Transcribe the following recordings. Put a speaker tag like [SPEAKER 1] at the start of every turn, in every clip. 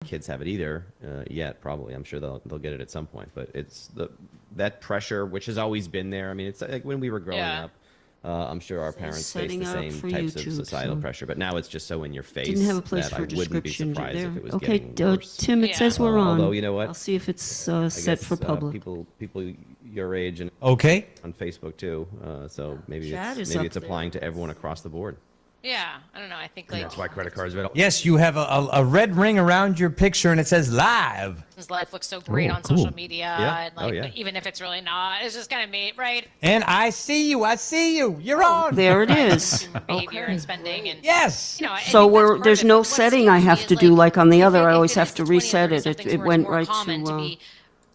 [SPEAKER 1] kids have it either yet. Probably, I'm sure they'll get it at some point. But it's that pressure, which has always been there. I mean, it's like when we were growing up. I'm sure our parents faced the same types of societal pressure, but now it's just so in your face
[SPEAKER 2] Didn't have a place
[SPEAKER 1] that
[SPEAKER 2] for
[SPEAKER 1] I wouldn't be
[SPEAKER 2] description
[SPEAKER 1] surprised
[SPEAKER 2] there.
[SPEAKER 1] if it was
[SPEAKER 2] Okay,
[SPEAKER 1] getting worse.
[SPEAKER 2] Tim, it says we're on.
[SPEAKER 1] Although, you know what?
[SPEAKER 2] I'll see if it's set for public.
[SPEAKER 1] People your age and
[SPEAKER 3] Okay.
[SPEAKER 1] on Facebook too. So maybe
[SPEAKER 2] Chat is
[SPEAKER 1] maybe
[SPEAKER 2] up
[SPEAKER 1] it's
[SPEAKER 2] there.
[SPEAKER 1] applying to everyone across the board.
[SPEAKER 4] Yeah, I don't know. I think like
[SPEAKER 1] That's why credit cards are available.
[SPEAKER 3] Yes, you have a red ring around your picture and it says live.
[SPEAKER 4] his life looks so great
[SPEAKER 5] Oh,
[SPEAKER 4] on
[SPEAKER 5] cool.
[SPEAKER 4] social media,
[SPEAKER 1] Yeah.
[SPEAKER 4] and
[SPEAKER 1] Oh,
[SPEAKER 4] like,
[SPEAKER 1] yeah.
[SPEAKER 4] but even if it's really not, it's just kind of me, right?
[SPEAKER 3] And I see you. I see you. You're on.
[SPEAKER 2] There it is.
[SPEAKER 4] Consumer behavior and spending, and
[SPEAKER 3] Yes.
[SPEAKER 4] you know, I
[SPEAKER 2] So
[SPEAKER 4] think that's part
[SPEAKER 2] there's
[SPEAKER 4] of it.
[SPEAKER 2] no
[SPEAKER 4] What
[SPEAKER 2] setting
[SPEAKER 4] scares
[SPEAKER 2] I
[SPEAKER 4] me
[SPEAKER 2] have
[SPEAKER 4] is,
[SPEAKER 2] to do like on the other. I
[SPEAKER 4] if
[SPEAKER 2] always
[SPEAKER 4] it
[SPEAKER 2] have
[SPEAKER 4] is
[SPEAKER 2] to
[SPEAKER 4] the 20 or
[SPEAKER 2] reset it.
[SPEAKER 4] 30-somethings
[SPEAKER 2] It
[SPEAKER 4] where it's
[SPEAKER 2] went
[SPEAKER 4] more
[SPEAKER 2] right
[SPEAKER 4] common
[SPEAKER 2] to.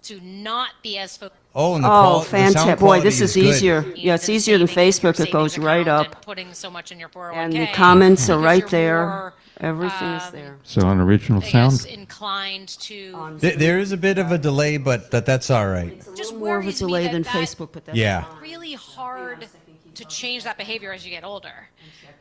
[SPEAKER 4] to not be as focused.
[SPEAKER 3] Oh, and the
[SPEAKER 2] Oh,
[SPEAKER 3] the sound
[SPEAKER 2] fantastic! Boy,
[SPEAKER 3] quality
[SPEAKER 2] this is
[SPEAKER 3] good.
[SPEAKER 2] easier. Yeah, it's easier than Facebook. It goes right up,
[SPEAKER 4] Putting so much in your 401k,
[SPEAKER 2] and the comments are
[SPEAKER 4] because
[SPEAKER 2] right
[SPEAKER 4] you're
[SPEAKER 2] there.
[SPEAKER 4] more,
[SPEAKER 2] Everything is there.
[SPEAKER 5] So on original
[SPEAKER 4] I
[SPEAKER 5] sound?
[SPEAKER 4] guess, inclined to
[SPEAKER 3] There is a bit of a delay, but that's all right.
[SPEAKER 4] just
[SPEAKER 2] More of a
[SPEAKER 4] worries me
[SPEAKER 2] delay
[SPEAKER 4] that
[SPEAKER 2] than
[SPEAKER 4] that
[SPEAKER 2] Facebook, but that's
[SPEAKER 3] Yeah.
[SPEAKER 2] fine.
[SPEAKER 4] really hard to change that behavior as you get older,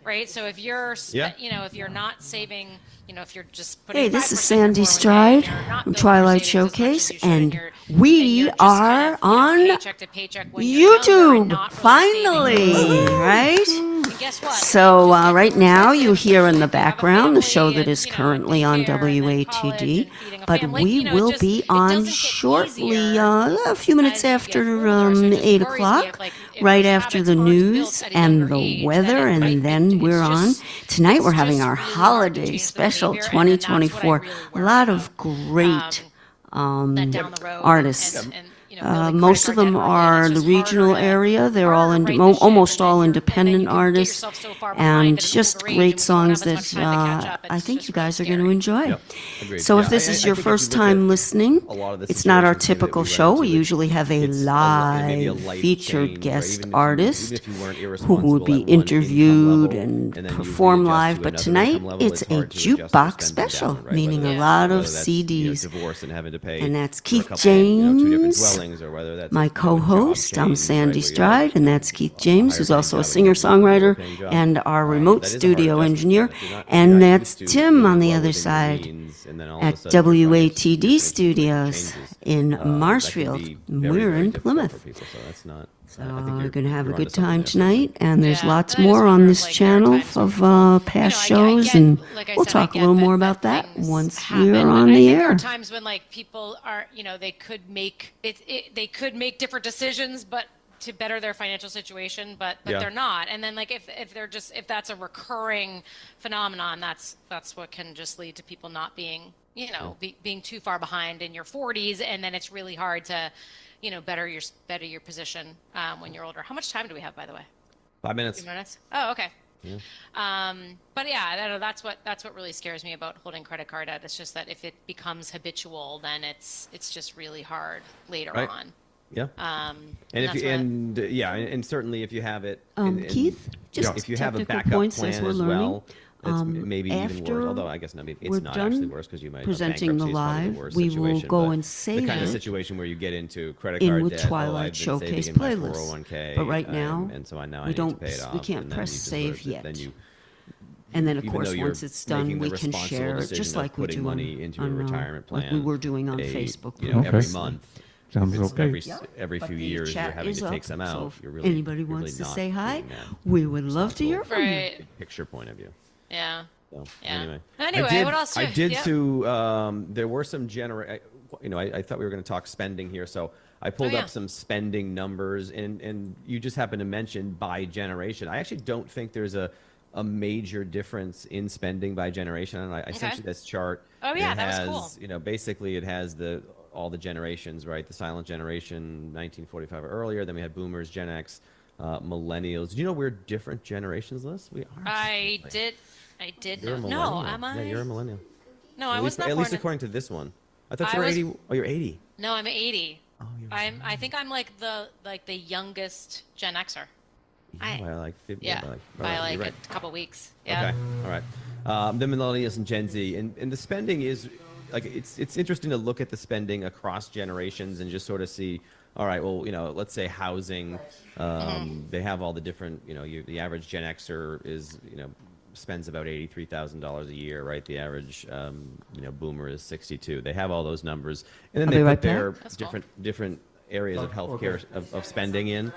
[SPEAKER 4] right? So if you're,
[SPEAKER 1] Yeah.
[SPEAKER 4] you know, if you're not saving, you know, if you're just putting
[SPEAKER 2] Hey, this is
[SPEAKER 4] 5% in
[SPEAKER 2] Sandy
[SPEAKER 4] 401k,
[SPEAKER 2] Stride
[SPEAKER 4] you're not
[SPEAKER 2] from
[SPEAKER 4] building your
[SPEAKER 2] Twilight
[SPEAKER 4] savings as much as
[SPEAKER 2] Showcase,
[SPEAKER 4] you should,
[SPEAKER 2] and
[SPEAKER 4] you're
[SPEAKER 2] we
[SPEAKER 4] just kind
[SPEAKER 2] are
[SPEAKER 4] of, you know,
[SPEAKER 2] on
[SPEAKER 4] paycheck to paycheck when you're younger and
[SPEAKER 2] YouTube,
[SPEAKER 4] not really
[SPEAKER 2] finally,
[SPEAKER 4] saving.
[SPEAKER 2] right?
[SPEAKER 4] And guess what?
[SPEAKER 2] So
[SPEAKER 4] Just get
[SPEAKER 2] right
[SPEAKER 4] more
[SPEAKER 2] now you
[SPEAKER 4] expensive.
[SPEAKER 2] hear in the
[SPEAKER 4] If you have a
[SPEAKER 2] background the show
[SPEAKER 4] family
[SPEAKER 2] that
[SPEAKER 4] and,
[SPEAKER 2] is
[SPEAKER 4] you know,
[SPEAKER 2] currently on
[SPEAKER 4] daycare and then college
[SPEAKER 2] WATD,
[SPEAKER 4] and feeding a
[SPEAKER 2] but
[SPEAKER 4] family,
[SPEAKER 2] we
[SPEAKER 4] you know, it
[SPEAKER 2] will
[SPEAKER 4] just-
[SPEAKER 2] be
[SPEAKER 4] it
[SPEAKER 2] on
[SPEAKER 4] doesn't get
[SPEAKER 2] shortly,
[SPEAKER 4] easier
[SPEAKER 2] a few minutes
[SPEAKER 4] as you
[SPEAKER 2] after
[SPEAKER 4] get older, so it just
[SPEAKER 2] 8
[SPEAKER 4] worries me
[SPEAKER 2] o'clock,
[SPEAKER 4] if, like, if
[SPEAKER 2] right
[SPEAKER 4] those
[SPEAKER 2] after
[SPEAKER 4] habits
[SPEAKER 2] the
[SPEAKER 4] aren't built
[SPEAKER 2] news
[SPEAKER 4] at a
[SPEAKER 2] and
[SPEAKER 4] younger
[SPEAKER 2] the
[SPEAKER 4] age, then
[SPEAKER 2] weather,
[SPEAKER 4] it might
[SPEAKER 2] and
[SPEAKER 4] be-
[SPEAKER 2] then
[SPEAKER 4] it's
[SPEAKER 2] we're on.
[SPEAKER 4] just-
[SPEAKER 2] Tonight
[SPEAKER 4] it's
[SPEAKER 2] we're having
[SPEAKER 4] just
[SPEAKER 2] our
[SPEAKER 4] really hard to
[SPEAKER 2] holiday
[SPEAKER 4] change the
[SPEAKER 2] special
[SPEAKER 4] behavior, and then that's what I
[SPEAKER 2] 2024.
[SPEAKER 4] really
[SPEAKER 2] A
[SPEAKER 4] worry
[SPEAKER 2] lot
[SPEAKER 4] about.
[SPEAKER 2] of great
[SPEAKER 4] That down the road
[SPEAKER 2] artists.
[SPEAKER 4] and, you know, building
[SPEAKER 2] Most
[SPEAKER 4] credit
[SPEAKER 2] of
[SPEAKER 4] card
[SPEAKER 2] them
[SPEAKER 4] debt early,
[SPEAKER 2] are
[SPEAKER 4] it's
[SPEAKER 2] the
[SPEAKER 4] just
[SPEAKER 2] regional
[SPEAKER 4] harder to-
[SPEAKER 2] area. They're all
[SPEAKER 4] harder to right the ship,
[SPEAKER 2] almost
[SPEAKER 4] and
[SPEAKER 2] all
[SPEAKER 4] then
[SPEAKER 2] independent
[SPEAKER 4] you can get
[SPEAKER 2] artists,
[SPEAKER 4] yourself so far behind
[SPEAKER 2] and
[SPEAKER 4] at an
[SPEAKER 2] just
[SPEAKER 4] older age,
[SPEAKER 2] great
[SPEAKER 4] and when you
[SPEAKER 2] songs
[SPEAKER 4] don't have as
[SPEAKER 2] that
[SPEAKER 4] much time to catch up,
[SPEAKER 2] I
[SPEAKER 4] it's
[SPEAKER 2] think
[SPEAKER 4] just
[SPEAKER 2] you
[SPEAKER 4] really
[SPEAKER 2] guys are going to
[SPEAKER 4] scary.
[SPEAKER 2] enjoy.
[SPEAKER 1] Yep, agreed.
[SPEAKER 2] So if
[SPEAKER 1] Yeah,
[SPEAKER 2] this
[SPEAKER 1] I
[SPEAKER 2] is your
[SPEAKER 1] think if you
[SPEAKER 2] first
[SPEAKER 1] look
[SPEAKER 2] time
[SPEAKER 1] at
[SPEAKER 2] listening,
[SPEAKER 1] a lot of the
[SPEAKER 2] it's not our
[SPEAKER 1] situations maybe that
[SPEAKER 2] typical
[SPEAKER 1] we run
[SPEAKER 2] show.
[SPEAKER 1] into,
[SPEAKER 2] We usually have a
[SPEAKER 1] it's maybe a
[SPEAKER 2] live
[SPEAKER 1] life
[SPEAKER 2] featured
[SPEAKER 1] change, right?
[SPEAKER 2] guest
[SPEAKER 1] Even if
[SPEAKER 2] artist
[SPEAKER 1] you weren't
[SPEAKER 2] who
[SPEAKER 1] irresponsible
[SPEAKER 2] would be
[SPEAKER 1] at one income
[SPEAKER 2] interviewed
[SPEAKER 1] level,
[SPEAKER 2] and
[SPEAKER 1] then you
[SPEAKER 2] perform
[SPEAKER 1] readjust
[SPEAKER 2] live.
[SPEAKER 1] to
[SPEAKER 2] But
[SPEAKER 1] another
[SPEAKER 2] tonight
[SPEAKER 1] income level,
[SPEAKER 2] it's a
[SPEAKER 1] hard to adjust your
[SPEAKER 2] jukebox
[SPEAKER 1] spending
[SPEAKER 2] special,
[SPEAKER 1] down, right?
[SPEAKER 2] meaning
[SPEAKER 1] Whether
[SPEAKER 2] a
[SPEAKER 1] that's-
[SPEAKER 2] lot of
[SPEAKER 1] whether that's, you know,
[SPEAKER 2] CDs.
[SPEAKER 1] divorce and having to pay
[SPEAKER 2] And that's
[SPEAKER 1] for a
[SPEAKER 2] Keith
[SPEAKER 1] couple, you know, two different
[SPEAKER 2] James,
[SPEAKER 1] dwellings, or whether that's
[SPEAKER 2] my
[SPEAKER 1] a, you know, job
[SPEAKER 2] co-host. I'm
[SPEAKER 1] change,
[SPEAKER 2] Sandy
[SPEAKER 1] right, where you have,
[SPEAKER 2] Stride, and that's Keith James, who's
[SPEAKER 1] higher
[SPEAKER 2] also a
[SPEAKER 1] paying job and
[SPEAKER 2] singer-songwriter
[SPEAKER 1] lower paying job.
[SPEAKER 2] and our remote
[SPEAKER 1] That is a hard
[SPEAKER 2] studio
[SPEAKER 1] adjustment
[SPEAKER 2] engineer.
[SPEAKER 1] if you're not
[SPEAKER 2] And that's
[SPEAKER 1] used to
[SPEAKER 2] Tim
[SPEAKER 1] living
[SPEAKER 2] on the
[SPEAKER 1] well
[SPEAKER 2] other
[SPEAKER 1] within your
[SPEAKER 2] side
[SPEAKER 1] means, and then all of a
[SPEAKER 2] at
[SPEAKER 1] sudden your budget's
[SPEAKER 2] WATD
[SPEAKER 1] different,
[SPEAKER 2] Studios
[SPEAKER 1] changes.
[SPEAKER 2] in
[SPEAKER 1] That can
[SPEAKER 2] Marshfield.
[SPEAKER 1] be very,
[SPEAKER 2] We're
[SPEAKER 1] very
[SPEAKER 2] in
[SPEAKER 1] difficult
[SPEAKER 2] Plymouth.
[SPEAKER 1] for people, so that's not.
[SPEAKER 2] So
[SPEAKER 1] I think
[SPEAKER 2] we're going to have a
[SPEAKER 1] you're
[SPEAKER 2] good
[SPEAKER 1] onto something
[SPEAKER 2] time
[SPEAKER 1] there, Susan.
[SPEAKER 2] tonight, and there's
[SPEAKER 4] Yeah,
[SPEAKER 2] lots
[SPEAKER 4] and I just
[SPEAKER 2] more on
[SPEAKER 4] wonder,
[SPEAKER 2] this
[SPEAKER 4] like, there are
[SPEAKER 2] channel
[SPEAKER 4] times when
[SPEAKER 2] of
[SPEAKER 4] people-
[SPEAKER 2] past
[SPEAKER 4] you know, I
[SPEAKER 2] shows,
[SPEAKER 4] get-
[SPEAKER 2] and
[SPEAKER 4] like I
[SPEAKER 2] we'll
[SPEAKER 4] said, I
[SPEAKER 2] talk a
[SPEAKER 4] get
[SPEAKER 2] little
[SPEAKER 4] that-
[SPEAKER 2] more about
[SPEAKER 4] that
[SPEAKER 2] that
[SPEAKER 4] things
[SPEAKER 2] once
[SPEAKER 4] happen,
[SPEAKER 2] we're
[SPEAKER 4] but
[SPEAKER 2] on
[SPEAKER 4] I
[SPEAKER 2] the
[SPEAKER 4] think there
[SPEAKER 2] air.
[SPEAKER 4] are times when like people are, you know, they could make they could make different decisions, but to better their financial situation, but
[SPEAKER 1] Yeah.
[SPEAKER 4] they're not. And then like if they're just if that's a recurring phenomenon, that's what can just lead to people not being, you know, being too far behind in your 40s, and then it's really hard to, you know, better your position when you're older. How much time do we have, by the way?
[SPEAKER 1] 5 minutes.
[SPEAKER 4] 2 minutes. Oh, okay.
[SPEAKER 1] Yeah.
[SPEAKER 4] But yeah, I don't know, that's what really scares me about holding credit card debt. It's just that if it becomes habitual, then it's just really hard later
[SPEAKER 1] Right.
[SPEAKER 4] on.
[SPEAKER 1] Yeah.
[SPEAKER 4] And
[SPEAKER 1] And if
[SPEAKER 4] that's
[SPEAKER 1] you,
[SPEAKER 4] what-
[SPEAKER 1] and yeah, and certainly if you have it, and,
[SPEAKER 2] Keith,
[SPEAKER 1] you know,
[SPEAKER 2] just
[SPEAKER 1] if you have a
[SPEAKER 2] technical
[SPEAKER 1] backup
[SPEAKER 2] points
[SPEAKER 1] plan
[SPEAKER 2] as we're
[SPEAKER 1] as
[SPEAKER 2] learning.
[SPEAKER 1] well, it's maybe even
[SPEAKER 2] After
[SPEAKER 1] worse. Although I guess not, maybe
[SPEAKER 2] we're
[SPEAKER 1] it's not actually
[SPEAKER 2] done
[SPEAKER 1] worse because you might
[SPEAKER 2] presenting the
[SPEAKER 1] bankruptcy is probably
[SPEAKER 2] live,
[SPEAKER 1] worst
[SPEAKER 2] we will
[SPEAKER 1] situation,
[SPEAKER 2] go
[SPEAKER 1] but
[SPEAKER 2] and
[SPEAKER 1] the
[SPEAKER 2] save
[SPEAKER 1] kind of
[SPEAKER 2] it
[SPEAKER 1] situation where you get into credit
[SPEAKER 2] in
[SPEAKER 1] card
[SPEAKER 2] with
[SPEAKER 1] debt.
[SPEAKER 2] Twilight
[SPEAKER 1] I've been
[SPEAKER 2] Showcase
[SPEAKER 1] saving in my
[SPEAKER 2] playlist.
[SPEAKER 1] 401k,
[SPEAKER 2] But right now,
[SPEAKER 1] and so now I
[SPEAKER 2] we
[SPEAKER 1] need
[SPEAKER 2] don't-
[SPEAKER 1] to pay it off.
[SPEAKER 2] we can't
[SPEAKER 1] and then
[SPEAKER 2] press
[SPEAKER 1] you just
[SPEAKER 2] save
[SPEAKER 1] sort of-
[SPEAKER 2] yet.
[SPEAKER 1] Then you,
[SPEAKER 2] And then, of
[SPEAKER 1] even
[SPEAKER 2] course,
[SPEAKER 1] though you're
[SPEAKER 2] once it's done,
[SPEAKER 1] making the
[SPEAKER 2] we can
[SPEAKER 1] responsible
[SPEAKER 2] share it,
[SPEAKER 1] decision
[SPEAKER 2] just
[SPEAKER 1] of
[SPEAKER 2] like we
[SPEAKER 1] putting
[SPEAKER 2] do
[SPEAKER 1] money into a retirement plan,
[SPEAKER 2] like we were doing on
[SPEAKER 1] a,
[SPEAKER 2] Facebook.
[SPEAKER 1] you know,
[SPEAKER 5] Okay.
[SPEAKER 1] every month.
[SPEAKER 5] Sounds
[SPEAKER 1] It's
[SPEAKER 5] okay.
[SPEAKER 1] every
[SPEAKER 2] But
[SPEAKER 1] few
[SPEAKER 2] the
[SPEAKER 1] years you're
[SPEAKER 2] chat
[SPEAKER 1] having
[SPEAKER 2] is
[SPEAKER 1] to take
[SPEAKER 2] up,
[SPEAKER 1] some
[SPEAKER 2] so
[SPEAKER 1] out.
[SPEAKER 2] if
[SPEAKER 1] You're really,
[SPEAKER 2] anybody
[SPEAKER 1] you're
[SPEAKER 2] wants
[SPEAKER 1] really
[SPEAKER 2] to
[SPEAKER 1] not
[SPEAKER 2] say hi,
[SPEAKER 1] doing that
[SPEAKER 2] we would love to hear from you.
[SPEAKER 4] Right.
[SPEAKER 1] big picture point of view.
[SPEAKER 4] Yeah.
[SPEAKER 1] So
[SPEAKER 4] Yeah.
[SPEAKER 1] anyway,
[SPEAKER 4] Anyway, what else?
[SPEAKER 1] I did
[SPEAKER 4] yeah.
[SPEAKER 1] to. There were some you know, I thought we were going to talk spending here, so I pulled
[SPEAKER 4] yeah.
[SPEAKER 1] up some spending numbers, and you just happened to mention by generation. I actually don't think there's a major difference in spending by generation. And I sent you this chart.
[SPEAKER 4] Oh, yeah,
[SPEAKER 1] and it
[SPEAKER 4] that was
[SPEAKER 1] has,
[SPEAKER 4] cool.
[SPEAKER 1] You know, basically it has all the generations, right? The silent generation, 1945 or earlier. Then we had boomers, Gen X, millennials. Did you know we're different generations, Liz? We are.
[SPEAKER 4] I
[SPEAKER 1] technically.
[SPEAKER 4] did
[SPEAKER 1] You're a
[SPEAKER 4] know.
[SPEAKER 1] millennial.
[SPEAKER 4] No, am I?
[SPEAKER 1] Yeah, you're a millennial.
[SPEAKER 4] No, I
[SPEAKER 1] At
[SPEAKER 4] was
[SPEAKER 1] least,
[SPEAKER 4] not
[SPEAKER 1] at
[SPEAKER 4] born.
[SPEAKER 1] least according to this one. I thought
[SPEAKER 4] I
[SPEAKER 1] you were
[SPEAKER 4] was-
[SPEAKER 1] 80. Oh, you're 80.
[SPEAKER 4] No, I'm 80.
[SPEAKER 1] Oh, you're
[SPEAKER 4] I think I'm like the youngest Gen Xer.
[SPEAKER 1] Yeah, by like 50.
[SPEAKER 4] Yeah, by like
[SPEAKER 1] you're right.
[SPEAKER 4] a couple weeks. Yeah.
[SPEAKER 1] Okay, all right. The millennials and Gen Z, and the spending is like it's interesting to look at the spending across generations and just sort of see. All right, well, you know, let's say housing. They have all the different. You know, the average Gen Xer is, you know, spends about $83,000 a year, right? The average, boomer is 62. They have all those numbers, and then they put their different areas of healthcare of spending in,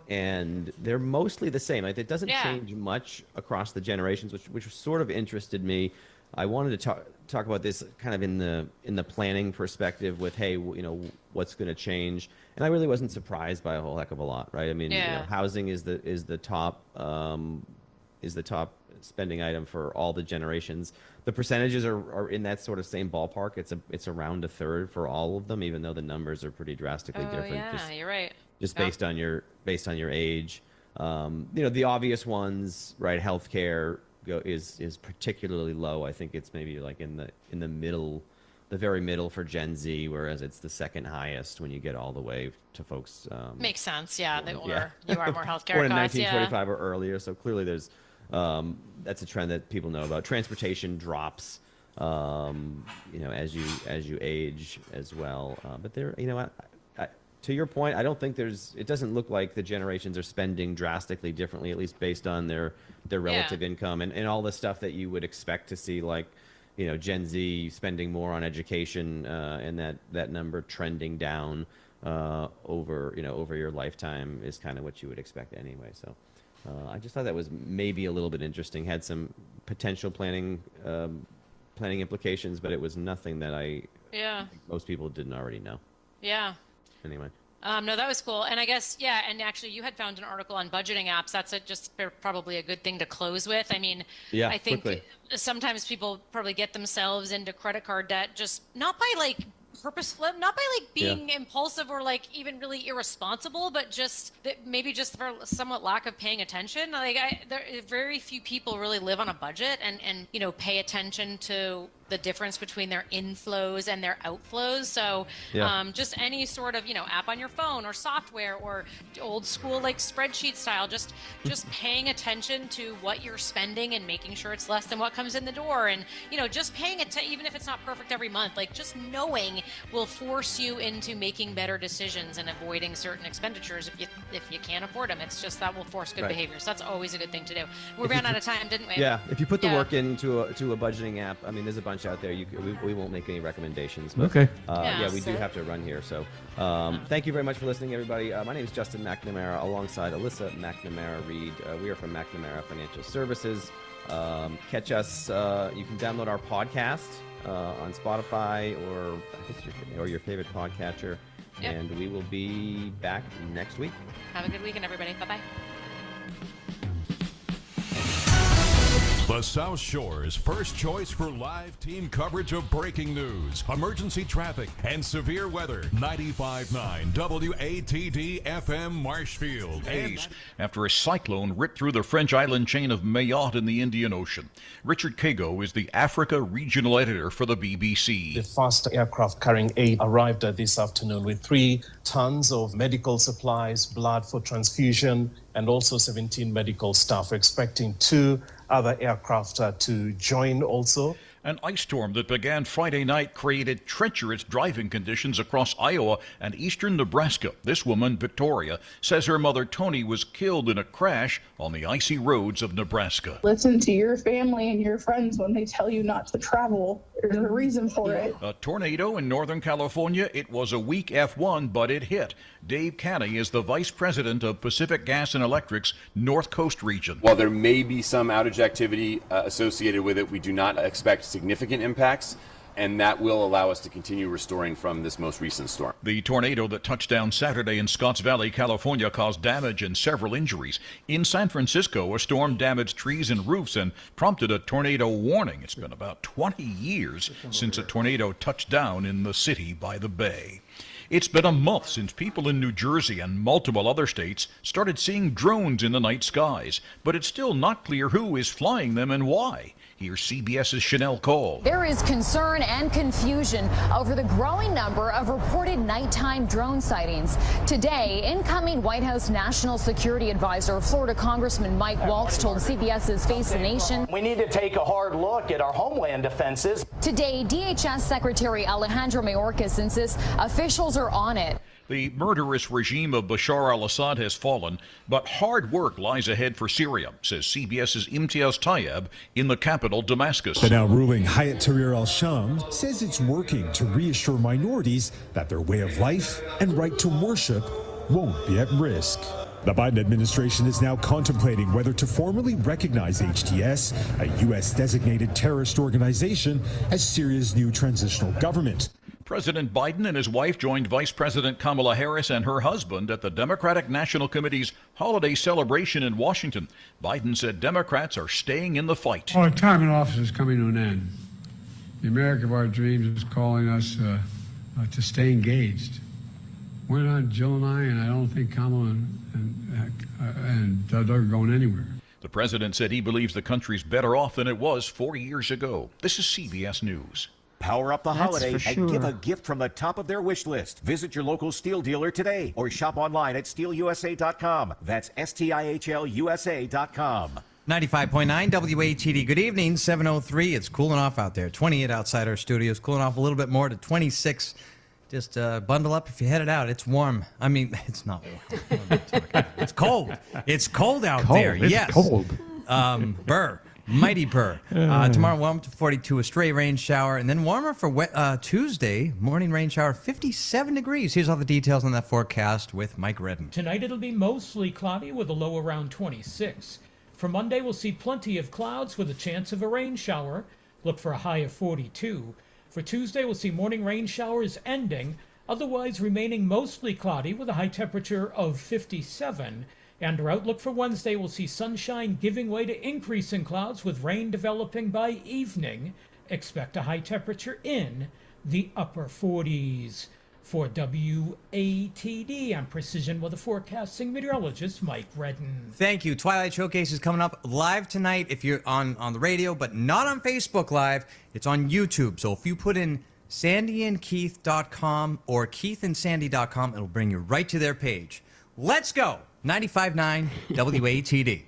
[SPEAKER 1] and they're mostly the same. Like, it doesn't change much across the generations, which sort of interested me. I wanted to talk about this kind of in the planning perspective with, hey, what's going to change, and I really wasn't surprised by a whole heck of a lot, right? I mean, housing is the top spending item for all the generations. The percentages are in that sort of same ballpark. It's around a third for all of them, even though the numbers are pretty drastically different.
[SPEAKER 4] Yeah, you're right.
[SPEAKER 1] Just based on your age. The obvious ones, right? Healthcare is particularly low. I think it's maybe like in the middle, the very middle for Gen Z, whereas it's the second highest when you get all the way to folks.
[SPEAKER 4] Makes sense. Yeah, the older you are, more healthcare
[SPEAKER 1] born in
[SPEAKER 4] costs.
[SPEAKER 1] 1945 or earlier. So clearly, there's that's a trend that people know about. Transportation drops, as you age as well. But there, to your point, I don't think it doesn't look like the generations are spending drastically differently, at least based on their relative income and all the stuff that you would expect to see, like, Gen Z spending more on education, and that number trending down over your lifetime is kind of what you would expect anyway. So I just thought that was maybe a little bit interesting, had some potential planning implications, but it was nothing that I think most people didn't already know.
[SPEAKER 4] Yeah.
[SPEAKER 1] Anyway.
[SPEAKER 4] No, that was cool. And I guess, and actually you had found an article on budgeting apps. That's probably a good thing to close with. I mean, I think sometimes people probably get themselves into credit card debt just not by like purposeful, not by like being impulsive or like even really irresponsible, but just maybe just for somewhat lack of paying attention. Like very few people really live on a budget and pay attention to the difference between their inflows and their outflows. So just any sort of app on your phone or software or old school like spreadsheet style, just paying attention to what you're spending and making sure it's less than what comes in the door, and just paying it even if it's not perfect every month, like just knowing will force you into making better decisions and avoiding certain expenditures if you can't afford them. It's just that will force good behavior. So that's always a good thing to do. We ran out of time, didn't we? Yeah,
[SPEAKER 1] if you put the work into a budgeting app, I mean, there's a bunch out there. We won't make any recommendations. But,
[SPEAKER 3] okay.
[SPEAKER 1] We do have to run here. So thank you very much for listening, everybody. My name is Justin McNamara, alongside Alyssa McNamara-Reed. We are from McNamara Financial Services. Catch us. You can download our podcast on Spotify or your favorite podcatcher. Yep. And we will be back next week.
[SPEAKER 4] Have a good weekend, everybody. Bye-bye.
[SPEAKER 5] The South Shore's first choice for live team coverage of breaking news, emergency traffic, and severe weather. 95.9 WATD FM Marshfield.
[SPEAKER 6] Days after a cyclone ripped through the French island chain of Mayotte in the Indian Ocean. Richard Kago is the Africa regional editor for the BBC.
[SPEAKER 7] The first aircraft carrying aid arrived this afternoon with 3 tons of medical supplies, blood for transfusion, and also 17 medical staff. We're expecting 2 other aircraft to join also.
[SPEAKER 6] An ice storm that began Friday night created treacherous driving conditions across Iowa and eastern Nebraska. This woman, Victoria, says her mother, Tony, was killed in a crash on the icy roads of Nebraska.
[SPEAKER 8] Listen to your family and your friends when they tell you not to travel. There's a reason for it.
[SPEAKER 6] A tornado in Northern California. It was a weak F1, but it hit. Dave Canny is the vice president of Pacific Gas and Electric's North Coast region.
[SPEAKER 9] While there may be some outage activity associated with it, we do not expect significant impacts, and that will allow us to continue restoring from this most recent storm.
[SPEAKER 6] The tornado that touched down Saturday in Scotts Valley, California, caused damage and several injuries. In San Francisco, a storm damaged trees and roofs and prompted a tornado warning. It's been about 20 years since a tornado touched down in the city by the bay. It's been a month since people in New Jersey and multiple other states started seeing drones in the night skies, but it's still not clear who is flying them and why. Here's CBS's Chanel Cole.
[SPEAKER 10] There is concern and confusion over the growing number of reported nighttime drone sightings. Today, incoming White House National Security Advisor, Florida Congressman Mike Waltz, told CBS's Face the Nation,
[SPEAKER 11] "We need to take a hard look at our homeland defenses."
[SPEAKER 10] Today, DHS Secretary Alejandro Mayorkas insists officials are on it.
[SPEAKER 6] The murderous regime of Bashar al-Assad has fallen, but hard work lies ahead for Syria, says CBS's Imtiaz Tayeb in the capital, Damascus.
[SPEAKER 12] The now ruling Hayat Tahrir al-Sham says it's working to reassure minorities that their way of life and right to worship won't be at risk. The Biden administration is now contemplating whether to formally recognize HTS, a U.S.-designated terrorist organization, as Syria's new transitional government.
[SPEAKER 6] President Biden and his wife joined Vice President Kamala Harris and her husband at the Democratic National Committee's holiday celebration in Washington. Biden said Democrats are staying in the fight.
[SPEAKER 13] Our time in office is coming to an end. The America of our dreams is calling us to stay engaged. We're not, Jill and I don't think Kamala and Doug are going anywhere.
[SPEAKER 6] The president said he believes the country's better off than it was 4 years ago. This is CBS News.
[SPEAKER 14] Power up the
[SPEAKER 2] That's
[SPEAKER 14] holiday
[SPEAKER 2] for sure.
[SPEAKER 14] and give a gift from the top of their wish list. Visit your local Steel dealer today or shop online at steelusa.com. That's STIHLUSA.com.
[SPEAKER 3] 95.9 WATD. Good evening, 7:03. It's cooling off out there. 28 outside our studios. Cooling off a little bit more to 26. Just bundle up if you're headed out. It's warm. I mean, it's not warm. It's cold. It's cold out there.
[SPEAKER 15] It's
[SPEAKER 3] yes.
[SPEAKER 15] cold.
[SPEAKER 3] Burr. Mighty Burr. Tomorrow, warm to 42, a stray rain shower, and then warmer for Tuesday, morning rain shower, 57 degrees. Here's all the details on that forecast with Mike Redden.
[SPEAKER 16] Tonight it'll be mostly cloudy with a low around 26. For Monday, we'll see plenty of clouds with a chance of a rain shower. Look for a high of 42. For Tuesday, we'll see morning rain showers ending, otherwise remaining mostly cloudy with a high temperature of 57. And our outlook for Wednesday will see sunshine giving way to increasing clouds with rain developing by evening. Expect a high temperature in the upper 40s. For WATD, I'm Precision Weather Forecasting meteorologist Mike Redden.
[SPEAKER 3] Thank you. Twilight Showcase is coming up live tonight if you're on the radio, but not on Facebook Live. It's on YouTube. So if you put in sandyandkeith.com or keithandsandy.com, it'll bring you right to their page. Let's go. 95.9 WATD.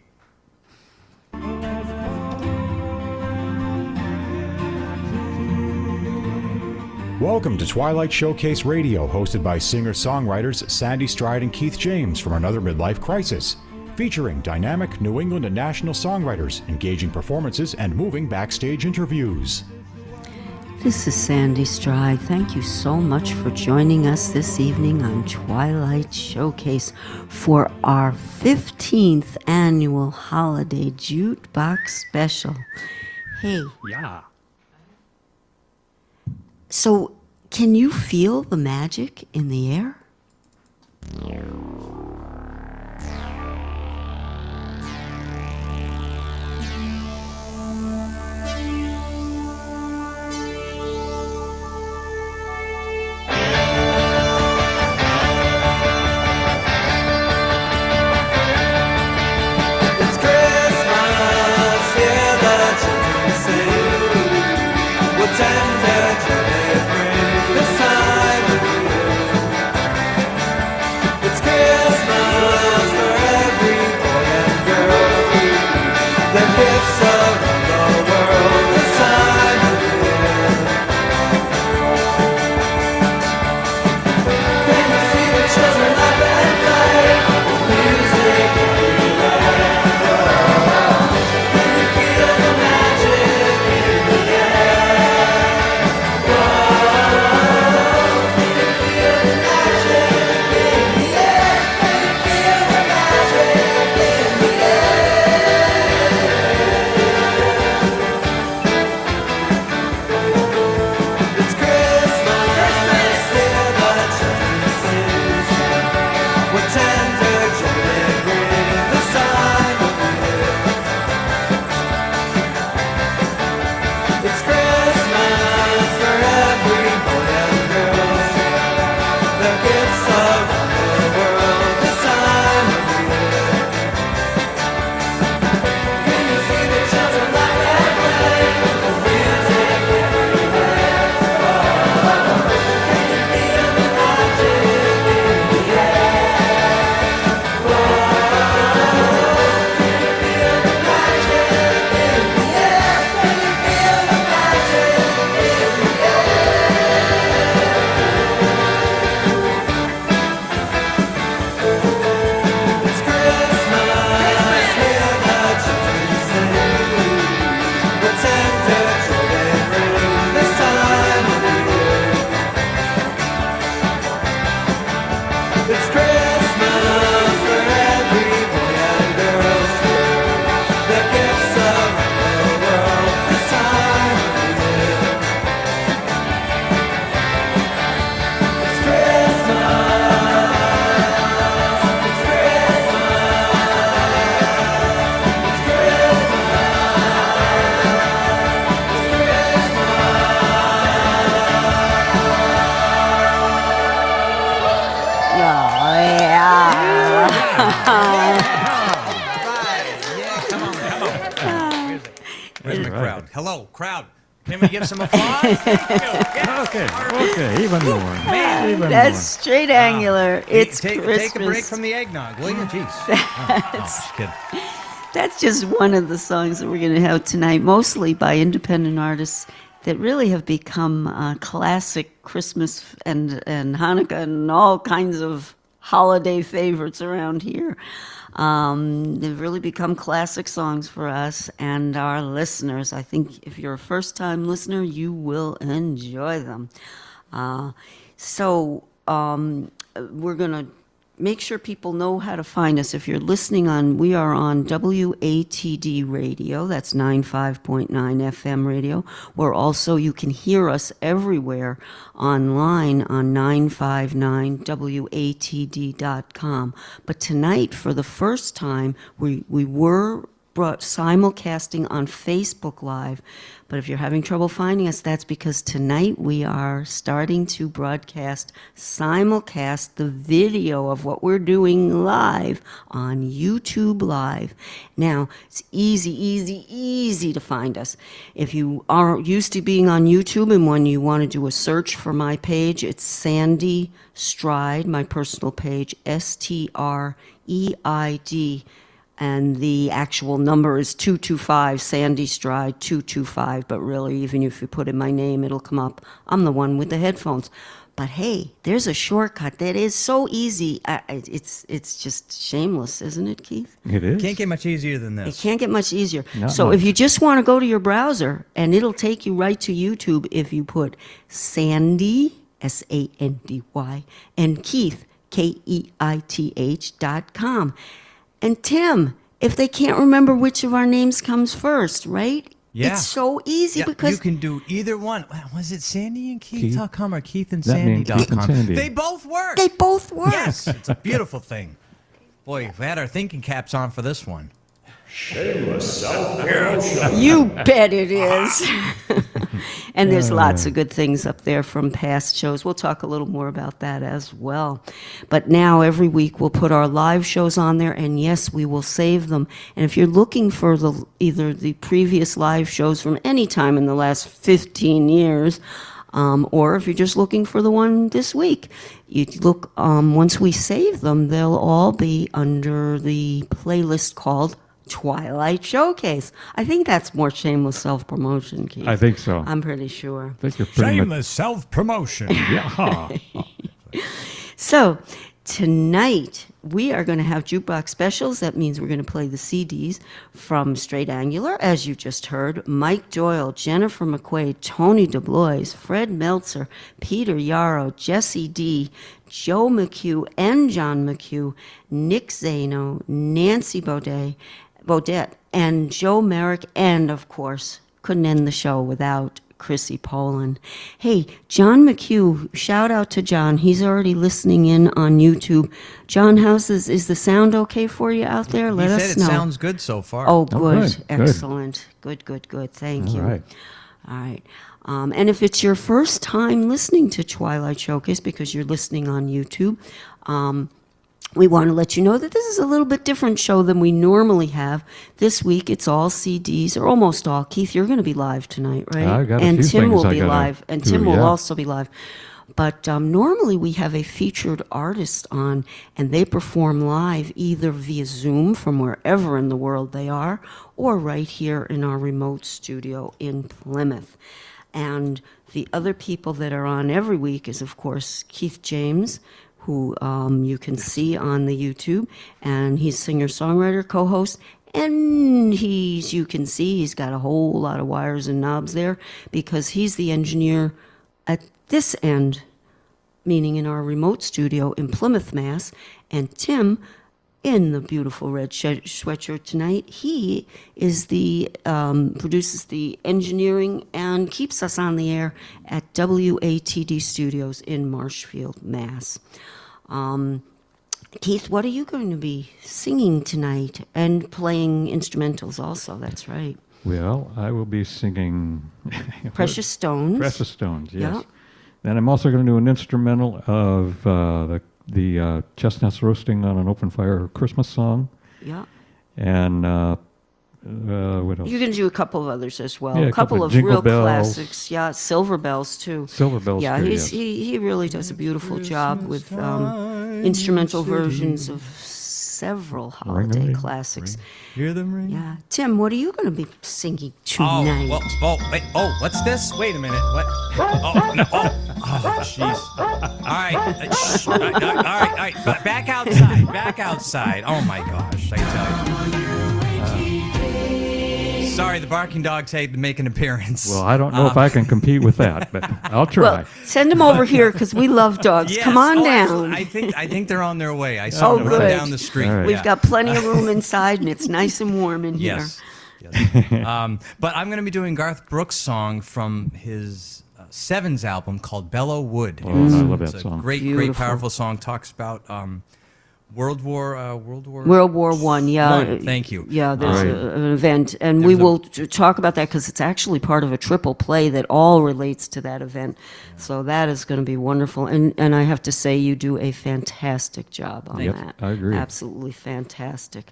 [SPEAKER 17] Welcome to Twilight Showcase Radio, hosted by singer-songwriters Sandy Stride and Keith James from Another Midlife Crisis, featuring dynamic New England and national songwriters, engaging performances, and moving backstage interviews.
[SPEAKER 2] This is Sandy Stride. Thank you so much for joining us this evening on Twilight Showcase for our 15th annual holiday jukebox special. Hey.
[SPEAKER 15] Yeah.
[SPEAKER 2] So, can you feel the magic in the air?
[SPEAKER 18] It's
[SPEAKER 3] Can we give some applause? Thank you. Yes.
[SPEAKER 15] Okay, even more.
[SPEAKER 3] Man,
[SPEAKER 15] even
[SPEAKER 2] That's
[SPEAKER 15] more.
[SPEAKER 2] straight angular. It's Christmas.
[SPEAKER 3] Take a break from the eggnog, will you? Jeez. Oh, just kidding.
[SPEAKER 2] That's just one of the songs that we're going to have tonight, mostly by independent artists that really have become classic Christmas and Hanukkah and all kinds of holiday favorites around here. They've really become classic songs for us and our listeners. I think if you're a first-time listener, you will enjoy them. So we're going to make sure people know how to find us. If you're listening we are on WATD radio, that's 95.9 FM radio, where also you can hear us everywhere online on 959watd.com. But tonight, for the first time, we were simulcasting on Facebook Live. But if you're having trouble finding us, that's because tonight we are starting to simulcast the video of what we're doing live on YouTube Live. Now, it's easy to find us. If you are used to being on YouTube and when you want to do a search for my page, it's Sandy Stride, my personal page, STREID. And the actual number is 225, Sandy Stride 225. But really, even if you put in my name, it'll come up. I'm the one with the headphones. But hey, there's a shortcut that is so easy. It's just shameless, isn't it, Keith?
[SPEAKER 15] It is.
[SPEAKER 3] Can't get much easier than this.
[SPEAKER 2] It can't get much easier.
[SPEAKER 15] Not
[SPEAKER 2] so
[SPEAKER 15] much.
[SPEAKER 2] if you just want to go to your browser, and it'll take you right to YouTube if you put Sandy, SANDY, and Keith, KEITH.com. And Tim, if they can't remember which of our names comes first, right?
[SPEAKER 3] Yeah.
[SPEAKER 2] It's so easy because
[SPEAKER 3] you can do either one. Was it Sandy and Keith.com or Keith and
[SPEAKER 15] That means Keith and
[SPEAKER 3] Sandy.com?
[SPEAKER 15] Sandy.
[SPEAKER 3] They both work.
[SPEAKER 2] They both work.
[SPEAKER 3] Yes, it's a beautiful thing. Boy, we had our thinking caps on for this one.
[SPEAKER 5] Shameless self-promotion.
[SPEAKER 2] You bet it is. And there's lots of good things up there from past shows. We'll talk a little more about that as well. But now every week we'll put our live shows on there, and yes, we will save them. And if you're looking for either the previous live shows from any time in the last 15 years, or if you're just looking for the one this week, you look. Once we save them, they'll all be under the playlist called Twilight Showcase. I think that's more shameless self-promotion, Keith.
[SPEAKER 15] I think so.
[SPEAKER 2] I'm pretty sure.
[SPEAKER 15] I think you're pretty
[SPEAKER 5] Shameless self-promotion.
[SPEAKER 15] Yeah.
[SPEAKER 2] So tonight we are going to have jukebox specials. That means we're going to play the CDs from Straight Angular, as you just heard. Mike Doyle, Jennifer McQuaid, Tony DeBlois, Fred Meltzer, Peter Yarrow, Jesse D., Joe McHugh and John McHugh, Nick Zano, Nancy Baudette, and Joe Merrick, and of course, couldn't end the show without Chrissy Poland. Hey, John McHugh, shout out to John. He's already listening in on YouTube. John, is the sound okay for you out there? Let us know.
[SPEAKER 3] It sounds good so far.
[SPEAKER 2] Oh, good.
[SPEAKER 15] good.
[SPEAKER 2] Excellent. Good. Thank you.
[SPEAKER 15] Right.
[SPEAKER 2] All right. And if it's your first time listening to Twilight Showcase because you're listening on YouTube, we want to let you know that this is a little bit different show than we normally have. This week, it's all CDs, or almost all. Keith, you're going to be live tonight, right?
[SPEAKER 15] I got a
[SPEAKER 2] and
[SPEAKER 15] few
[SPEAKER 2] Tim
[SPEAKER 15] things
[SPEAKER 2] will
[SPEAKER 15] I
[SPEAKER 2] be
[SPEAKER 15] gotta
[SPEAKER 2] live, and
[SPEAKER 15] do,
[SPEAKER 2] Tim will
[SPEAKER 15] yeah.
[SPEAKER 2] also be live. But normally we have a featured artist on, and they perform live either via Zoom from wherever in the world they are, or right here in our remote studio in Plymouth. And the other people that are on every week is, of course, Keith James, who you can see on the YouTube, and he's singer-songwriter, co-host, and you can see he's got a whole lot of wires and knobs there because he's the engineer at this end, meaning in our remote studio in Plymouth, Mass. And Tim, in the beautiful red sweatshirt tonight, he is produces the engineering and keeps us on the air at WATD Studios in Marshfield, Mass. Keith, what are you going to be singing tonight and playing instrumentals also? That's right.
[SPEAKER 15] Well, I will be singing
[SPEAKER 2] Precious Stones.
[SPEAKER 15] Precious Stones, yes.
[SPEAKER 2] Yeah.
[SPEAKER 15] Then I'm also going to do an instrumental of the chestnuts roasting on an open fire Christmas song.
[SPEAKER 2] Yeah.
[SPEAKER 15] And What else?
[SPEAKER 2] You can do a couple of others as well.
[SPEAKER 15] Yeah,
[SPEAKER 2] a couple of
[SPEAKER 15] Jingle
[SPEAKER 2] real
[SPEAKER 15] Bells.
[SPEAKER 2] classics. Yeah, Silver Bells too.
[SPEAKER 15] Silver Bells
[SPEAKER 2] Yeah,
[SPEAKER 15] too,
[SPEAKER 2] he's,
[SPEAKER 15] yes.
[SPEAKER 2] he really does a beautiful job with instrumental versions of several holiday
[SPEAKER 3] ring,
[SPEAKER 2] classics.
[SPEAKER 3] Hear them ring?
[SPEAKER 2] Yeah, Tim, what are you going to be singing tonight?
[SPEAKER 3] Wait, what's this? Wait a minute. What? Oh, no. Oh, jeez. All right. Shh. All right. Back outside. Oh, my gosh. I tell you. Sorry, the barking dogs hate to make an appearance.
[SPEAKER 15] Well, I don't know if I can compete with that, but I'll try.
[SPEAKER 2] Well, send them over here because we love dogs.
[SPEAKER 3] Yes.
[SPEAKER 2] Come on down.
[SPEAKER 3] Absolutely. I think they're on their way. I saw them run down the street.
[SPEAKER 15] Right.
[SPEAKER 2] We've got plenty of room inside, and it's nice and warm in here.
[SPEAKER 3] Yes. But I'm going to be doing Garth Brooks' song from his Sevens album called Bellow Wood.
[SPEAKER 15] Oh, I love that
[SPEAKER 3] It's
[SPEAKER 15] song.
[SPEAKER 3] a great, powerful song. Talks about World War
[SPEAKER 2] One. Yeah.
[SPEAKER 3] Thank you.
[SPEAKER 2] Yeah, there's an event, and we will talk about that because it's actually part of a triple play that all relates to that event. So that is going to be wonderful, and I have to say you do a fantastic job on that.
[SPEAKER 15] I agree.
[SPEAKER 2] Absolutely fantastic.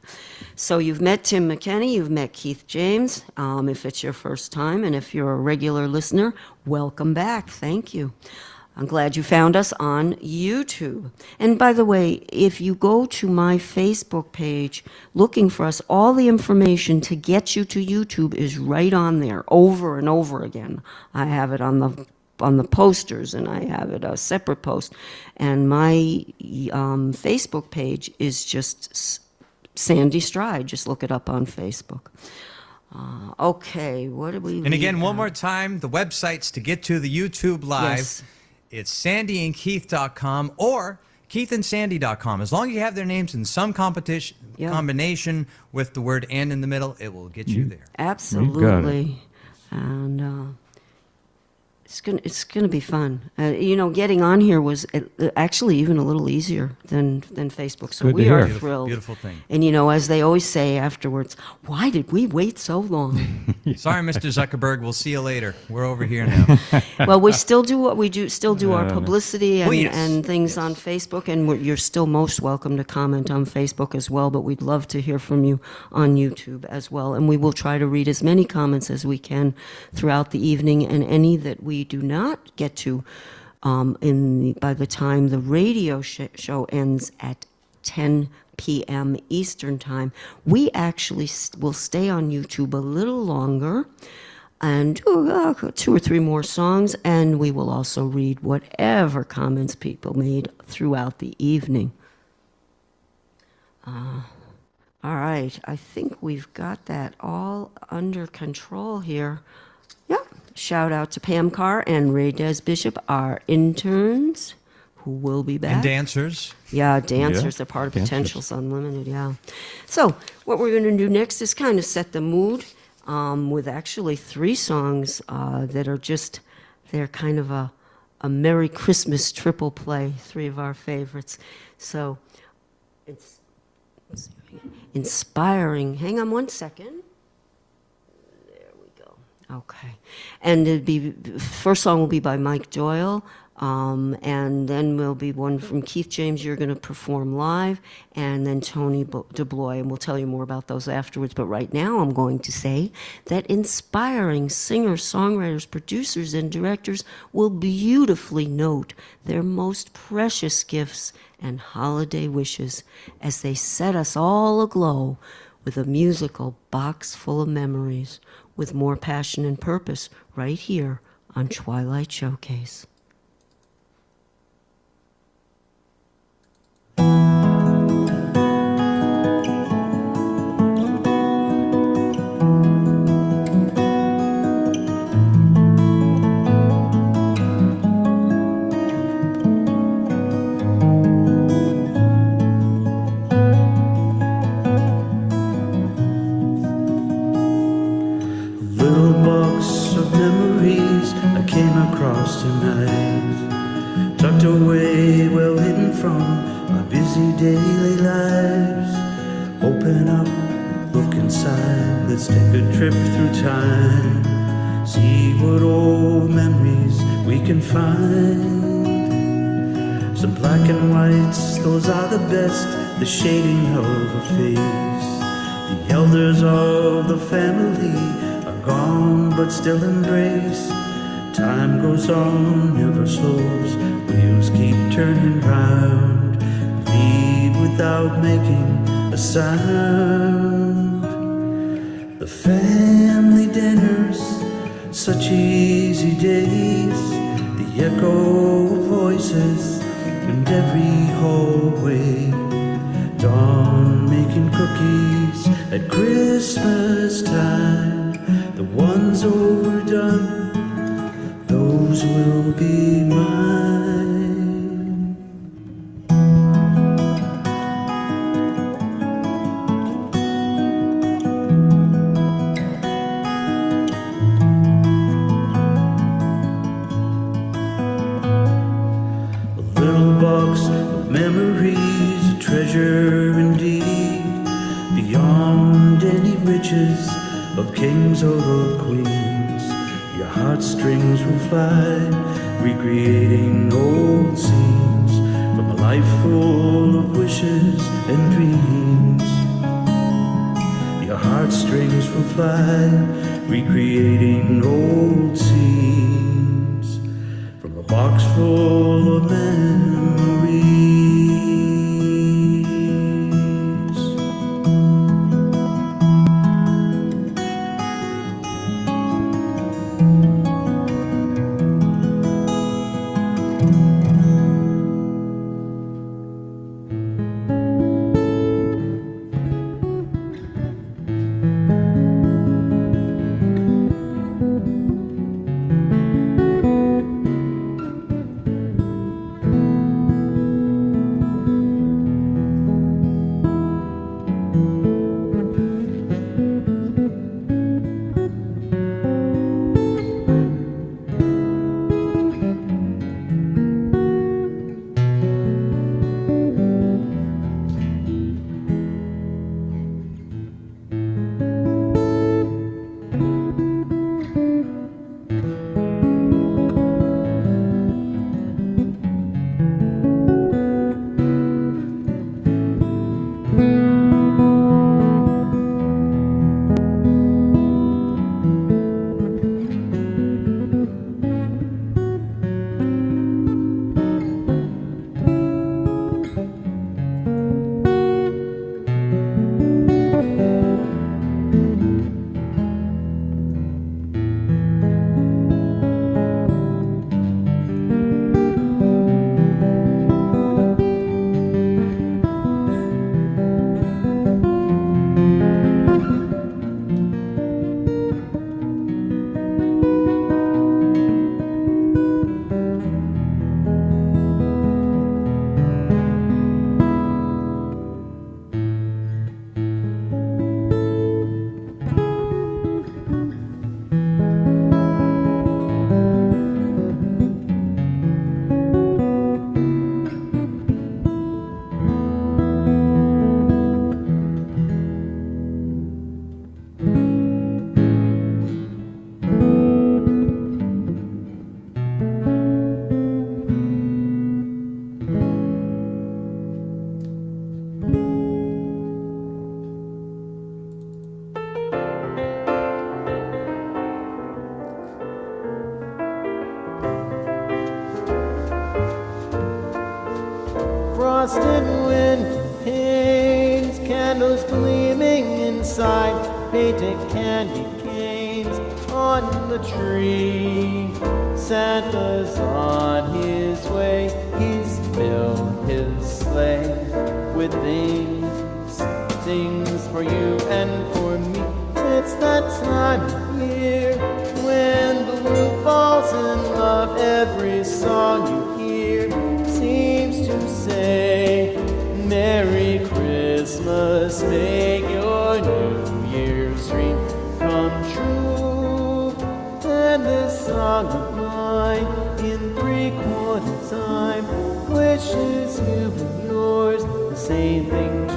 [SPEAKER 2] So you've met Tim McKenney, you've met Keith James. If it's your first time, and if you're a regular listener, welcome back. Thank you. I'm glad you found us on YouTube. And by the way, if you go to my Facebook page looking for us, all the information to get you to YouTube is right on there over and over again. I have it on the posters, and I have it a separate post. And my Facebook page is just Sandy Stride. Just look it up on Facebook. Okay, what do we?
[SPEAKER 3] And again, one more time, the websites to get to the YouTube Live.
[SPEAKER 2] Yes.
[SPEAKER 3] It's sandyandkeith.com or keithandsandy.com. As long as you have their names in some combination with the word "and" in the middle, it will get you there.
[SPEAKER 2] Absolutely. And it's gonna be fun. Getting on here was actually even a little easier than Facebook. So we are thrilled.
[SPEAKER 3] Beautiful thing.
[SPEAKER 2] And as they always say afterwards, why did we wait so long?
[SPEAKER 3] Sorry, Mr. Zuckerberg. We'll see you later. We're over here now.
[SPEAKER 2] Well, we still do what we do. Still do our publicity and,
[SPEAKER 3] yes.
[SPEAKER 2] and things on Facebook, and you're still most welcome to comment on Facebook as well. But we'd love to hear from you on YouTube as well, and we will try to read as many comments as we can throughout the evening, and any that we do not get to by the time the radio show ends at 10 p.m. Eastern Time, we actually will stay on YouTube a little longer and do 2 or 3 more songs, and we will also read whatever comments people made throughout the evening. All right, I think we've got that all under control here. Yep. Shout out to Pam Carr and Ray Des Bishop, our interns, who will be back.
[SPEAKER 3] And dancers.
[SPEAKER 2] Yeah, dancers. They're part of Potentials Unlimited, yeah. So what we're going to do next is kind of set the mood with actually 3 songs that are just, they're kind of a Merry Christmas triple play, 3 of our favorites. So it's inspiring. Hang on one second. Okay, and first song will be by Mike Doyle, and then will be one from Keith James. You're going to perform live, and then Tony DeBlois, and we'll tell you more about those afterwards. But right now, I'm going to say that inspiring singers, songwriters, producers, and directors will beautifully note their most precious gifts and holiday wishes as they set us all aglow with a musical box full of memories, with more passion and purpose right here on Twilight Showcase.
[SPEAKER 18] Tonight, tucked away, well hidden from our busy daily lives. Open up, look inside, let's take a trip through time. See what old memories we can find. Some black and whites, those are the best, the shading of a face, the The elders of the family are gone but still embrace. Time goes on, never slows, wheels keep turning round. Leave without making a sound. The family dinners, such easy days, the echo of voices in every hallway. Dawn making cookies at Christmas time. The ones overdone, those will be mine. A little box of memories, a treasure indeed, beyond any riches of kings or of queens. Your heartstrings will fly, recreating old scenes from a life full of wishes and dreams. Your heartstrings will fly, recreating old scenes from a box full of memories.
[SPEAKER 19] frosted window panes, candles gleaming inside, painted candy canes on the tree. Santa's on his way, he's filled his sleigh with things for you and for me. It's that time of year when the roof falls in love. Every song you hear seems to say, Merry Christmas, make your New Year's dream come true. And this song of mine in 3/4 time wishes you and yours the same thing too.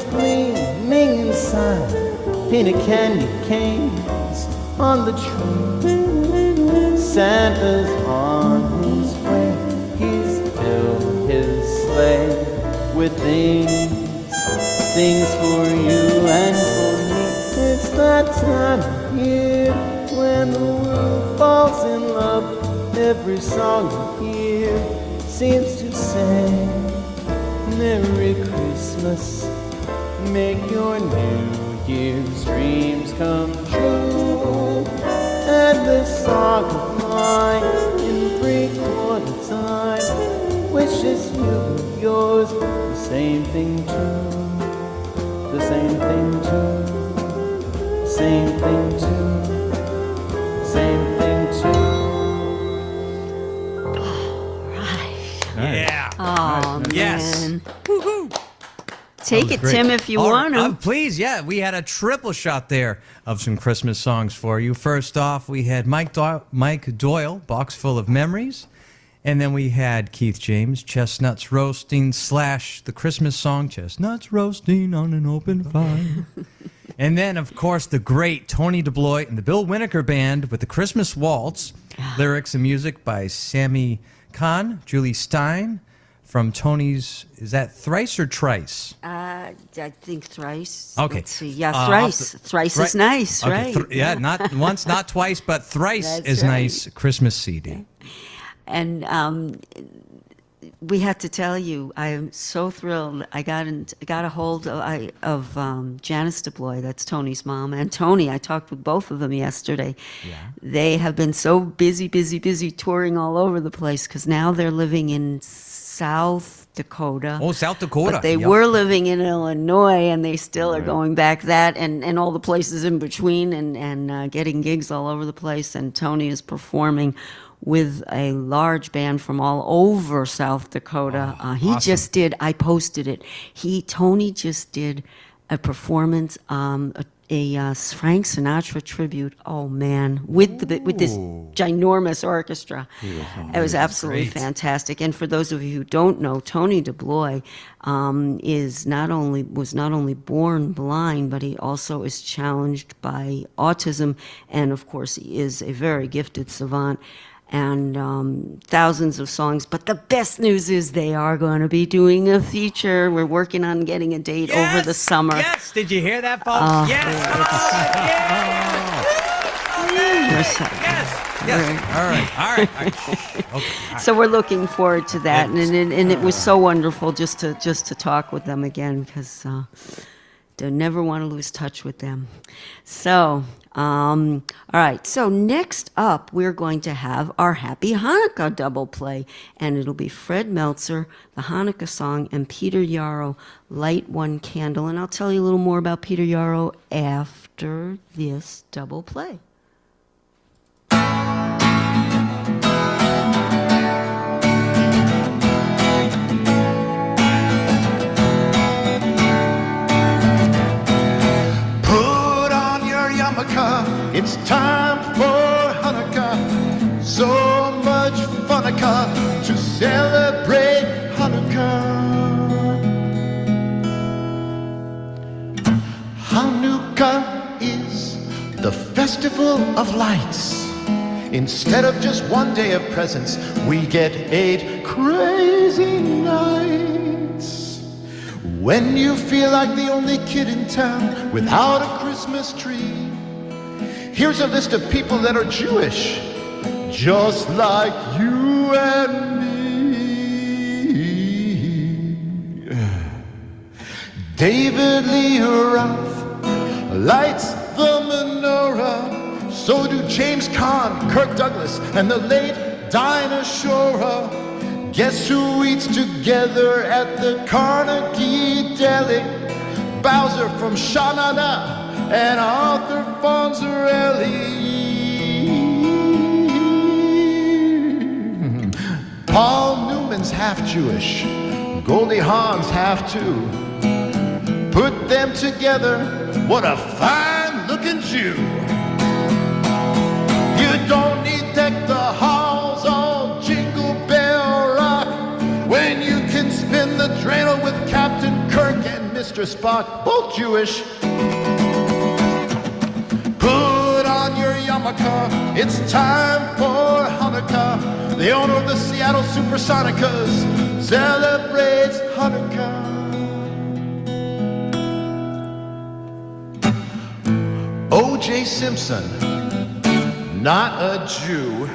[SPEAKER 19] gleaming inside painted candy canes on the tree. Santa's on his way, he's filled his sleigh with things for you and for me. It's that time of year when the world falls in love. Every song you hear seems to say, Merry Christmas, make your New Year's dreams come true. And this song of mine in 3/4 time wishes you and yours the same thing too. The same thing too. Same thing too. Same thing too.
[SPEAKER 3] Yeah.
[SPEAKER 2] Oh,
[SPEAKER 3] Yes.
[SPEAKER 2] man.
[SPEAKER 3] Woohoo.
[SPEAKER 2] Take it,
[SPEAKER 3] Great.
[SPEAKER 2] Tim, if you want to.
[SPEAKER 3] Please, yeah. We had a triple shot there of some Christmas songs for you. First off, we had Mike Doyle, Box Full of Memories. And then we had Keith James, Chestnuts Roasting / the Christmas song, Chestnuts Roasting on an Open Fire. And then, of course, the great Tony DeBlois and the Bill Winokur Band with the Christmas Waltz. Lyrics and music by Sammy Kahn, Julie Stein. From Tony's, is that Thrice or Trice?
[SPEAKER 2] I think Thrice.
[SPEAKER 3] Okay.
[SPEAKER 2] Let's see. Yeah, Thrice. Thrice is nice,
[SPEAKER 3] okay.
[SPEAKER 2] right?
[SPEAKER 3] Yeah, not once, not twice, but Thrice
[SPEAKER 2] That's
[SPEAKER 3] is
[SPEAKER 2] right.
[SPEAKER 3] nice Christmas CD.
[SPEAKER 2] And we have to tell you, I am so thrilled. I got a hold of Janice DeBlois, that's Tony's mom, and Tony. I talked with both of them yesterday. Yeah. They have been so busy touring all over the place because now they're living in South Dakota.
[SPEAKER 3] Oh, South Dakota.
[SPEAKER 2] But they
[SPEAKER 3] Yep.
[SPEAKER 2] were living in Illinois, and they still are going back that and all the places in between and getting gigs all over the place. And Tony is performing with a large band from all over South Dakota. He
[SPEAKER 3] awesome.
[SPEAKER 2] just did, I posted it, Tony just did a performance, a Frank Sinatra tribute. Oh man, with this ginormous orchestra. It was absolutely fantastic. And for those of you who don't know, Tony DeBlois was not only born blind, but he also is challenged by autism, and of course he is a very gifted savant. And thousands of songs. But the best news is they are going to be doing a feature. We're working on getting a date over the summer.
[SPEAKER 3] Yes, did you hear that, folks? Yes, come on, yes. All right. Okay. All right.
[SPEAKER 2] So we're looking forward to that, and it was so wonderful just to talk with them again because don't never want to lose touch with them. So. All right, so next up, we're going to have our Happy Hanukkah double play, and it'll be Fred Meltzer, the Hanukkah song, and Peter Yarrow, Light One Candle. And I'll tell you a little more about Peter Yarrow after this double play.
[SPEAKER 19] It's time for Hanukkah, so much Funukkah to celebrate Hanukkah. Hanukkah is the festival of lights. Instead of just one day of presents, we get 8 crazy nights. When you feel like the only kid in town without a Christmas tree, here's a list of people that are Jewish, just like you and me. David Lee Roth lights the menorah. So do James Caan, Kirk Douglas, and the late Dinah Shore. Guess who eats together at the Carnegie Deli? Bowser from Sha-Na-Na and Arthur Fonzarelli. Paul Newman's half Jewish, Goldie Hawn's half too. Put them together, what a fine-looking Jew. You don't need deck the halls all Jingle Bell Rock when you can spin the dreidel with Captain Kirk and Mr.
[SPEAKER 20] Mr. Spock, both Jewish. Put on your yarmulke, it's time for Hanukkah. The owner of the Seattle Supersonicas celebrates Hanukkah. O.J. Simpson, not a Jew,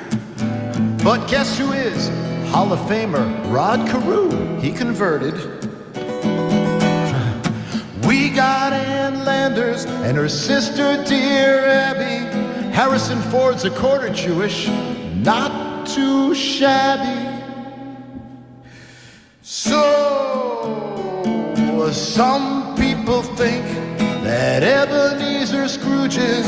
[SPEAKER 20] but guess who is? Hall of Famer Rod Carew. He converted. We got Ann Landers and her sister, dear Abby. Harrison Ford's a quarter Jewish, not too shabby. So, some people think that Ebenezer Scrooge is,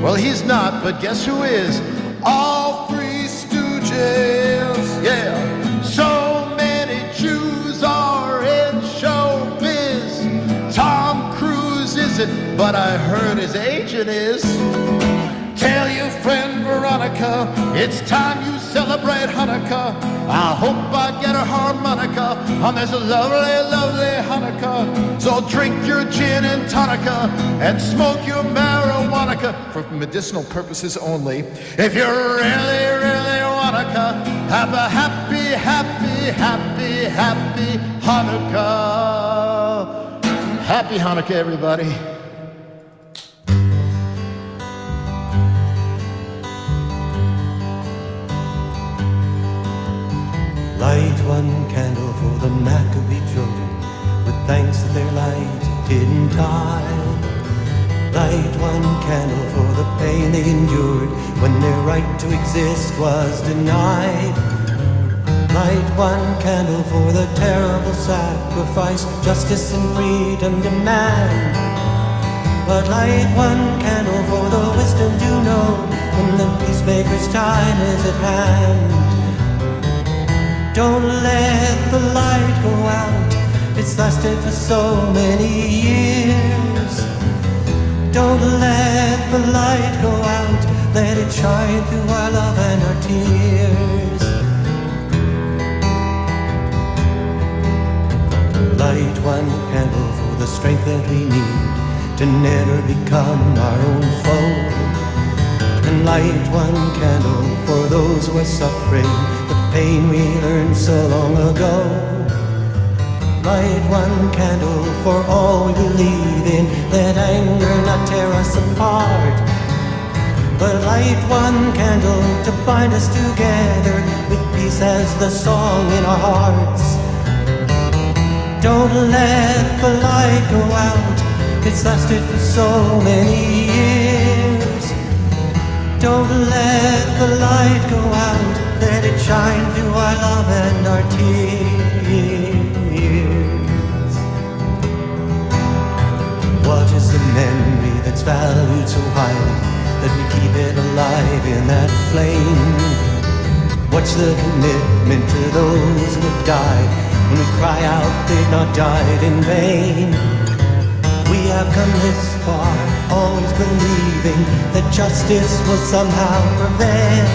[SPEAKER 20] well, he's not, but guess who is? All three stooges, yeah. So many Jews are in showbiz. Tom Cruise isn't, but I heard his agent is. Tell your friend Veronica, it's time you celebrate Hanukkah. I hope I get a harmonica on this lovely, lovely Hanukkah. So drink your gin and tonica and smoke your marijuana for medicinal purposes only. If you really, really wanna have a happy, happy, happy, happy Hanukkah. Happy Hanukkah, everybody.
[SPEAKER 18] Light one candle for the Maccabee children, with thanks that their light didn't die. Light one candle for the pain they endured when their right to exist was denied. Light one candle for the terrible sacrifice justice and freedom demand. But light one candle for the wisdom to know when the peacemaker's time is at hand. Don't let the light go out, it's lasted for so many years. Don't let the light go out, let it shine through our love and our tears. Light one candle for the strength that we need to never become our own foe. And light one candle for those who are suffering the pain we learned so long ago. Light one candle for all we believe in, let anger not tear us apart. But light one candle to bind us together with peace as the song in our hearts. Don't let the light go out, it's lasted for so many years. Don't let the light go out, let it shine through our love and our tears. What is the memory that's valued so highly that we keep it alive in that flame? What's the commitment to those who have died when we cry out they've not died in vain? We have come this far, always believing that justice will somehow prevail.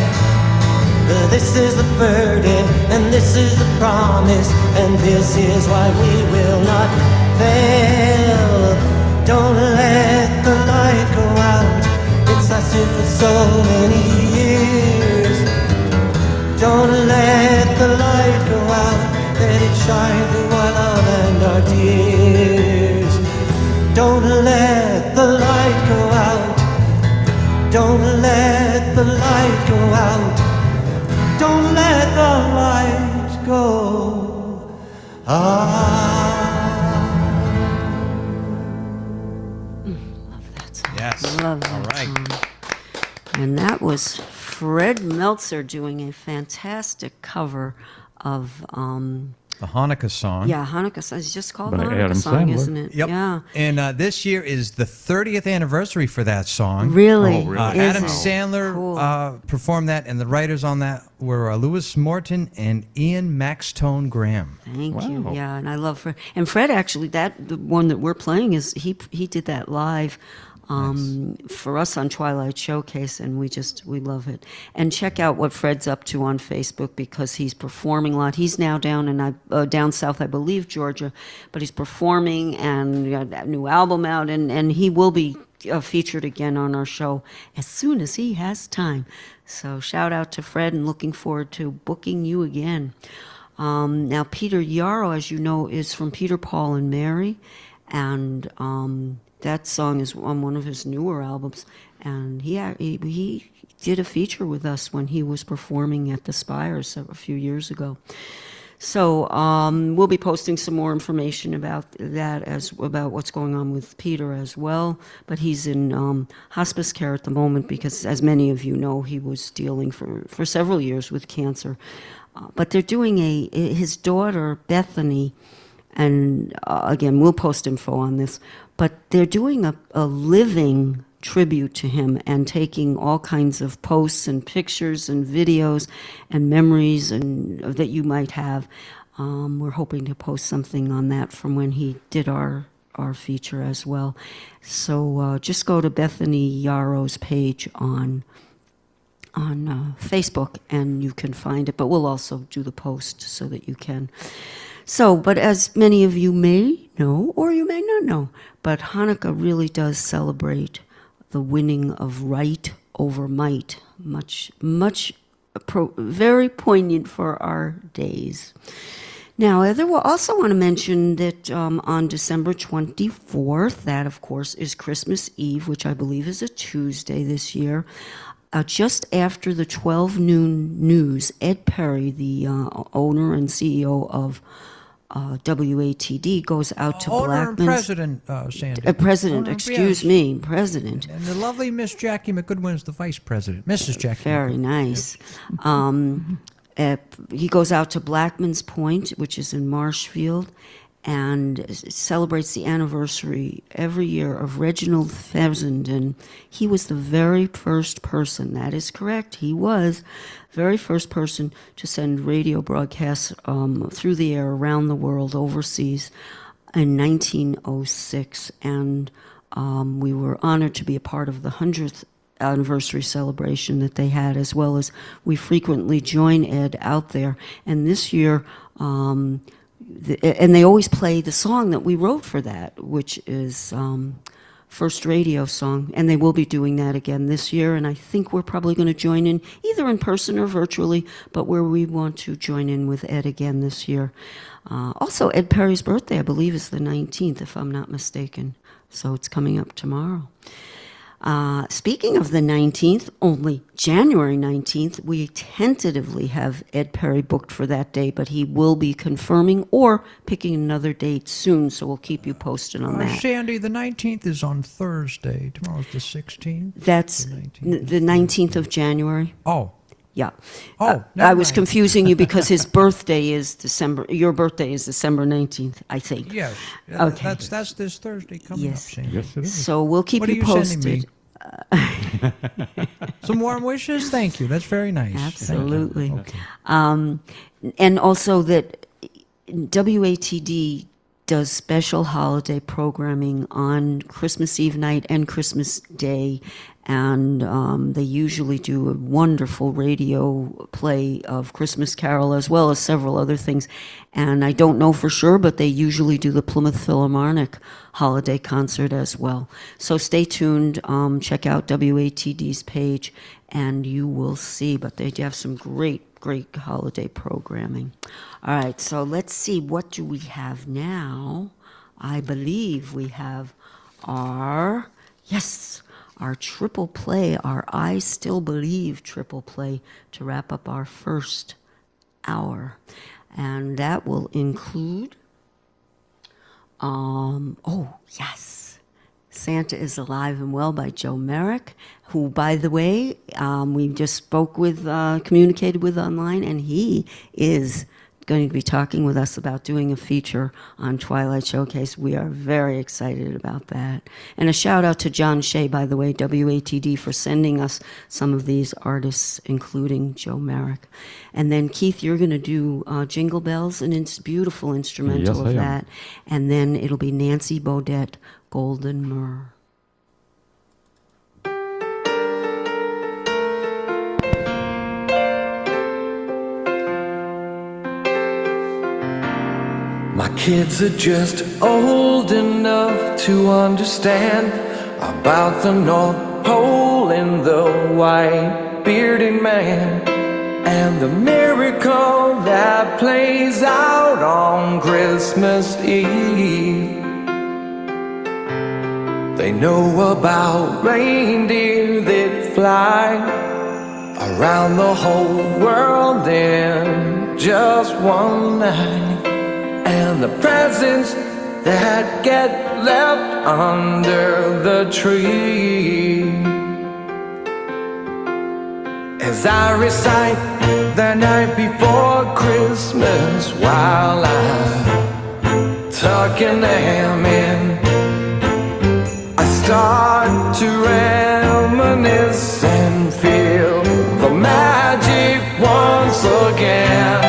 [SPEAKER 18] This is the burden, and this is the promise, and this is why we will not fail. Don't let the light go out, it's lasted for so many years. Don't let the light go out, let it shine through our love and our tears. Don't let the light go out, don't let the light go out, don't let the light go
[SPEAKER 3] Yes.
[SPEAKER 2] Love that
[SPEAKER 3] All right.
[SPEAKER 2] song. And that was Fred Meltzer doing a fantastic cover of
[SPEAKER 3] The Hanukkah song.
[SPEAKER 2] yeah, Hanukkah song. It's just called
[SPEAKER 15] By
[SPEAKER 2] the Hanukkah
[SPEAKER 15] Adam
[SPEAKER 2] song,
[SPEAKER 15] Sandler.
[SPEAKER 2] isn't it?
[SPEAKER 3] Yep.
[SPEAKER 2] Yeah.
[SPEAKER 3] And this year is the 30th anniversary for that song.
[SPEAKER 2] Really?
[SPEAKER 15] Oh, really?
[SPEAKER 2] Is
[SPEAKER 3] Adam
[SPEAKER 2] it?
[SPEAKER 3] Sandler
[SPEAKER 2] Cool.
[SPEAKER 3] performed that, and the writers on that were Lewis Morton and Ian Maxtone Graham.
[SPEAKER 2] Thank you.
[SPEAKER 15] Wow.
[SPEAKER 2] Yeah, and I love Fred. And Fred actually, the one that we're playing is he did that live for us on Twilight Showcase, and we love it. And check out what Fred's up to on Facebook, because he's performing a lot. He's now down south, I believe, Georgia, but he's performing and got that new album out, and he will be featured again on our show as soon as he has time. So shout out to Fred, and looking forward to booking you again. Now, Peter Yarrow, as you know, is from Peter, Paul, and Mary, and that song is on one of his newer albums, and he did a feature with us when he was performing at the Spires a few years ago. So we'll be posting some more information about that, about what's going on with Peter as well. But he's in hospice care at the moment because, as many of you know, he was dealing for several years with cancer. But they're doing his daughter, Bethany, and again, we'll post info on this, but they're doing a living tribute to him and taking all kinds of posts and pictures and videos and memories and that you might have. We're hoping to post something on that from when he did our feature as well. So just go to Bethany Yarrow's page on Facebook and you can find it, but we'll also do the post so that you can. So, but as many of you may know, or you may not know, but Hanukkah really does celebrate the winning of right over might, very poignant for our days. Now, I also want to mention that on December 24th, that of course is Christmas Eve, which I believe is a Tuesday this year. Just after the 12 noon news, Ed Perry, the owner and CEO of WATD, goes out to
[SPEAKER 21] Owner and
[SPEAKER 2] Blackman's...
[SPEAKER 21] President, Sandy.
[SPEAKER 2] President,
[SPEAKER 21] Owner,
[SPEAKER 2] excuse
[SPEAKER 21] yes.
[SPEAKER 2] me, President.
[SPEAKER 21] And the lovely Miss Jackie McGoodwin's the Vice President. Mrs. Jackie.
[SPEAKER 2] Very nice. He goes out to Blackman's Point, which is in Marshfield, and celebrates the anniversary every year of Reginald Fessenden. He was the very first person, that is correct, he was very first person to send radio broadcasts through the air around the world, overseas, in 1906. And we were honored to be a part of the 100th anniversary celebration that they had, as well as we frequently join Ed out there. And this year, and they always play the song that we wrote for that, which is First Radio Song, and they will be doing that again this year, and I think we're probably going to join in, either in person or virtually, but where we want to join in with Ed again this year. Also, Ed Perry's birthday, I believe, is the 19th, if I'm not mistaken, so it's coming up tomorrow. Speaking of the 19th, only January 19th, we tentatively have Ed Perry booked for that day, but he will be confirming or picking another date soon, so we'll keep you posted on that.
[SPEAKER 21] Sandy, the 19th is on Thursday. Tomorrow's the 16th.
[SPEAKER 2] That's the 19th of January.
[SPEAKER 21] Oh.
[SPEAKER 2] Yeah.
[SPEAKER 21] Oh,
[SPEAKER 2] I was confusing you because his birthday is your birthday is December 19th, I think.
[SPEAKER 21] Yes.
[SPEAKER 2] Okay.
[SPEAKER 21] That's this Thursday coming up, Sandy.
[SPEAKER 15] Yes, it is.
[SPEAKER 2] So we'll keep you posted.
[SPEAKER 21] Sending me? Some warm wishes? Thank you. That's very nice.
[SPEAKER 2] Absolutely.
[SPEAKER 21] Okay.
[SPEAKER 2] And also that WATD does special holiday programming on Christmas Eve night and Christmas Day, and they usually do a wonderful radio play of Christmas Carol as well as several other things. And I don't know for sure, but they usually do the Plymouth Philharmonic holiday concert as well. So stay tuned, check out WATD's page, and you will see. But they have some great holiday programming. All right, so let's see, what do we have now? I believe we have our triple play, our I Still Believe triple play to wrap up our first hour. And that will include, Santa is Alive and Well by Joe Merrick, who, by the way, we just communicated with online, and he is going to be talking with us about doing a feature on Twilight Showcase. We are very excited about that. And a shout out to John Shea, by the way, WATD, for sending us some of these artists, including Joe Merrick. And then, Keith, you're going to do Jingle Bells, and it's beautiful instrumental of that. And then it'll be Nancy Beaudette, Golden Myrrh.
[SPEAKER 1] kids are just old enough to understand about the North Pole and the white bearded man, and the miracle that plays out on Christmas Eve. They know about reindeer that fly around the whole world in just one night, and the presents that get left under the tree. As I recite the night before Christmas while I'm tucking them in, I start to reminisce and feel the magic once again.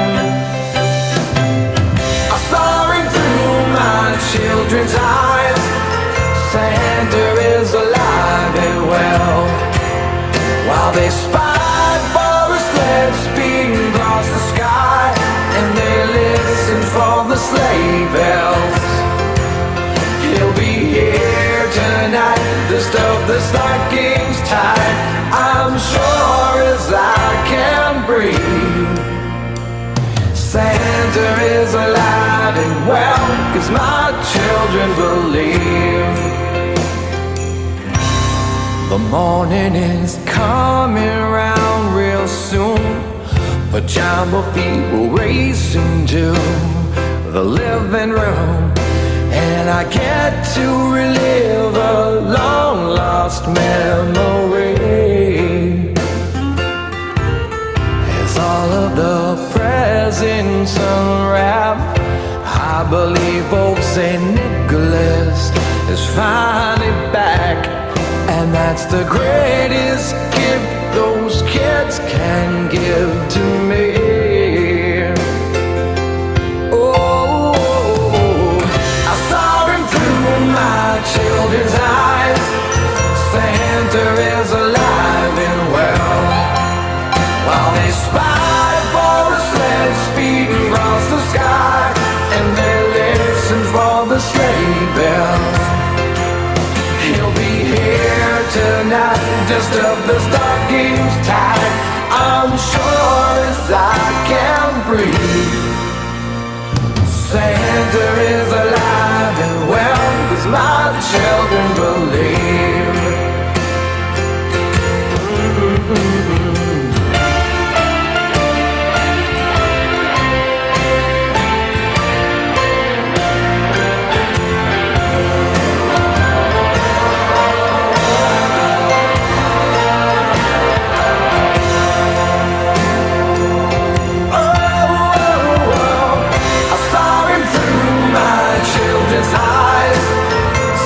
[SPEAKER 1] I saw it through my children's eyes. Santa is alive and well, while they spied for a sled speeding across the sky, and they listen for the sleigh bells. He'll be here tonight to stuff the stockings tight, I'm sure as I can breathe. Santa is alive and well, 'cause my children believe. The morning is coming round real soon. Pajama feet will race into the living room, and I get to relive a long-lost memory. As all of the presents unwrap, I believe old St. Nicholas is finally back, and that's the greatest gift those kids can give to me. Children's eyes, Santa is alive and well, while they spy for a sled speeding across the sky, and they listen for the sleigh bells. He'll be here tonight, just up the stockings tight, I'm sure as I can breathe. Santa is alive and well, 'cause my children believe.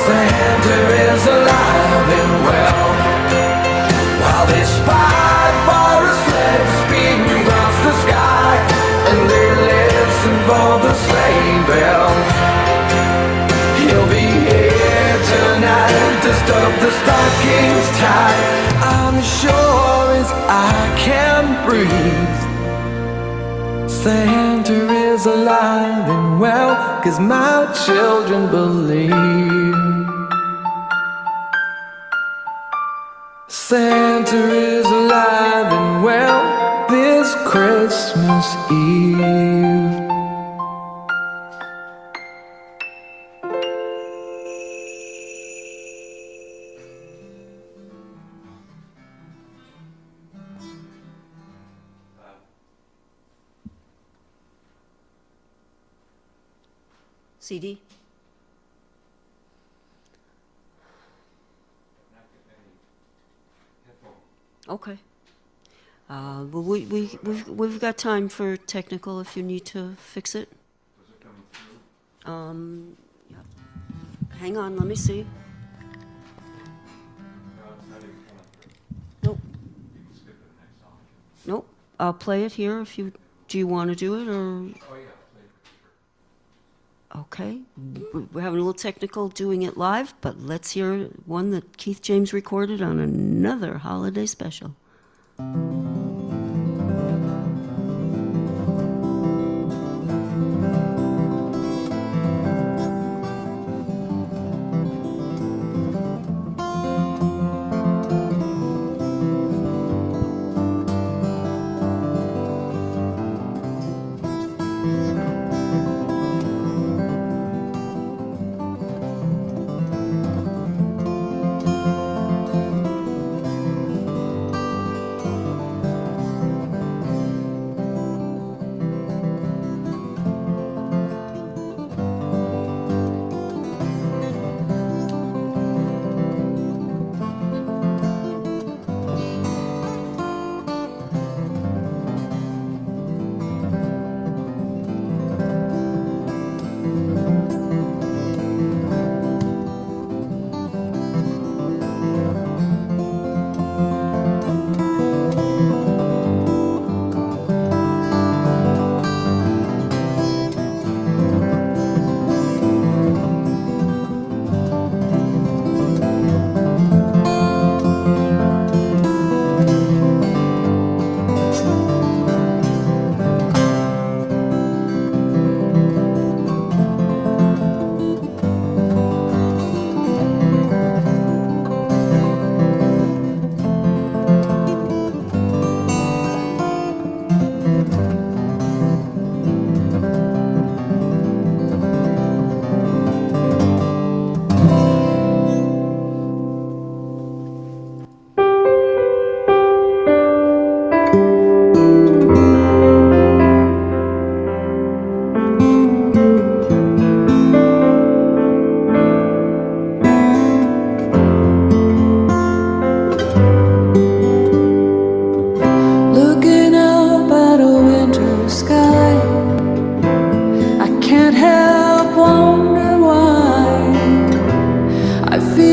[SPEAKER 1] Santa is alive and well, while they spy for a sled speeding across the sky, and they listen for the sleigh bells. He'll be here tonight to stuff the stockings tight, I'm sure as I can breathe. Santa is alive and well, 'cause my children believe. Santa is alive and well this Christmas Eve.
[SPEAKER 2] CD? Okay. Well, we've got time for technical if you need to fix it. Yeah. Hang on, let me see. Nope. Nope. I'll play it here if you. Do you want to do it or? Okay. We're having a little technical doing it live, but let's hear one that Keith James recorded on another holiday special.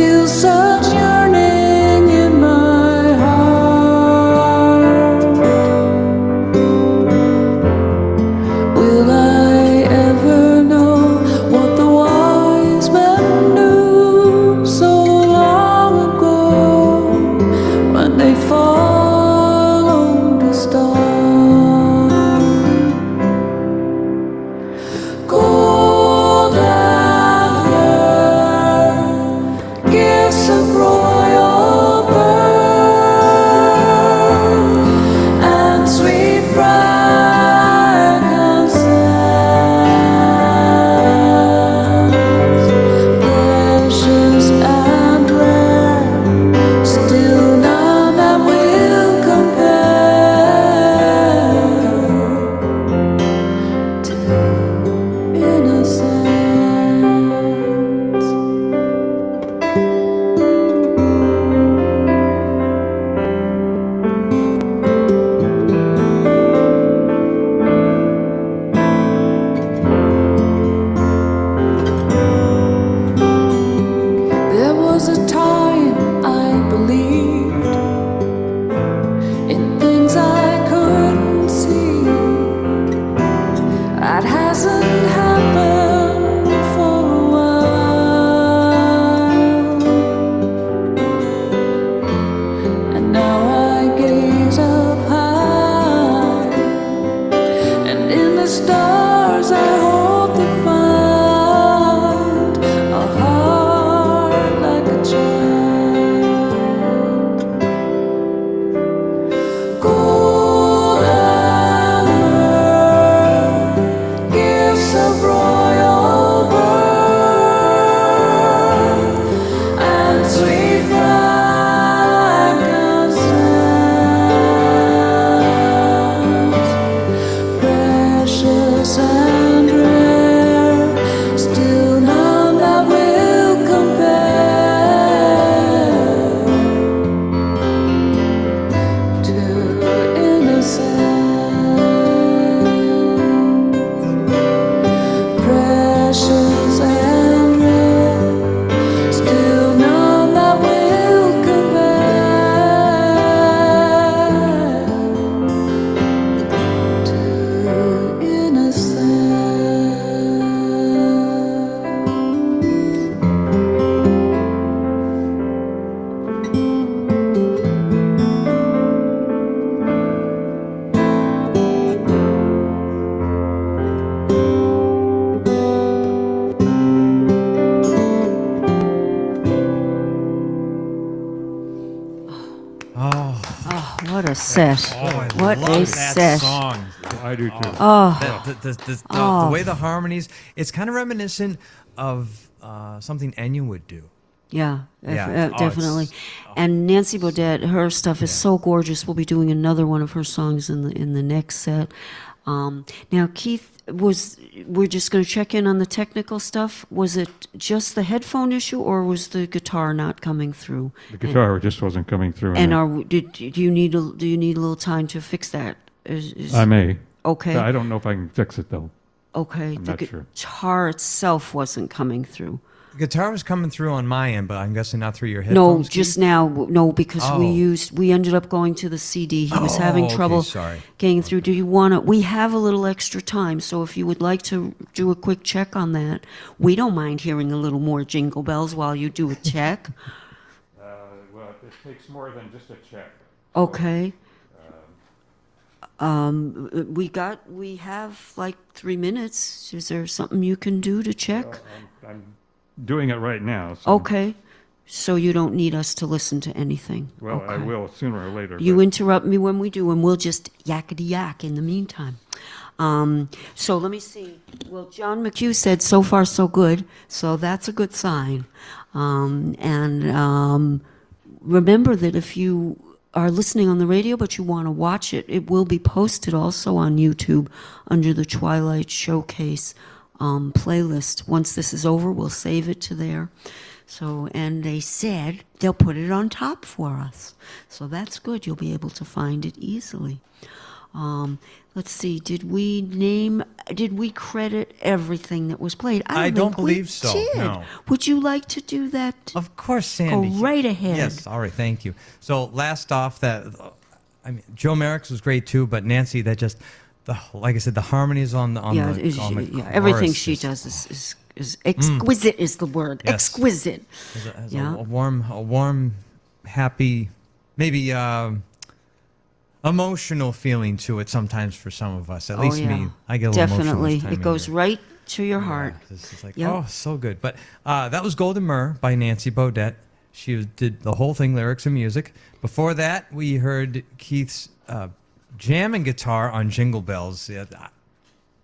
[SPEAKER 4] feel such yearning in my heart. Will I ever know what the wise men knew so long ago when they followed a star? Gifts of royal birth and sweet frankincense, precious and rare, still none that will compare to innocence. There was a time I believed in things I couldn't see. That hasn't happened for a while, and now I gaze up high, and in the stars I hope to find a heart like a child. Golden gifts of royal birth and sweet frankincense, precious and rare, still none that will compare to innocence. Precious and rare, still none that will compare to innocence.
[SPEAKER 2] Oh, what a set.
[SPEAKER 3] Oh, I
[SPEAKER 2] What
[SPEAKER 3] love
[SPEAKER 2] a
[SPEAKER 3] that
[SPEAKER 2] set.
[SPEAKER 3] song.
[SPEAKER 15] I do too.
[SPEAKER 2] Oh.
[SPEAKER 3] The way the harmonies, it's kind of reminiscent of something Enya would do.
[SPEAKER 2] Yeah,
[SPEAKER 3] Yeah. Oh,
[SPEAKER 2] definitely. And Nancy Baudet, her stuff is so gorgeous. We'll be doing another one of her songs in the next set. Now, Keith, we're just going to check in on the technical stuff. Was it just the headphone issue, or was the guitar not coming through?
[SPEAKER 15] The guitar just wasn't coming through.
[SPEAKER 2] And do you need a little time to fix that?
[SPEAKER 15] I may.
[SPEAKER 2] Okay.
[SPEAKER 15] I don't know if I can fix it though.
[SPEAKER 2] Okay.
[SPEAKER 15] I'm
[SPEAKER 2] The
[SPEAKER 15] not sure.
[SPEAKER 2] guitar itself wasn't coming through.
[SPEAKER 3] The guitar was coming through on my end, but I'm guessing not through your
[SPEAKER 2] No,
[SPEAKER 3] headphones.
[SPEAKER 2] just now. No, because
[SPEAKER 3] Oh.
[SPEAKER 2] we ended up going to the CD. He was having
[SPEAKER 3] okay,
[SPEAKER 2] trouble
[SPEAKER 3] sorry.
[SPEAKER 2] getting through. Do you want to? We have a little extra time, so if you would like to do a quick check on that, we don't mind hearing a little more jingle bells while you do a check.
[SPEAKER 15] Well, it takes more than just a check.
[SPEAKER 2] Okay. We have like 3 minutes. Is there something you can do to check?
[SPEAKER 15] I'm doing it right now. So.
[SPEAKER 2] Okay. So you don't need us to listen to anything.
[SPEAKER 15] Well, I
[SPEAKER 2] Okay.
[SPEAKER 15] will sooner or later.
[SPEAKER 2] You
[SPEAKER 15] but-
[SPEAKER 2] interrupt me when we do, and we'll just yakety yak in the meantime. So let me see. Well, John McHugh said so far so good, so that's a good sign. Remember that if you are listening on the radio but you want to watch it, it will be posted also on YouTube under the Twilight Showcase playlist. Once this is over, we'll save it to there. So, and they said they'll put it on top for us. So that's good. You'll be able to find it easily. Let's see. Did we credit everything that was played?
[SPEAKER 3] I
[SPEAKER 2] don't
[SPEAKER 3] don't
[SPEAKER 2] think we
[SPEAKER 3] believe so,
[SPEAKER 2] did.
[SPEAKER 3] no.
[SPEAKER 2] Would you like to do that?
[SPEAKER 3] Of course, Sandy.
[SPEAKER 2] Go right ahead.
[SPEAKER 3] Yes, all right, thank you. So last off, Joe Merrick's was great too, but Nancy, like I said, the harmonies on the
[SPEAKER 2] everything
[SPEAKER 3] chorus
[SPEAKER 2] she does is exquisite. Is the word exquisite?
[SPEAKER 3] Has a warm, happy, maybe emotional feeling to it sometimes for some of us. At least me, I get a little
[SPEAKER 2] definitely.
[SPEAKER 3] emotional.
[SPEAKER 2] It goes right to your heart.
[SPEAKER 3] It's like, oh, so good. But that was Golden Myrrh by Nancy Beaudet. She did the whole thing, lyrics and music. Before that, we heard Keith's jamming guitar on Jingle Bells. Yeah,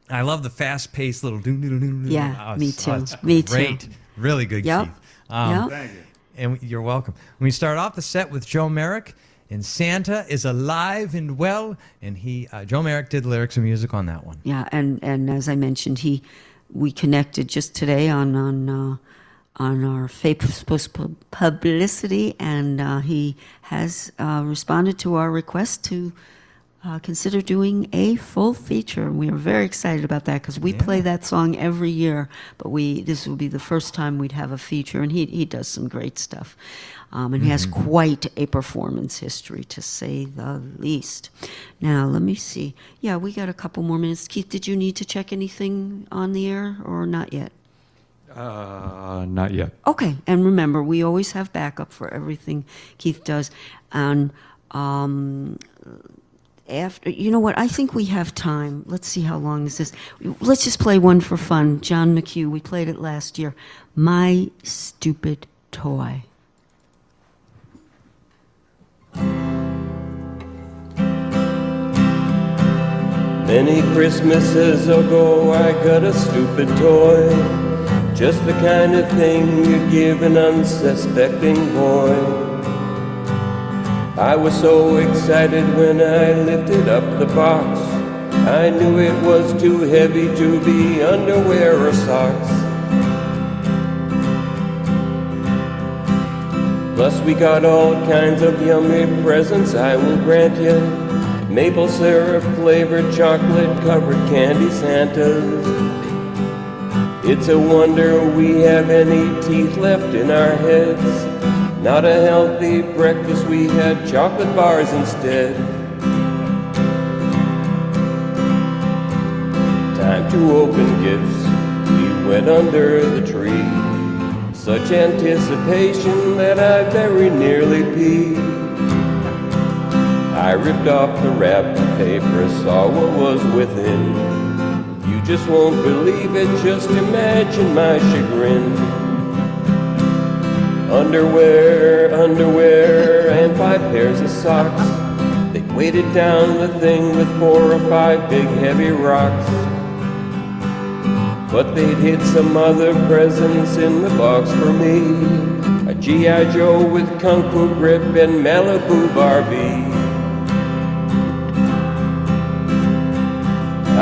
[SPEAKER 3] I love the fast-paced little doo-doo-doo-doo.
[SPEAKER 2] Yeah, me too.
[SPEAKER 3] It's
[SPEAKER 2] Me
[SPEAKER 3] great.
[SPEAKER 2] too.
[SPEAKER 3] Really good,
[SPEAKER 2] Yep.
[SPEAKER 3] Keith.
[SPEAKER 2] Yep.
[SPEAKER 3] Thank you. And you're welcome. We start off the set with Joe Merrick, and Santa is alive and well, and Joe Merrick did lyrics and music on that one.
[SPEAKER 2] Yeah, and as I mentioned, we connected just today on our Facebook publicity, and he has responded to our request to consider doing a full feature. And we are very excited about that because we play that song every year, but this will be the first time we'd have a feature, and he does some great stuff. And he has quite a performance history, to say the least. Now, let me see. Yeah, we got a couple more minutes. Keith, did you need to check anything on the air or not yet?
[SPEAKER 15] Not yet.
[SPEAKER 2] Okay, and remember, we always have backup for everything Keith does. And after, you know what, I think we have time. Let's see how long is this. Let's just play one for fun. John McHugh, we played it last year. My Stupid Toy.
[SPEAKER 7] Many Christmases ago I got a stupid toy, just the kind of thing you'd give an unsuspecting boy. I was so excited when I lifted up the box, I knew it was too heavy to be underwear or socks. Plus we got all kinds of yummy presents, I will grant you. Maple syrup flavored chocolate covered candy Santas. It's a wonder we have any teeth left in our heads. Not a healthy breakfast, we had chocolate bars instead. Time to open gifts, we went under the tree. Such anticipation that I very nearly peed. I ripped off the wrapping paper, saw what was within. You just won't believe it, just imagine my chagrin. Underwear, and 5 pairs of socks. They weighted down the thing with 4 or 5 big heavy rocks. But they'd hid some other presents in the box for me. A G.I. Joe with Kung Fu grip and Malibu Barbie.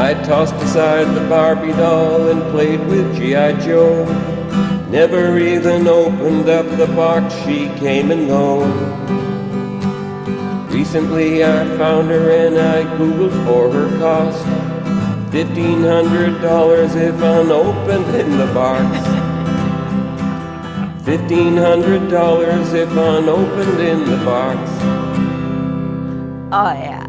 [SPEAKER 7] I tossed aside the Barbie doll and played with G.I. Joe. Never even opened up the box, she came and go. Recently I found her and I Googled for her cost. $1,500 if unopened in the box. $1,500 if unopened in the box.
[SPEAKER 2] Oh, yeah.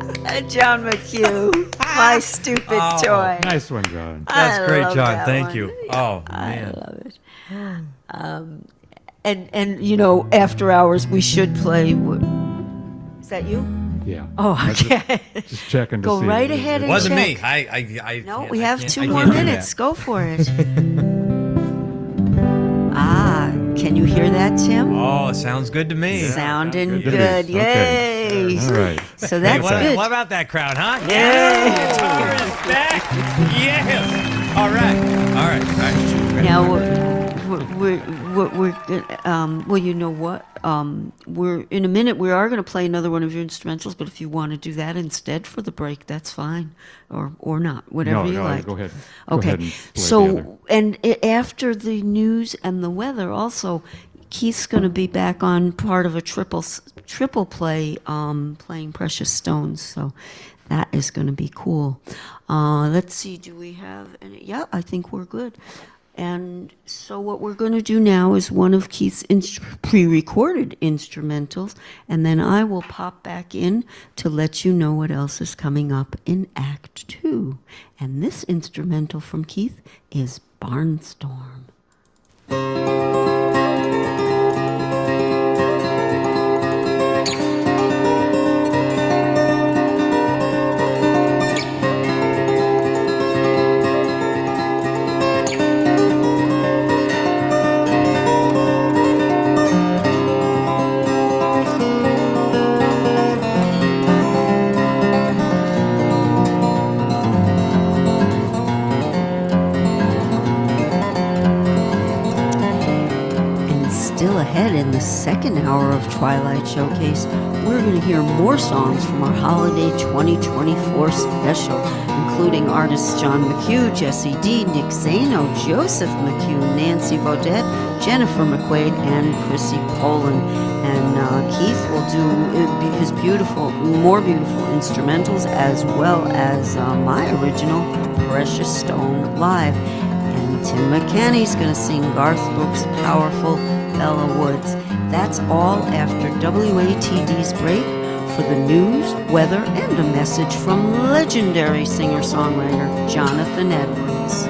[SPEAKER 2] John McHugh, My Stupid Toy.
[SPEAKER 15] Nice one, John.
[SPEAKER 3] That's great,
[SPEAKER 2] love
[SPEAKER 3] John.
[SPEAKER 2] that
[SPEAKER 3] Thank
[SPEAKER 2] one.
[SPEAKER 3] you.
[SPEAKER 2] Yeah,
[SPEAKER 3] Oh, man.
[SPEAKER 2] I love it. And you know, after hours, we should play. Is that you?
[SPEAKER 15] Yeah.
[SPEAKER 2] Oh, okay.
[SPEAKER 15] Just checking to
[SPEAKER 2] Go
[SPEAKER 15] see.
[SPEAKER 2] right ahead
[SPEAKER 3] It
[SPEAKER 2] and
[SPEAKER 3] wasn't
[SPEAKER 2] check.
[SPEAKER 3] me. I
[SPEAKER 2] No,
[SPEAKER 3] can't-
[SPEAKER 2] we
[SPEAKER 3] I
[SPEAKER 2] have
[SPEAKER 3] can't-
[SPEAKER 2] 2
[SPEAKER 3] I
[SPEAKER 2] more
[SPEAKER 3] can't do
[SPEAKER 2] minutes.
[SPEAKER 3] that.
[SPEAKER 2] Go for it. Can you hear that, Tim?
[SPEAKER 3] Oh, sounds good to me.
[SPEAKER 2] Sounding
[SPEAKER 15] good to me.
[SPEAKER 2] good.
[SPEAKER 15] Okay.
[SPEAKER 2] Yay.
[SPEAKER 15] All right.
[SPEAKER 2] So that's
[SPEAKER 3] Hey,
[SPEAKER 2] good.
[SPEAKER 3] what about that crowd, huh?
[SPEAKER 2] Yay.
[SPEAKER 3] Guitar is back. Yes. All right.
[SPEAKER 2] Now, well, you know what? We're in a minute. We are going to play another one of your instrumentals, but if you want to do that instead for the break, that's fine, or not, whatever you like.
[SPEAKER 15] Go ahead. Go
[SPEAKER 2] Okay.
[SPEAKER 15] ahead and play the
[SPEAKER 2] So,
[SPEAKER 15] other.
[SPEAKER 2] and after the news and the weather, also, Keith's going to be back on part of a triple play, playing Precious Stones. So That is going to be cool. Let's see, do we have any? Yeah, I think we're good. And so what we're going to do now is one of Keith's pre-recorded instrumentals, and then I will pop back in to let you know what else is coming up in Act 2. And this instrumental from Keith is Barnstorm. Still ahead in the second hour of Twilight Showcase, we're going to hear more songs from our Holiday 2024 special, including artists John McHugh, Jesse D, Nick Zano, Joseph McHugh, Nancy Baudet, Jennifer McQuaid, and Chrissy Poland. And Keith will do his more beautiful instrumentals, as well as my original Precious Stone Live. And Tim McCanney's going to sing Garth Brooks' powerful Bella Woods. That's all after WATD's break for the news, weather, and a message from legendary singer-songwriter Jonathan Edwards.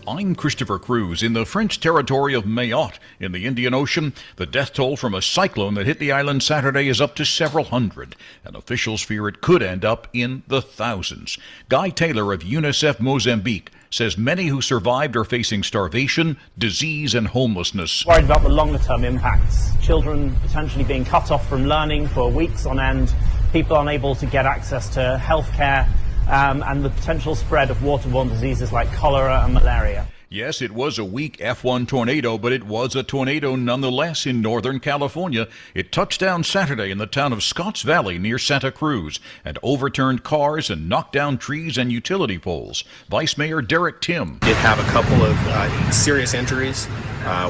[SPEAKER 6] I'm Christopher Cruz. In the French territory of Mayotte in the Indian Ocean, the death toll from a cyclone that hit the island Saturday is up to several hundred, and officials fear it could end up in the thousands. Guy Taylor of UNICEF Mozambique says many who survived are facing starvation, disease, and homelessness.
[SPEAKER 11] Worried about the longer-term impacts. Children potentially being cut off from learning for weeks on end, people unable to get access to health care, and the potential spread of waterborne diseases like cholera and malaria.
[SPEAKER 6] Yes, it was a weak F1 tornado, but it was a tornado nonetheless in Northern California. It touched down Saturday in the town of Scotts Valley near Santa Cruz and overturned cars and knocked down trees and utility poles. Vice Mayor Derek Tim
[SPEAKER 8] did have a couple of serious injuries.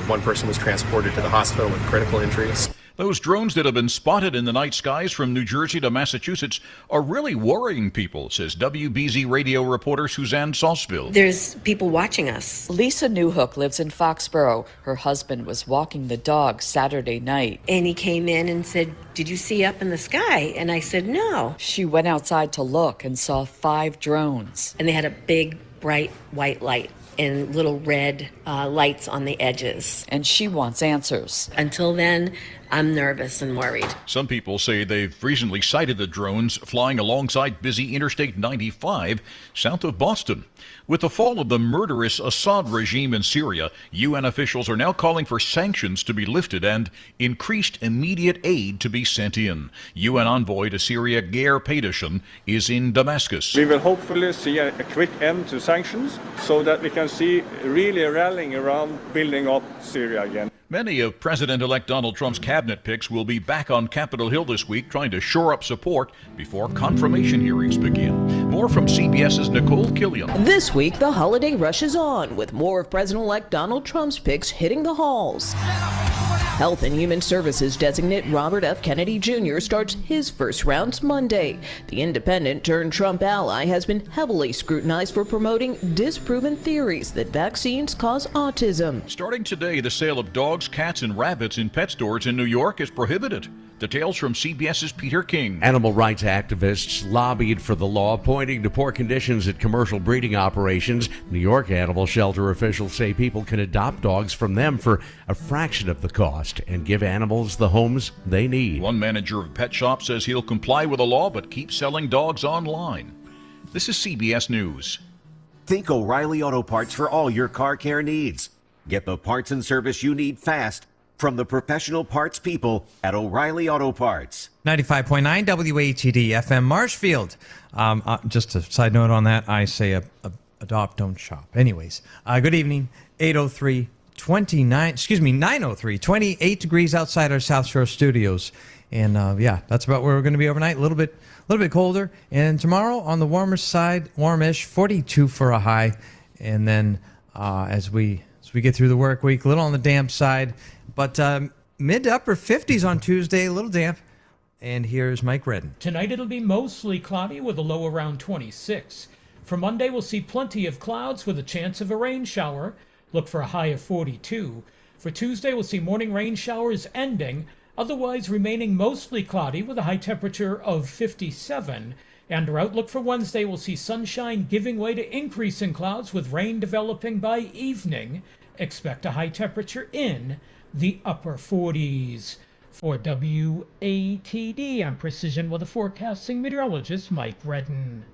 [SPEAKER 8] One person was transported to the hospital with critical injuries.
[SPEAKER 6] Those drones that have been spotted in the night skies from New Jersey to Massachusetts are really worrying people, says WBZ radio reporter Suzanne Sauceville.
[SPEAKER 22] There's people watching us.
[SPEAKER 23] Lisa Newhook lives in Foxborough. Her husband was walking the dog Saturday night.
[SPEAKER 22] And he came in and said, "Did you see up in the sky?" And I said, "No."
[SPEAKER 23] She went outside to look and saw 5 drones.
[SPEAKER 22] And they had a big, bright white light and little red lights on the edges.
[SPEAKER 23] And she wants answers.
[SPEAKER 22] Until then, I'm nervous and worried.
[SPEAKER 6] Some people say they've recently sighted the drones flying alongside busy Interstate 95 south of Boston. With the fall of the murderous Assad regime in Syria, UN officials are now calling for sanctions to be lifted and increased immediate aid to be sent in. UN envoy to Syria, Geir Pedersen, is in Damascus.
[SPEAKER 24] We will hopefully see a quick end to sanctions so that we can see really rallying around building up Syria again.
[SPEAKER 6] Many of President-elect Donald Trump's cabinet picks will be back on Capitol Hill this week trying to shore up support before confirmation hearings begin. More from CBS's Nicole Killian.
[SPEAKER 25] This week, the holiday rush is on, with more of President-elect Donald Trump's picks hitting the halls. Health and Human Services designate Robert F. Kennedy Jr. starts his first rounds Monday. The independent turned Trump ally has been heavily scrutinized for promoting disproven theories that vaccines cause autism.
[SPEAKER 6] Starting today, the sale of dogs, cats, and rabbits in pet stores in New York is prohibited. Details from CBS's Peter King.
[SPEAKER 26] Animal rights activists lobbied for the law, pointing to poor conditions at commercial breeding operations. New York animal shelter officials say people can adopt dogs from them for a fraction of the cost and give animals the homes they need.
[SPEAKER 6] One manager of a pet shop says he'll comply with the law but keep selling dogs online. This is CBS News.
[SPEAKER 14] Think O'Reilly Auto Parts for all your car care needs. Get the parts and service you need fast from the professional parts people at O'Reilly Auto Parts.
[SPEAKER 3] 95.9 WATD FM Marshfield. Just a side note on that, I say adopt, don't shop. Anyways, good evening. 903, 28 degrees outside our South Shore studios. And yeah, that's about where we're going to be overnight. A little bit colder. And tomorrow on the warmer side, warmish, 42 for a high. And then as we get through the work week, a little on the damp side. But mid to upper 50s on Tuesday, a little damp. And here's Mike Redden.
[SPEAKER 16] Tonight it'll be mostly cloudy with a low around 26. For Monday, we'll see plenty of clouds with a chance of a rain shower. Look for a high of 42. For Tuesday, we'll see morning rain showers ending, otherwise remaining mostly cloudy with a high temperature of 57. And our outlook for Wednesday, we'll see sunshine giving way to increasing clouds with rain developing by evening. Expect a high temperature in the upper 40s. For WATD, I'm Precision Weather Forecasting Meteorologist Mike Redden.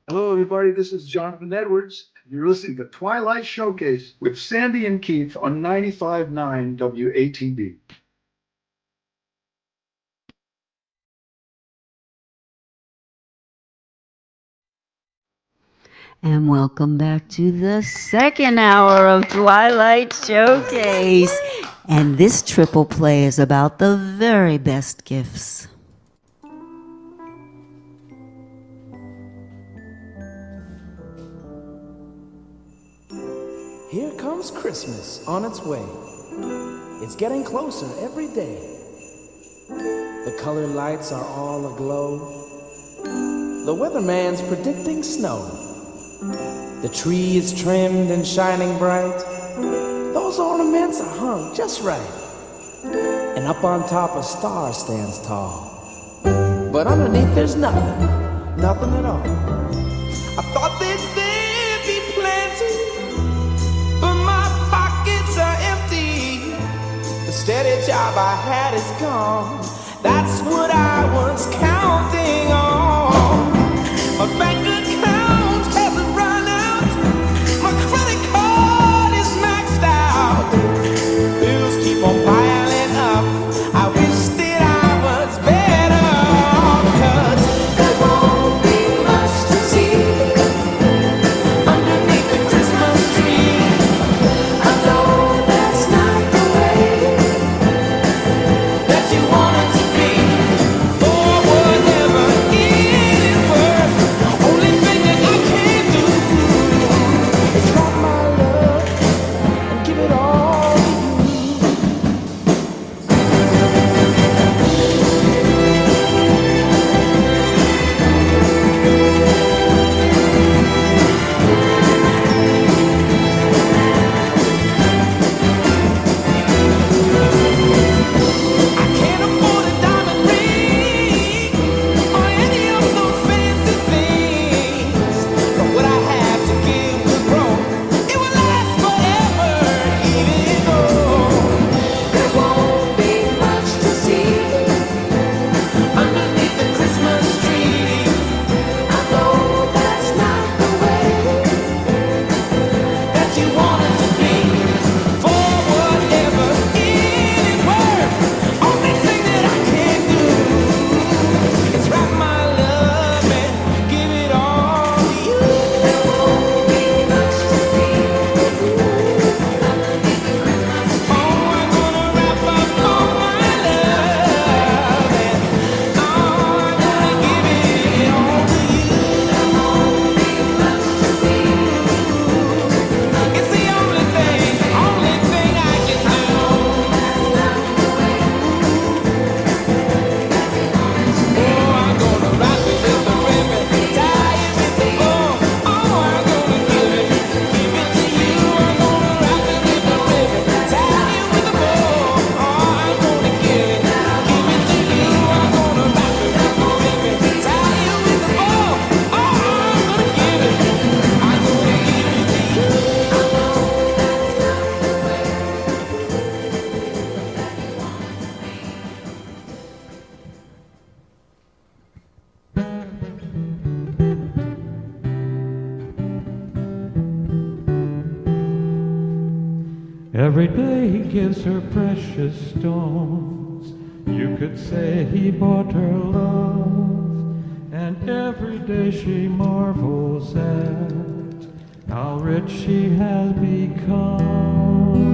[SPEAKER 27] Hello, everybody. This is Jonathan Edwards. You're listening to Twilight Showcase with Sandy and Keith on 95.9 WATD.
[SPEAKER 2] And welcome back to the second hour of Twilight Showcase. And this triple play is about the very best gifts.
[SPEAKER 28] Here comes Christmas on its way. It's getting closer every day. The colored lights are all aglow. The weatherman's predicting snow. The tree is trimmed and shining bright. Those ornaments are hung just right. And up on top a star stands tall. But underneath there's nothing, nothing at all. I thought that there'd be plenty, but my pockets are empty. The steady job I had is gone. That's what I was counting on. My bank account hasn't run out. My credit card is maxed out. Bills keep on piling up. I wish that I was better off, 'cause there won't be much to see underneath the Christmas tree. I know that's not the way that you want it to be. For whatever it is worth, only thing that I can do is wrap my love and give it all to you. I can't afford a diamond ring or any of those fancy things, but what I have to give will grow. It will last forever, even though there won't be much to see underneath the Christmas tree. I know that's not the way that you want it to be. For whatever it is worth, only thing that I can do is wrap my love and give it all to you. There won't be much to see underneath the Christmas tree. Oh, I'm gonna wrap up all my love and I'm gonna give it all to you. There won't be much to see. It's the only thing I can do. Oh, I'm gonna wrap it with the ribbon, tie it with the bow. Oh, I'm gonna give it to you. I'm gonna wrap it with the ribbon, tie it with the bow. Oh, I'm gonna give it to you. I'm gonna wrap it with the ribbon, tie it with the bow. Oh, I'm gonna give it to you.
[SPEAKER 15] Every day he gives her precious stones. You could say he bought her love. And every day she marvels at how rich she has become.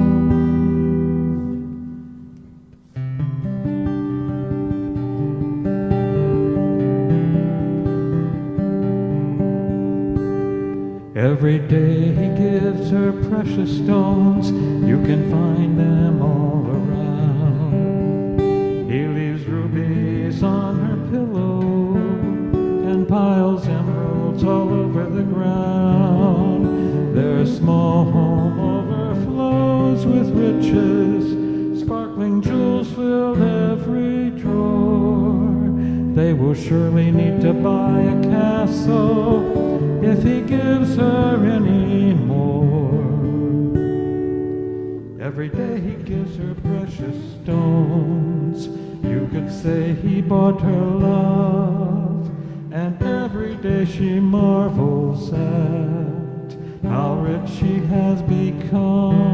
[SPEAKER 15] Every day he gives her precious stones. You can find them all around. He leaves rubies on her pillow and piles emeralds all over the ground. Their small home overflows with riches. Sparkling jewels fill every drawer. They will surely need to buy a castle if he gives her any more. Every day he gives her precious stones. You could say he bought her love. And every day she marvels at how rich she has become.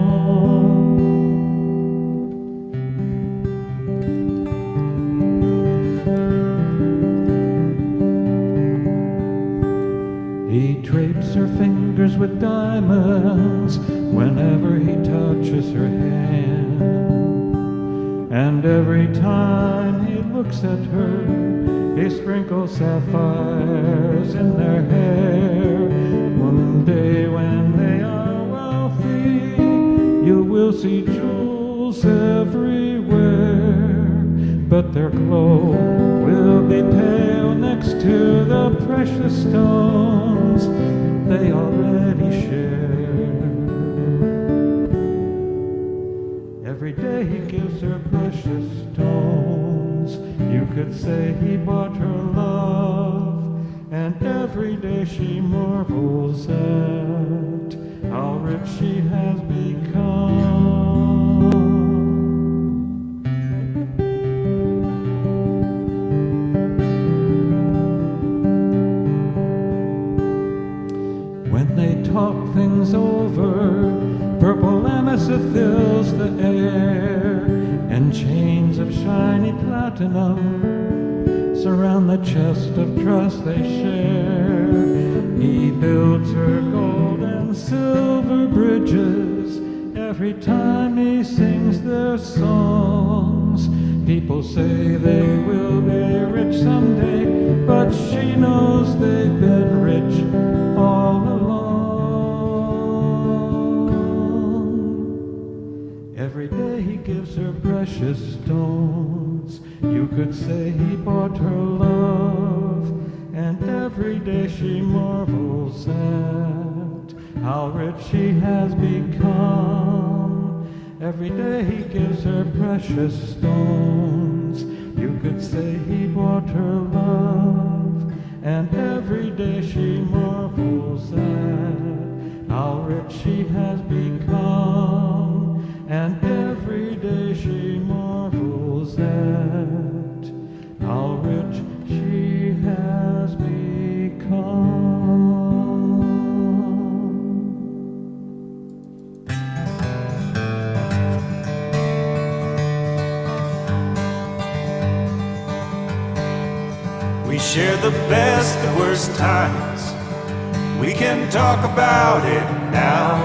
[SPEAKER 15] He drapes her fingers with diamonds whenever he touches her hand. And every time he looks at her, he sprinkles sapphires in their hair. One day when they are wealthy, you will see jewels everywhere. But their glow will be pale next to the precious stones they already share. Every day he gives her precious stones. You could say he bought her love, and every day she marvels at how rich she has become. When they talk things over, purple amethyst fills the air, and chains of shiny platinum surround the chest of trust they share. He builds her gold and silver bridges every time he sings their songs. People say they will be rich someday, but she knows they've been rich all along. Every day he gives her precious stones. You could say he bought her love, and every day she marvels at how rich she has become. Every day he gives her precious stones. You could say he bought her love, and every day she marvels at how rich she has become. And every day she marvels at how rich she has become.
[SPEAKER 5] We share the best and worst times. We can talk about it now.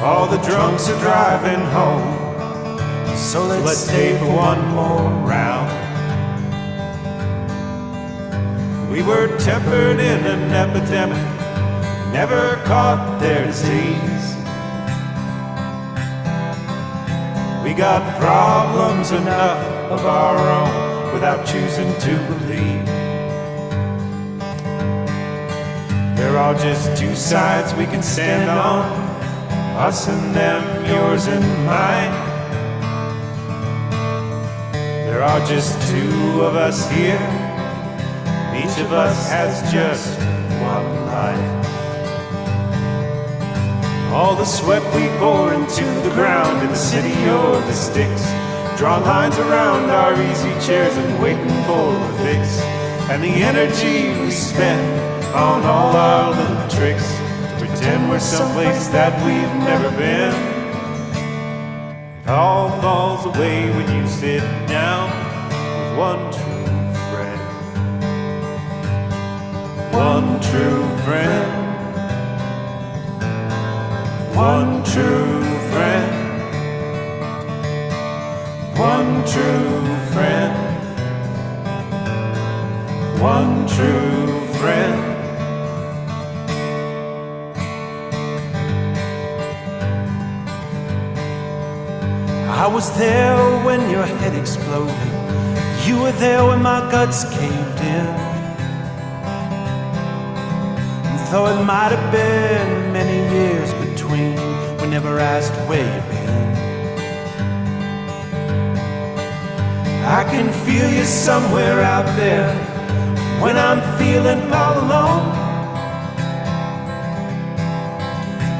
[SPEAKER 5] All the drunks are driving home, so let's stay for one more round. We were tempered in an epidemic, never caught their disease. We got problems enough of our own without choosing to believe. There are just two sides we can stand on, us and them, yours and mine. There are just two of us here, each of us has just one life. All the sweat we pour into the ground in the city or the sticks, drawing lines around our easy chairs and waiting for the fix. And the energy we spend on all our little tricks to pretend we're someplace that we've never been. It all falls away when you sit down with one true friend. One true friend. One true friend. One true friend. One true friend. I was there when your head exploded. You were there when my guts caved in. And though it might have been many years between, we never asked where you've been. I can feel you somewhere out there when I'm feeling all alone,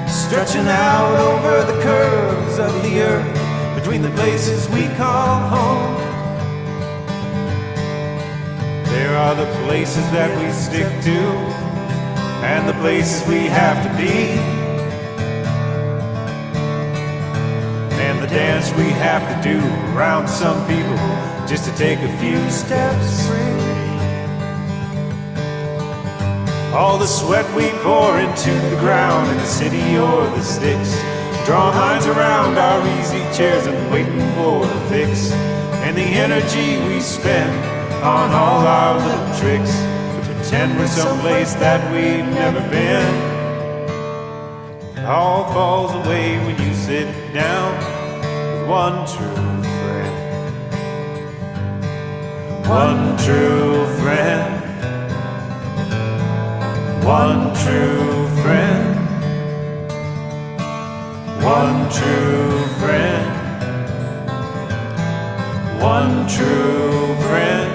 [SPEAKER 5] stretching out over the curves of the earth between the places we call home. There are the places that we stick to and the places we have to be, and the dance we have to do around some people just to take a few steps free. All the sweat we pour into the ground in the city or the sticks, drawing lines around our easy chairs and waiting for the fix. And the energy we spend on all our little tricks to pretend we're someplace that we've never been. It all falls away when you sit down with one true friend. One true friend. One true friend. One true friend. One true friend.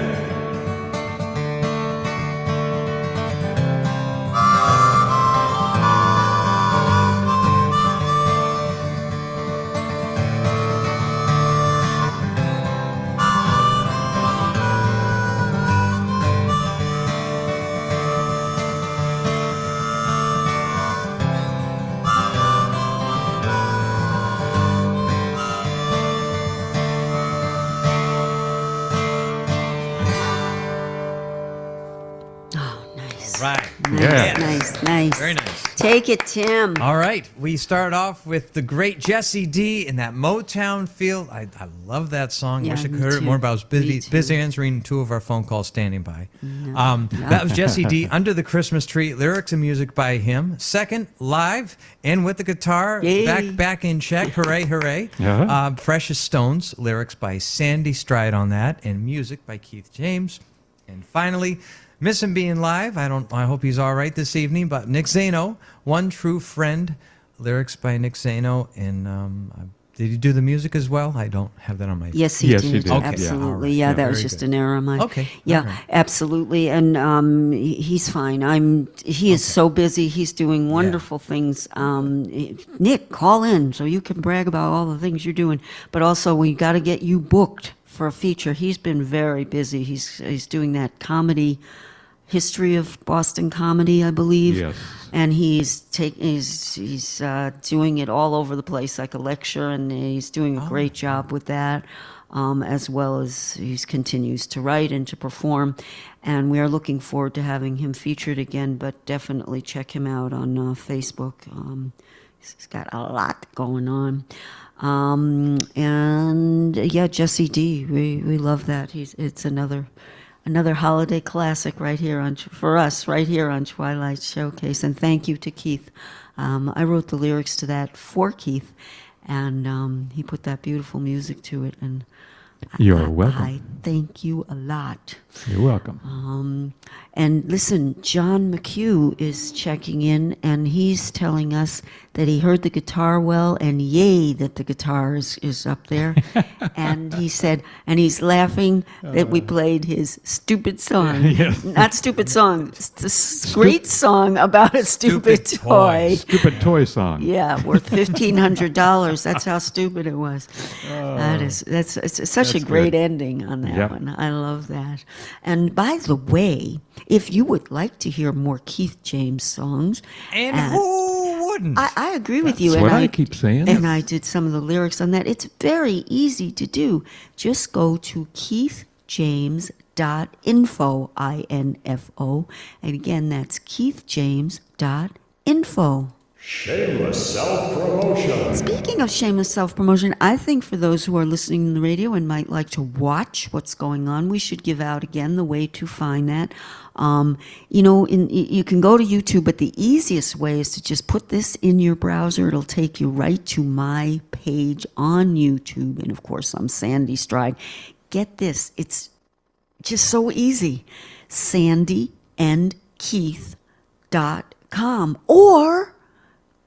[SPEAKER 3] Right.
[SPEAKER 2] Nice.
[SPEAKER 3] Very nice.
[SPEAKER 2] Take it, Tim.
[SPEAKER 3] All right. We start off with the great Jesse D in that Motown feel. I love that song.
[SPEAKER 2] Yeah,
[SPEAKER 3] Wish I could
[SPEAKER 2] me
[SPEAKER 3] heard it more,
[SPEAKER 2] too.
[SPEAKER 3] but I was
[SPEAKER 2] Me
[SPEAKER 3] busy
[SPEAKER 2] too.
[SPEAKER 3] answering 2 of our phone calls standing by. That was Jesse D, Under the Christmas Tree, lyrics and music by him. Second, live and with the guitar,
[SPEAKER 2] Yay.
[SPEAKER 3] back in check. Hooray, hooray.
[SPEAKER 26] Uh-huh.
[SPEAKER 3] Precious Stones, lyrics by Sandy Stride on that, and music by Keith James. And finally, miss him being live. I hope he's all right this evening. But Nick Zano, One True Friend, lyrics by Nick Zano. And did he do the music as well? I don't have that on my.
[SPEAKER 2] Yes, he did.
[SPEAKER 3] Okay.
[SPEAKER 2] Absolutely.
[SPEAKER 3] Yeah,
[SPEAKER 2] That was
[SPEAKER 3] very
[SPEAKER 2] just
[SPEAKER 3] good.
[SPEAKER 2] an error of mine.
[SPEAKER 3] Okay.
[SPEAKER 2] Yeah,
[SPEAKER 3] All right.
[SPEAKER 2] absolutely. And he's fine. He is so busy. He's doing wonderful things. Nick, call in so you can brag about all the things you're doing. But also, we got to get you booked for a feature. He's been very busy. He's doing that comedy, History of Boston Comedy, I believe.
[SPEAKER 26] Yes.
[SPEAKER 2] And he's doing it all over the place, like a lecture, and he's doing a great job with that, as well as he continues to write and to perform. And we are looking forward to having him featured again, but definitely check him out on Facebook. He's got a lot going on. And yeah, Jesse D, we love that. It's another holiday classic right here for us right here on Twilight Showcase. And thank you to Keith. I wrote the lyrics to that for Keith, and he put that beautiful music to it. And
[SPEAKER 26] You're welcome.
[SPEAKER 2] I thank you a lot.
[SPEAKER 26] You're welcome.
[SPEAKER 2] And listen, John McHugh is checking in, and he's telling us that he heard the guitar well, and yay that the guitar is up there. And he said, and he's laughing that we played his stupid song.
[SPEAKER 26] Yes.
[SPEAKER 2] Not stupid song, it's a great song about a stupid toy.
[SPEAKER 26] Stupid toy song.
[SPEAKER 2] Yeah, worth $1,500. That's how stupid it was. It's such a great ending on that one. I love that. And by the way, if you would like to hear more Keith James songs,
[SPEAKER 3] And who wouldn't?
[SPEAKER 2] I agree with you.
[SPEAKER 26] That's
[SPEAKER 2] And
[SPEAKER 26] what I keep saying.
[SPEAKER 2] And I did some of the lyrics on that. It's very easy to do. Just go to keithjames.info, I-N-F-O. And again, that's keithjames.info.
[SPEAKER 9] Shameless self-promotion.
[SPEAKER 2] Speaking of shameless self-promotion, I think for those who are listening to the radio and might like to watch what's going on, we should give out again the way to find that. You can go to YouTube, but the easiest way is to just put this in your browser. It'll take you right to my page on YouTube. And of course, I'm Sandy Stride. Get this, it's just so easy. SandyandKeith.com or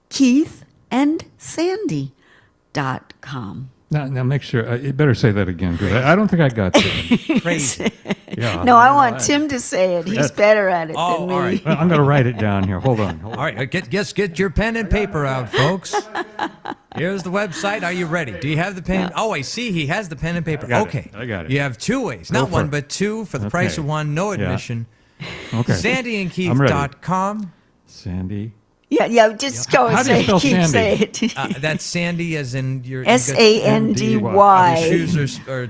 [SPEAKER 2] KeithandSandy.com.
[SPEAKER 26] Now make sure, you better say that again, because I don't think I got that.
[SPEAKER 3] Crazy.
[SPEAKER 26] Yeah.
[SPEAKER 2] No, I want Tim to say it. He's
[SPEAKER 26] That's-
[SPEAKER 2] better at it than me.
[SPEAKER 3] all right.
[SPEAKER 26] Well, I'm going to write it down here. Hold on.
[SPEAKER 3] All right, get your pen and paper out, folks. Here's the website. Are you ready? Do you have the pen? Oh, I see. He has the pen and paper.
[SPEAKER 26] I got it.
[SPEAKER 3] You have 2 ways.
[SPEAKER 26] Go
[SPEAKER 3] Not
[SPEAKER 26] for
[SPEAKER 3] one,
[SPEAKER 26] it.
[SPEAKER 3] but 2 for the price of 1. No
[SPEAKER 26] Yeah.
[SPEAKER 3] admission.
[SPEAKER 26] Okay.
[SPEAKER 3] SandyandKeith.com.
[SPEAKER 26] Sandy.
[SPEAKER 2] Yeah, just go and
[SPEAKER 26] How do you
[SPEAKER 2] say
[SPEAKER 26] spell
[SPEAKER 2] Keith,
[SPEAKER 26] Sandy?
[SPEAKER 2] say it.
[SPEAKER 3] That's Sandy as in your...
[SPEAKER 2] SANDY.
[SPEAKER 3] Your shoes are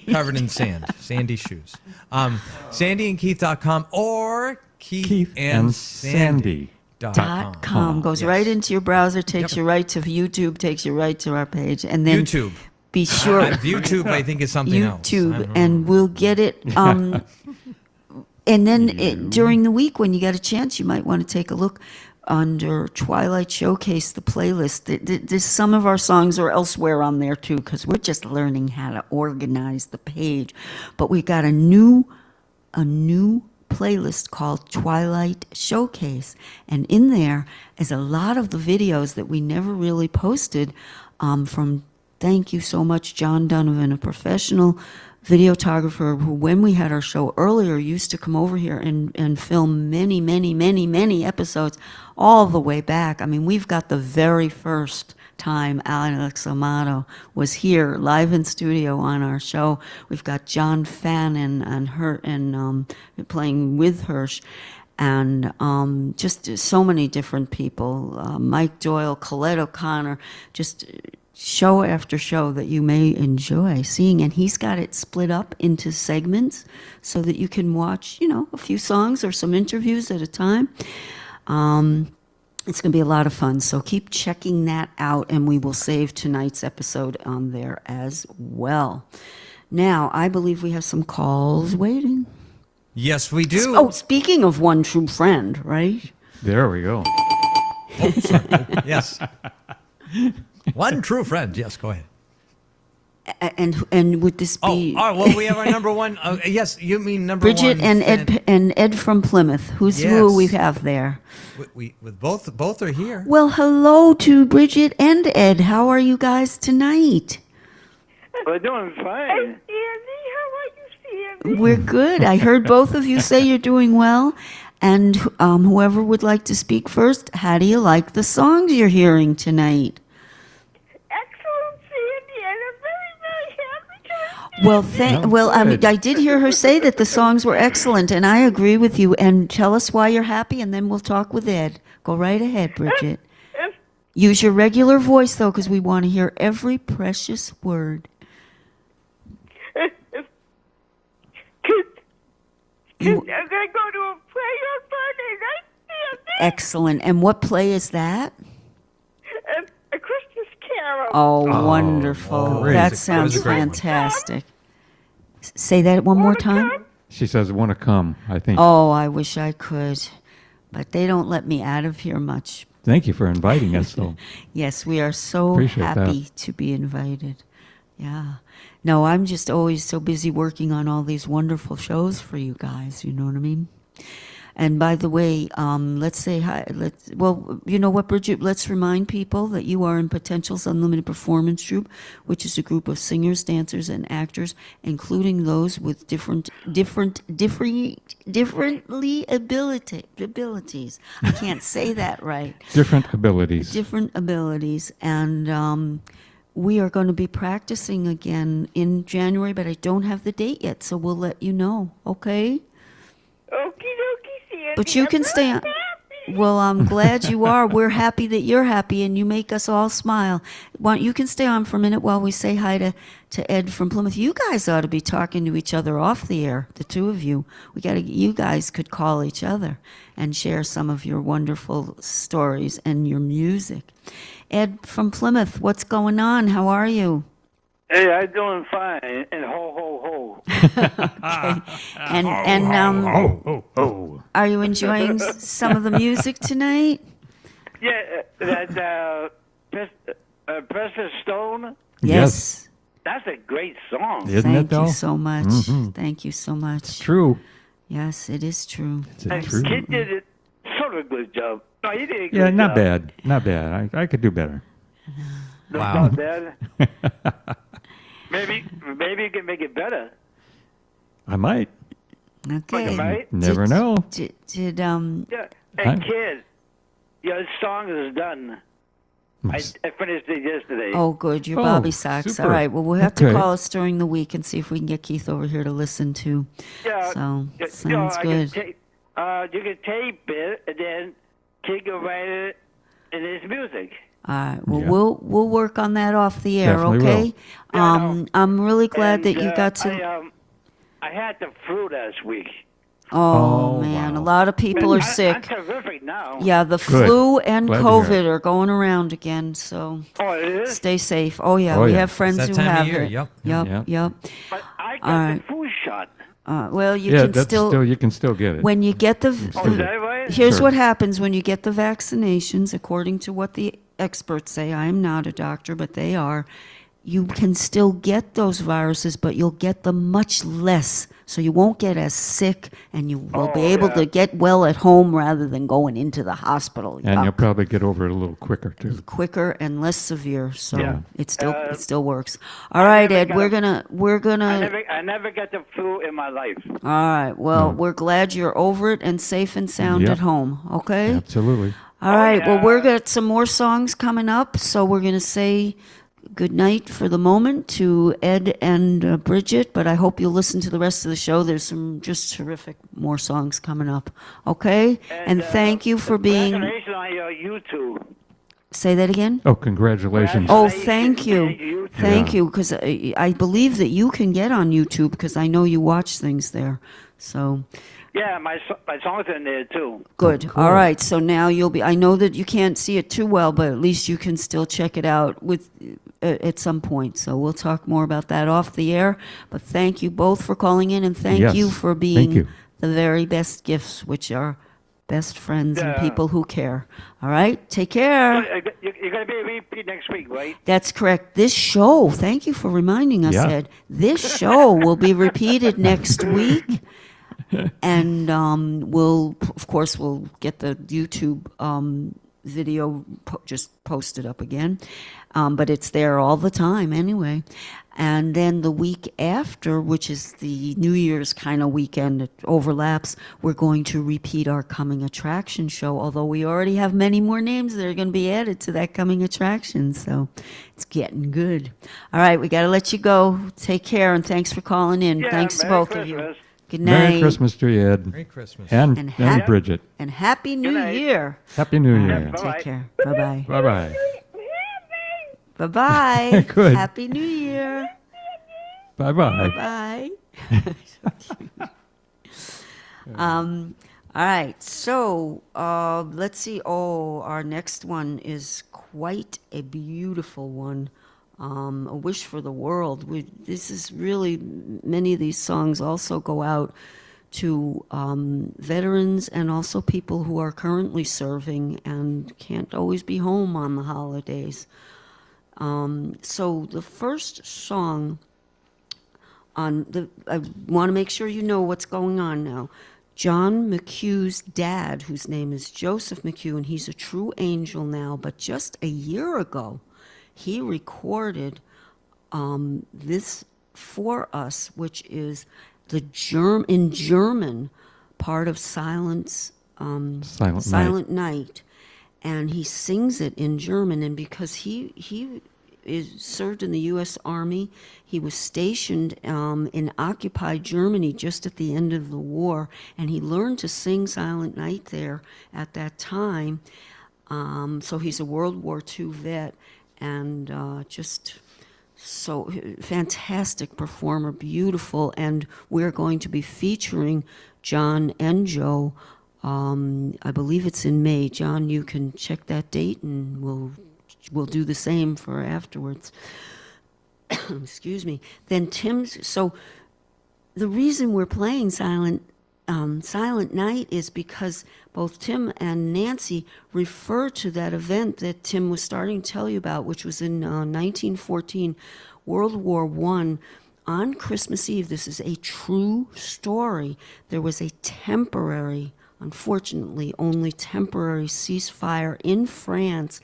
[SPEAKER 3] covered in sand. Sandy shoes. SandyandKeith.com or KeithandSandy.com.
[SPEAKER 2] Goes right into your browser, takes you right to YouTube, takes you right to our page. And then
[SPEAKER 3] YouTube.
[SPEAKER 2] Be sure.
[SPEAKER 3] YouTube, I think, is something else.
[SPEAKER 2] YouTube, and we'll get it. And then during the week, when you get a chance, you might want to take a look under Twilight Showcase, the playlist. There's some of our songs are elsewhere on there too, because we're just learning how to organize the page. But we got a new playlist called Twilight Showcase, and in there is a lot of the videos that we never really posted. From thank you so much, John Donovan, a professional videographer who, when we had our show earlier, used to come over here and film many episodes all the way back. I mean, we've got the very first time Alex Amato was here live in studio on our show. We've got John Fannin and playing with Hirsch, and just so many different people. Mike Doyle, Colette O'Connor, just show after show that you may enjoy seeing. And he's got it split up into segments so that you can watch, a few songs or some interviews at a time. It's going to be a lot of fun. So keep checking that out, and we will save tonight's episode on there as well. Now, I believe we have some calls waiting.
[SPEAKER 3] Yes, we do.
[SPEAKER 2] Oh, speaking of one true friend, right?
[SPEAKER 15] There we go.
[SPEAKER 3] Oh, sorry. Yes. One true friend. Yes, go ahead.
[SPEAKER 2] And would this be?
[SPEAKER 3] Well, we have our number one. Yes, you mean number
[SPEAKER 2] Bridget
[SPEAKER 3] one.
[SPEAKER 2] and Ed from Plymouth. Who we have there?
[SPEAKER 3] We with both are here.
[SPEAKER 2] Well, hello to Bridget and Ed. How are you guys tonight?
[SPEAKER 10] We're doing fine.
[SPEAKER 2] We're good. I heard both of you say you're doing well. And whoever would like to speak first, how do you like the songs you're hearing tonight? Well, I did hear her say that the songs were excellent, and I agree with you. And tell us why you're happy, and then we'll talk with Ed. Go right ahead, Bridget. Use your regular voice, though, because we want to hear every precious word.
[SPEAKER 10] I'm going to go to a play on Friday night.
[SPEAKER 2] Excellent. And what play is that?
[SPEAKER 10] A Christmas Carol.
[SPEAKER 2] Oh, wonderful. That sounds fantastic. Say that one more time.
[SPEAKER 15] She says, want to come, I think.
[SPEAKER 2] Oh, I wish I could. But they don't let me out of here much.
[SPEAKER 15] Thank you for inviting us, though.
[SPEAKER 2] Yes, we are so
[SPEAKER 15] Appreciate
[SPEAKER 2] happy
[SPEAKER 15] that.
[SPEAKER 2] to be invited. Yeah. No, I'm just always so busy working on all these wonderful shows for you guys. You know what I mean? And by the way, let's say hi. You know what, Bridget? Let's remind people that you are in Potential's Unlimited Performance Troupe, which is a group of singers, dancers, and actors, including those with differently abilities. I can't say that right.
[SPEAKER 15] Different abilities.
[SPEAKER 2] Different abilities, and we are going to be practicing again in January, but I don't have the date yet, so we'll let you know. Okay?
[SPEAKER 10] Okie dokie, Sandy.
[SPEAKER 2] But you can stay on. Well, I'm glad you are. We're happy that you're happy, and you make us all smile. You can stay on for a minute while we say hi to Ed from Plymouth. You guys ought to be talking to each other off the air, the two of you. You guys could call each other and share some of your wonderful stories and your music. Ed from Plymouth, what's going on? How are you?
[SPEAKER 10] Hey, I'm doing fine. And ho, ho, ho.
[SPEAKER 2] Okay. And are you enjoying some of the music tonight?
[SPEAKER 10] Yeah, that Precious Stone.
[SPEAKER 2] Yes.
[SPEAKER 10] That's a great song.
[SPEAKER 15] Isn't it, though?
[SPEAKER 2] Thank you so much.
[SPEAKER 15] Mm-hmm.
[SPEAKER 2] Thank you so much.
[SPEAKER 15] It's true.
[SPEAKER 2] Yes, it is true.
[SPEAKER 10] And Kid did it sort of a good job. No, he did a good
[SPEAKER 15] Yeah,
[SPEAKER 10] job.
[SPEAKER 15] not bad. Not bad. I could do better.
[SPEAKER 10] Not bad. Maybe you can make it better.
[SPEAKER 15] I might.
[SPEAKER 2] Okay.
[SPEAKER 10] Right?
[SPEAKER 15] Never know.
[SPEAKER 10] Yeah. Hey, Kid, your song is done. I finished it yesterday.
[SPEAKER 2] Oh, good. Your Bobby Sacks.
[SPEAKER 15] super.
[SPEAKER 2] All right. Well, we'll have to
[SPEAKER 15] Okay.
[SPEAKER 2] call us during the week and see if we can get Keith over here to listen to.
[SPEAKER 10] Yeah.
[SPEAKER 2] So,
[SPEAKER 10] You
[SPEAKER 2] sounds good.
[SPEAKER 10] you can tape it, and then Kid can write it in his music.
[SPEAKER 2] All right. Well,
[SPEAKER 15] Yeah.
[SPEAKER 2] we'll work on that off the air,
[SPEAKER 15] Definitely
[SPEAKER 2] okay?
[SPEAKER 10] will.
[SPEAKER 2] I'm really glad that
[SPEAKER 10] And,
[SPEAKER 2] you got to.
[SPEAKER 10] I had the flu last week.
[SPEAKER 2] Oh, man,
[SPEAKER 15] wow.
[SPEAKER 2] a lot of people are sick.
[SPEAKER 10] I'm terrific now.
[SPEAKER 2] Yeah, the
[SPEAKER 15] Good.
[SPEAKER 2] flu and
[SPEAKER 15] Glad to hear
[SPEAKER 2] COVID
[SPEAKER 15] it.
[SPEAKER 2] are going around again, so
[SPEAKER 10] Oh, it is?
[SPEAKER 2] stay safe. Oh, yeah,
[SPEAKER 15] Oh,
[SPEAKER 2] we
[SPEAKER 15] yeah.
[SPEAKER 2] have friends
[SPEAKER 3] It's
[SPEAKER 2] who
[SPEAKER 3] that time of
[SPEAKER 2] have
[SPEAKER 3] year,
[SPEAKER 2] it.
[SPEAKER 3] yep.
[SPEAKER 2] Yep.
[SPEAKER 10] But I got
[SPEAKER 2] All right.
[SPEAKER 10] the flu shot.
[SPEAKER 2] Well, you
[SPEAKER 15] Yeah,
[SPEAKER 2] can
[SPEAKER 15] that's
[SPEAKER 2] still
[SPEAKER 15] you can still get it.
[SPEAKER 2] when you get the.
[SPEAKER 10] Oh, is that right?
[SPEAKER 2] Here's
[SPEAKER 15] Sure.
[SPEAKER 2] what happens when you get the vaccinations, according to what the experts say. I am not a doctor, but they are. You can still get those viruses, but you'll get them much less. So you won't get as sick, and you will be able to get well at home rather than going into the hospital.
[SPEAKER 15] And
[SPEAKER 2] Yuck.
[SPEAKER 15] you'll probably get over it a little quicker, too.
[SPEAKER 2] Quicker and less severe. So
[SPEAKER 10] Yeah.
[SPEAKER 2] it still works. All right,
[SPEAKER 10] never
[SPEAKER 2] Ed,
[SPEAKER 10] got
[SPEAKER 2] we're gonna.
[SPEAKER 10] I never got the flu in my life.
[SPEAKER 2] All right. Well, we're glad you're over it and safe and sound
[SPEAKER 15] Yep.
[SPEAKER 2] at home. Okay.
[SPEAKER 15] Absolutely.
[SPEAKER 2] All right. Well,
[SPEAKER 10] yeah.
[SPEAKER 2] we're got some more songs coming up, so we're gonna say good night for the moment to Ed and Bridget. But I hope you'll listen to the rest of the show. There's some just terrific more songs coming up. Okay. And thank you for being.
[SPEAKER 10] Congratulations on your YouTube.
[SPEAKER 2] Say that again?
[SPEAKER 15] Oh, congratulations.
[SPEAKER 2] Oh, thank you. Thank
[SPEAKER 15] Yeah.
[SPEAKER 2] you, because I believe that you can get on YouTube because I know you watch things there. So
[SPEAKER 10] Yeah, my song's in there too.
[SPEAKER 2] good. All right. So now you'll be. I know that you can't see it too well, but at least you can still check it out with at some point. So we'll talk more about that off the air. But thank you both for calling in, and thank
[SPEAKER 15] Yes.
[SPEAKER 2] you for
[SPEAKER 15] Thank
[SPEAKER 2] being
[SPEAKER 15] you.
[SPEAKER 2] the very best gifts, which are best friends and
[SPEAKER 10] Yeah.
[SPEAKER 2] people who care. All right. Take care.
[SPEAKER 10] You're going to be a repeat next week, right?
[SPEAKER 2] That's correct. This show, thank you for reminding us,
[SPEAKER 10] Yeah.
[SPEAKER 2] Ed. This show will be repeated next week. And we'll get the YouTube video just posted up again. But it's there all the time anyway. And then the week after, which is the New Year's kind of weekend, it overlaps, we're going to repeat our coming attraction show, although we already have many more names that are going to be added to that coming attraction. So it's getting good. All right, we got to let you go. Take care, and thanks for calling in.
[SPEAKER 10] Yeah,
[SPEAKER 2] thanks to
[SPEAKER 10] Merry
[SPEAKER 2] both of you.
[SPEAKER 10] Christmas.
[SPEAKER 2] Good night.
[SPEAKER 15] Merry Christmas to you, Ed.
[SPEAKER 3] Merry Christmas.
[SPEAKER 15] And
[SPEAKER 2] happy-
[SPEAKER 15] Bridget.
[SPEAKER 2] And Happy New Year.
[SPEAKER 15] Happy New
[SPEAKER 2] All
[SPEAKER 15] Year.
[SPEAKER 2] right, take care. Bye-bye.
[SPEAKER 15] Bye-bye.
[SPEAKER 2] Bye-bye.
[SPEAKER 15] Good.
[SPEAKER 2] Happy New Year.
[SPEAKER 15] Bye-bye.
[SPEAKER 2] Bye. All right. So let's see. Oh, our next one is quite a beautiful one. A Wish for the World. This is really, many of these songs also go out to veterans and also people who are currently serving and can't always be home on the holidays. So the first song I want to make sure you know what's going on now. John McHugh's dad, whose name is Joseph McHugh, and he's a true angel now, but just a year ago, he recorded this for us, which is the in German part of Silent Night. And he sings it in German, and because he served in the U.S. Army. He was stationed in occupied Germany just at the end of the war, and he learned to sing Silent Night there at that time. So he's a World War II vet, and just so fantastic performer, beautiful. And we're going to be featuring John and Joe. I believe it's in May. John, you can check that date, and we'll do the same for afterwards. Excuse me. Then so the reason we're playing Silent Night is because both Tim and Nancy refer to that event that Tim was starting to tell you about, which was in 1914, World War I. On Christmas Eve, this is a true story. There was a temporary, unfortunately, only temporary ceasefire in France,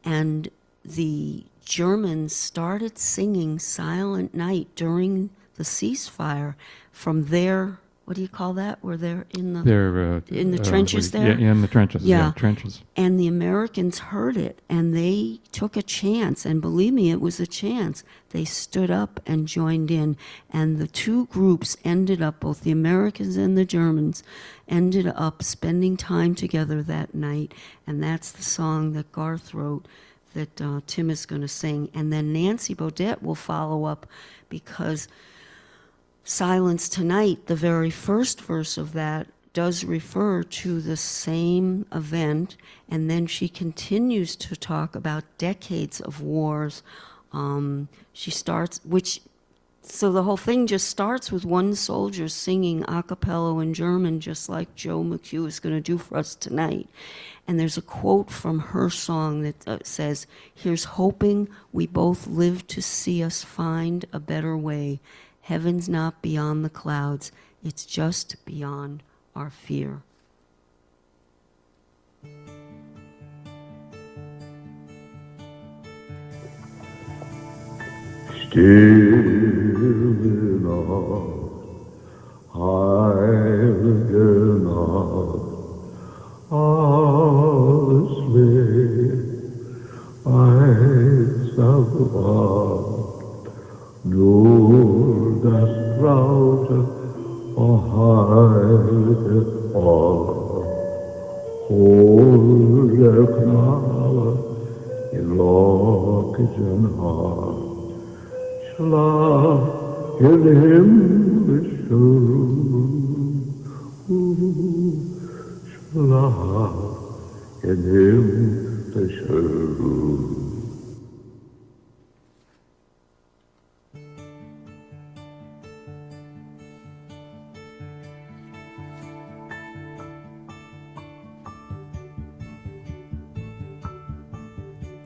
[SPEAKER 2] and the Germans started singing Silent Night during the ceasefire from their, what do you call that? Where they're in the trenches there?
[SPEAKER 15] Yeah, in the trenches. Yeah, trenches.
[SPEAKER 2] And the Americans heard it, and they took a chance, and believe me, it was a chance. They stood up and joined in, and the two groups ended up, both the Americans and the Germans, ended up spending time together that night, and that's the song that Garth wrote that Tim is going to sing. And then Nancy Bodette will follow up, because Silence Tonight, the very first verse of that, does refer to the same event, and then she continues to talk about decades of wars. She starts, so the whole thing just starts with one soldier singing a cappella in German, just like Joe McHugh is going to do for us tonight. And there's a quote from her song that says, "Here's hoping we both live to see us find a better way. Heaven's not beyond the clouds, it's just beyond our fear."
[SPEAKER 9] Stille Nacht, heilige Nacht, alles leer, einsam wacht, nur das traute, heilige Ort, hohe Knabe, Ilokisen har slag en himmelsjö slag en himmelsjö.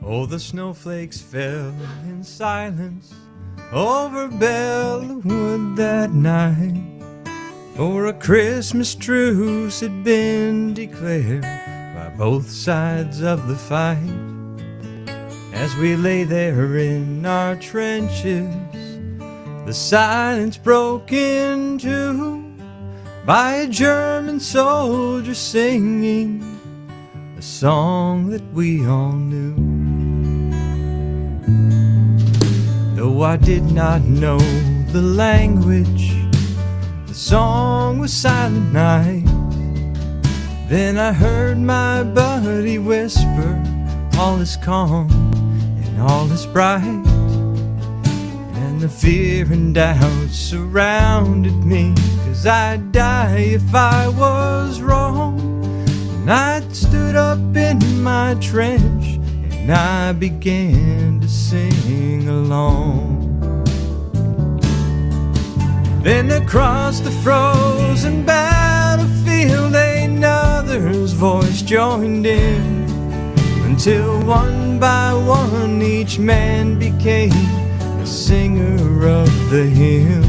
[SPEAKER 3] Oh, the snowflakes fell in silence over Bellewood that night, for a Christmas truce had been declared by both sides of the fight. As we lay there in our trenches, the silence broke in two by a German soldier singing a song that we all knew. Though I did not know the language, the song was Silent Night. Then I heard my buddy whisper, all is calm and all is bright. And the fear and doubt surrounded me, 'cause I'd die if I was wrong. And I stood up in my trench and I began to sing along. Then across the frozen battlefield another's voice joined in, until one by one each man became a singer of the hymn.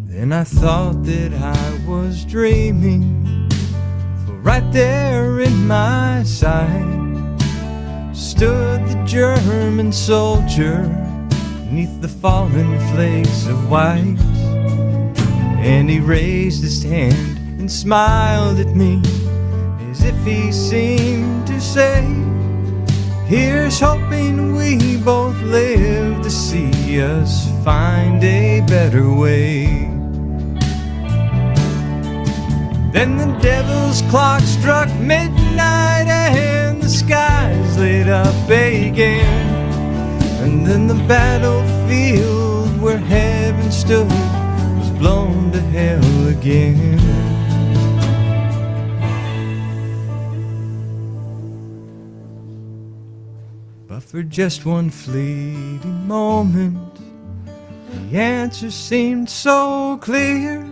[SPEAKER 3] Then I thought that I was dreaming, for right there in my sight stood the German soldier beneath the fallen flakes of white. And he raised his hand and smiled at me, as if he seemed to say, here's hoping we both live to see us find a better way. Then the devil's clock struck midnight and the skies lit up again. And then the battlefield where heaven stood was blown to hell again. But for just one fleeting moment, the answer seemed so clear.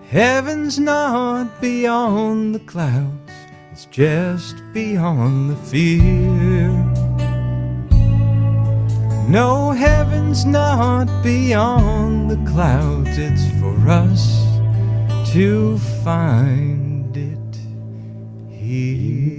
[SPEAKER 3] Heaven's not beyond the clouds, it's just beyond the fear. No, heaven's not beyond the clouds, it's for us to find it here.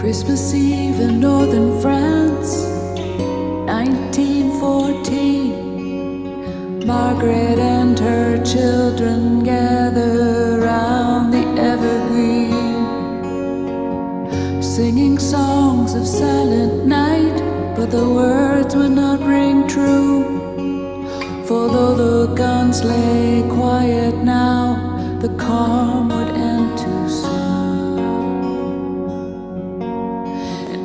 [SPEAKER 4] Christmas Eve in northern France, 1914. Margaret and her children gather round the evergreen, singing songs of silent night, but the words would not ring true. For though the guns lay quiet now, the calm would end too soon.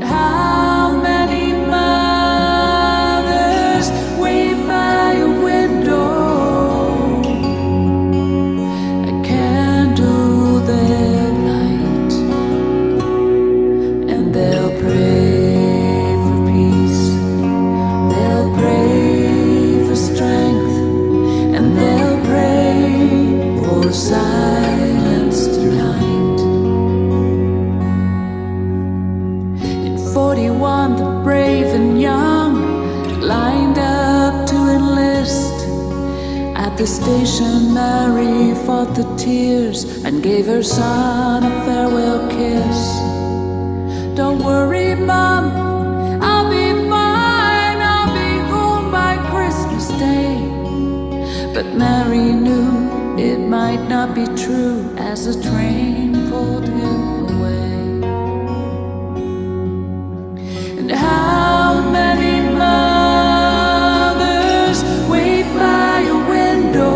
[SPEAKER 4] How many mothers wait by a window, a candle their light, station, Mary fought the tears and gave her son a farewell kiss. Don't worry, Mom, I'll be fine. I'll be home by Christmas Day. But Mary knew it might not be true as the train pulled him away. And how many mothers wait by a window,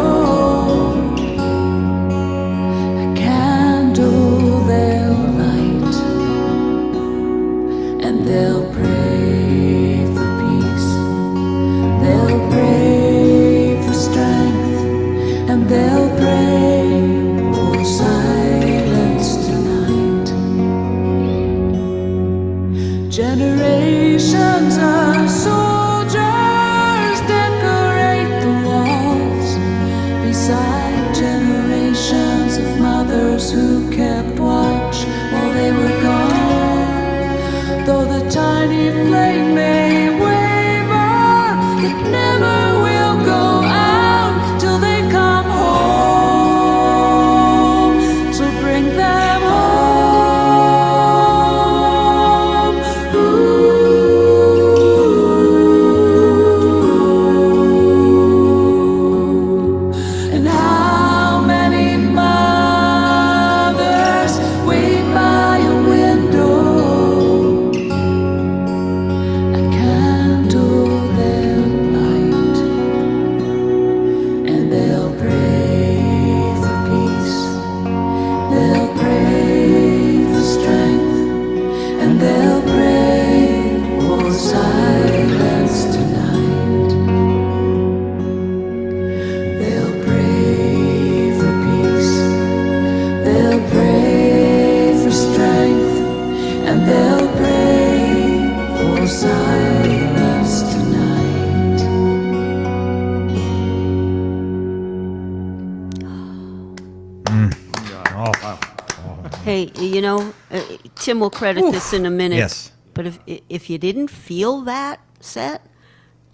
[SPEAKER 4] a candle they'll light, and they'll pray for peace, they'll pray for strength, and they'll pray for silence tonight. Generations of soldiers decorate the walls, beside generations of mothers who kept watch while they were gone. Though the tiny flame may waver, it never will go out till they come home. So bring them home. Ooh. And how many mothers wait by a window, a candle they'll light, and they'll pray for peace, they'll pray for strength, and they'll pray for silence tonight. They'll pray for peace, they'll pray for strength, and they'll pray for silence tonight.
[SPEAKER 2] Hey, you know, Tim will credit this in a minute.
[SPEAKER 3] Yes.
[SPEAKER 2] But if you didn't feel that set,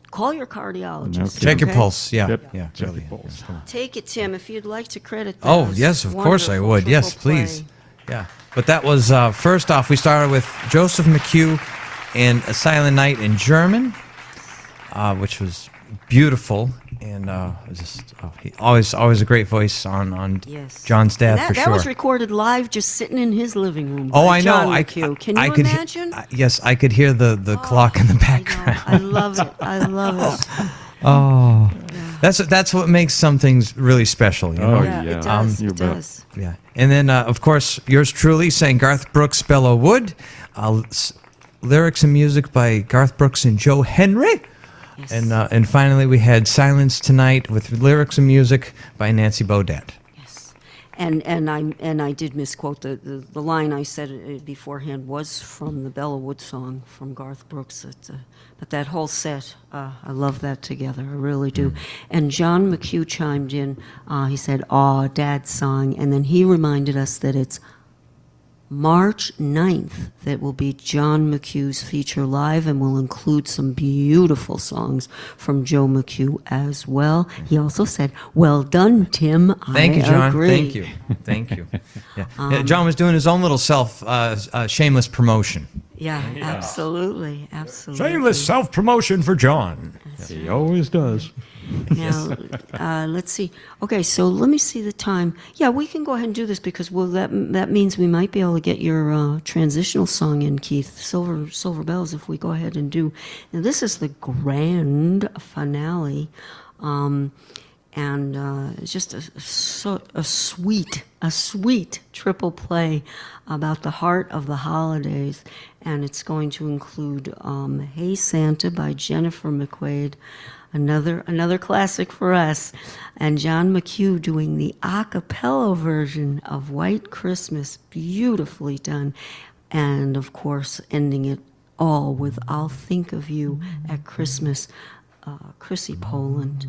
[SPEAKER 2] call your cardiologist.
[SPEAKER 3] Check your
[SPEAKER 2] okay?
[SPEAKER 3] pulse. Yeah.
[SPEAKER 1] Yep.
[SPEAKER 3] Yeah.
[SPEAKER 1] Check
[SPEAKER 3] Really.
[SPEAKER 1] your pulse.
[SPEAKER 2] Take it, Tim, if you'd like to credit that.
[SPEAKER 3] Oh,
[SPEAKER 2] as
[SPEAKER 3] yes, of course I
[SPEAKER 2] wonderful
[SPEAKER 3] would. Yes,
[SPEAKER 2] triple play.
[SPEAKER 3] please. Yeah. But that was, first off, we started with Joseph McHugh and A Silent Night in German, which was beautiful. And he always a great voice on
[SPEAKER 2] Yes.
[SPEAKER 3] John's dad,
[SPEAKER 2] And
[SPEAKER 3] for
[SPEAKER 2] that
[SPEAKER 3] sure.
[SPEAKER 2] was recorded live just sitting in his living room.
[SPEAKER 3] Oh,
[SPEAKER 2] by
[SPEAKER 3] I know.
[SPEAKER 2] John
[SPEAKER 3] I
[SPEAKER 2] McHugh. Can
[SPEAKER 3] I
[SPEAKER 2] you
[SPEAKER 3] could
[SPEAKER 2] imagine?
[SPEAKER 3] Yes, I could hear the clock in the background.
[SPEAKER 2] I love it. I love it.
[SPEAKER 3] Oh, that's what makes some things really special. You know?
[SPEAKER 1] Oh,
[SPEAKER 2] Yeah,
[SPEAKER 1] yeah.
[SPEAKER 2] it does.
[SPEAKER 1] You
[SPEAKER 2] It
[SPEAKER 1] bet.
[SPEAKER 2] does.
[SPEAKER 3] Yeah, and then of course yours truly sang Garth Brooks' "Bellow Wood," lyrics and music by Garth Brooks and Joe Henry,
[SPEAKER 2] Yes.
[SPEAKER 3] and finally we had "Silence Tonight" with lyrics and music by Nancy Beaudette.
[SPEAKER 2] And I did misquote the line I said beforehand was from the Bella Wood song from Garth Brooks. But that whole set, I love that together. I really do. And John McHugh chimed in. He said, "Aw, Dad's song," and then he reminded us that it's March 9th that will be John McHugh's feature live, and will include some beautiful songs from Joe McHugh as well. He also said, "Well done, Tim."
[SPEAKER 3] Thank you, John.
[SPEAKER 2] Agree.
[SPEAKER 3] Thank you. Thank you. Yeah. Yeah, John was doing his own little shameless promotion.
[SPEAKER 2] Yeah, absolutely, absolutely.
[SPEAKER 1] Shameless self-promotion for John. He always does.
[SPEAKER 2] Now, let's see. Okay, so let me see the time. Yeah, we can go ahead and do this because that means we might be able to get your transitional song in, Keith. Silver Bells. If we go ahead and do. Now, this is the grand finale, and it's just a sweet triple play about the heart of the holidays, and it's going to include "Hey Santa" by Jennifer McQuaid. Another classic for us, and John McHugh doing the a cappella version of White Christmas, beautifully done, and of course ending it all with "I'll Think of You at Christmas," Chrissy Poland.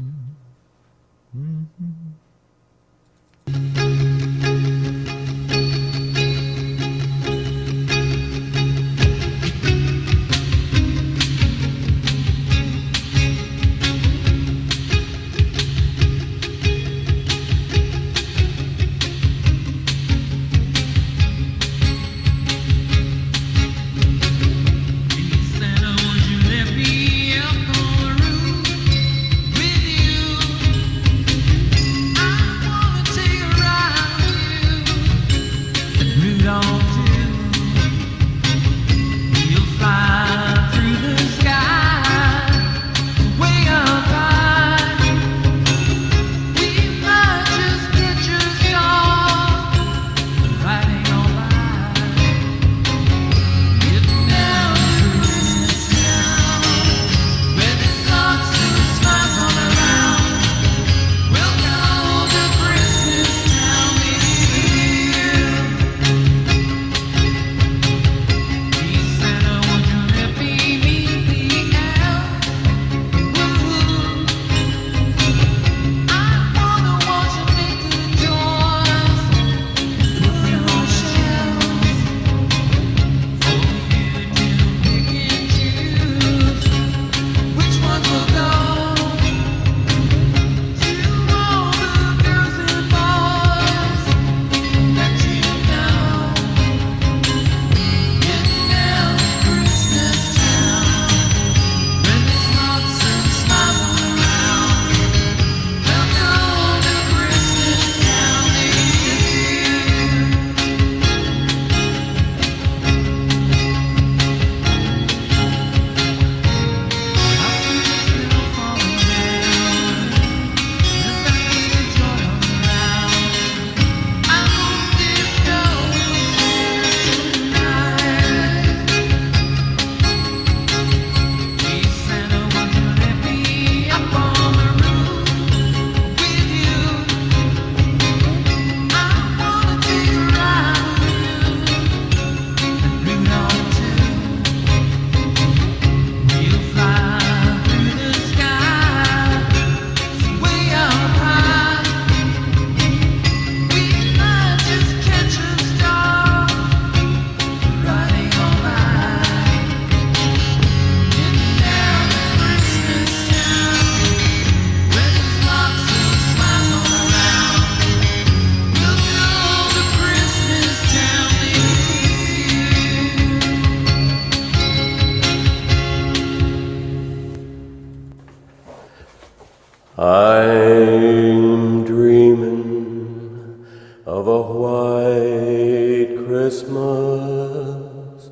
[SPEAKER 9] of a white Christmas,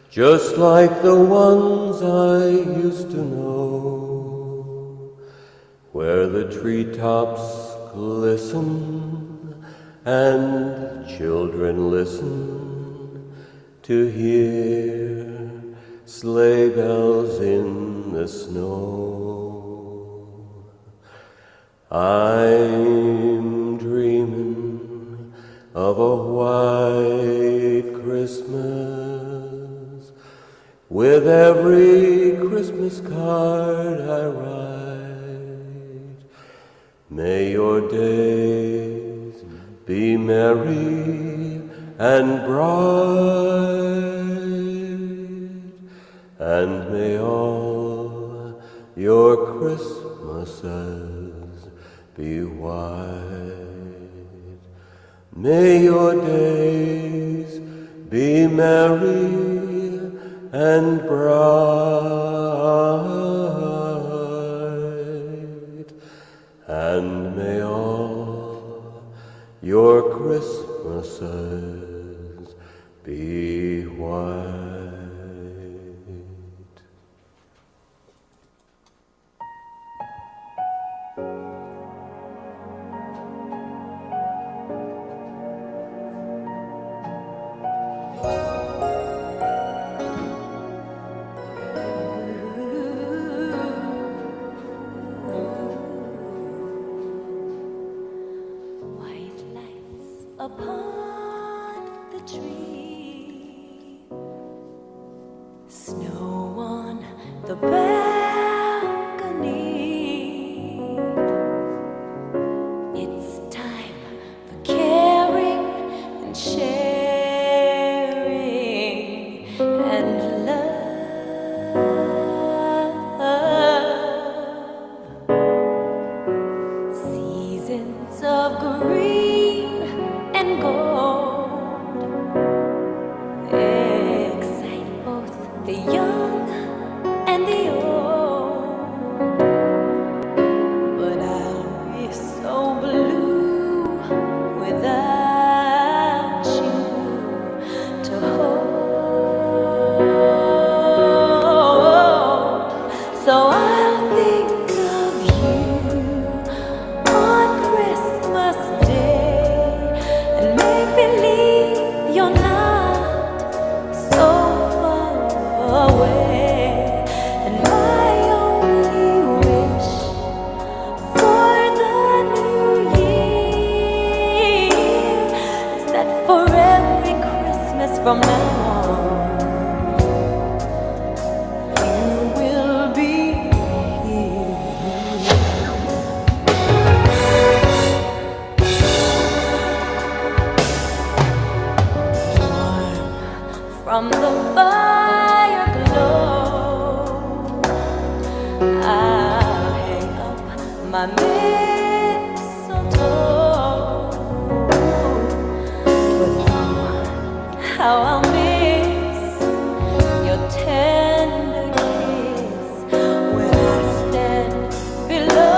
[SPEAKER 9] just like the ones I used to know, where the treetops glisten and children listen to hear sleigh bells in the snow. I'm dreaming of a white Christmas, with every Christmas card I write. May your days be merry and bright, and may all your Christmases be white. May your days be merry and bright, and may all your Christmases be white.
[SPEAKER 7] White lights upon the tree, snow on the balcony. It's time for caring and sharing and love. Seasons of green and gold excite both the young and the old. But I'll be so blue without you to hold. So I'll think of you on Christmas Day and make believe you're not so far away. And my only wish for the new year is that for every Christmas from now on, you will be from the fire glow. I'll hang up my mistletoe. But how I'll miss your tender kiss when I stand below.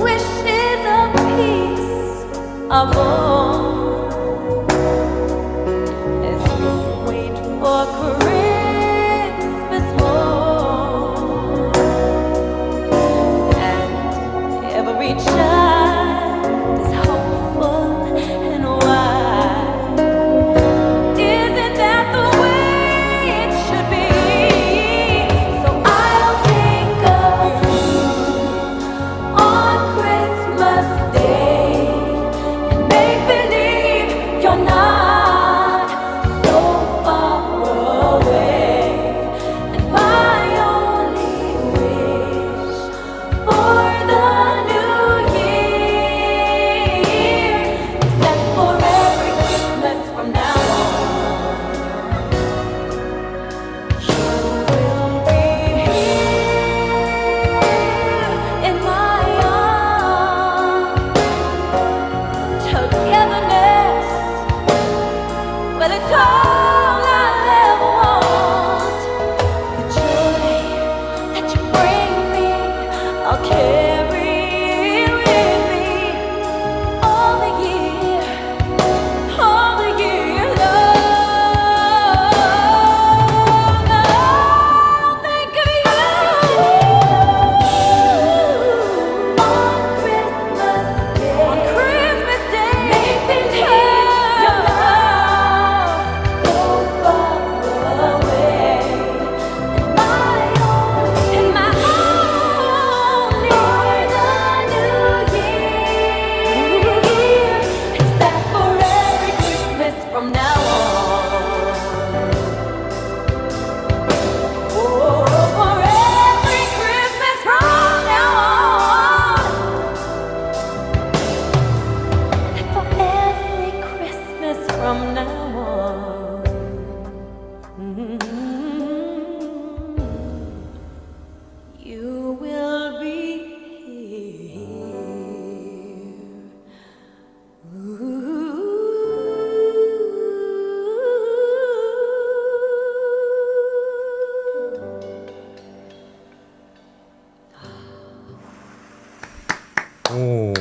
[SPEAKER 7] Wishes of peace are born as we wait for Christmas morn, and every child is hopeful and wise. Isn't that the way it should be? So I'll think of you on Christmas Day and make believe you're not so far away. And my only wish for the new year is that for every Christmas from now on, you will be here in my arms. Togetherness, well, it's all I'll ever want. The joy that you bring me, I'll carry you will be here.
[SPEAKER 3] Oh,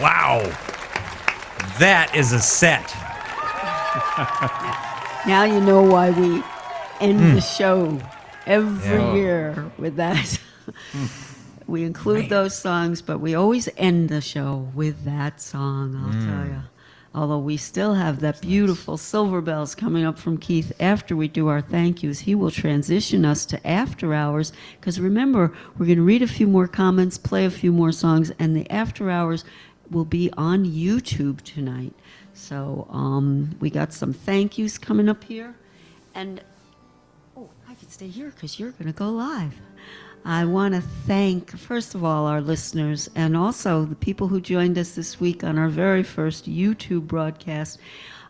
[SPEAKER 3] wow. That is a set.
[SPEAKER 2] Now you know why we end the show every
[SPEAKER 3] Yeah.
[SPEAKER 2] year with that. We include those songs, but we always end the show with that song, I'll tell you. Although we still have that beautiful Silver Bells coming up from Keith after we do our thank yous. He will transition us to After Hours, because remember, we're going to read a few more comments, play a few more songs, and the After Hours will be on YouTube tonight. So we got some thank yous coming up here. And, oh, I could stay here because you're going to go live. I want to thank, first of all, our listeners and also the people who joined us this week on our very first YouTube broadcast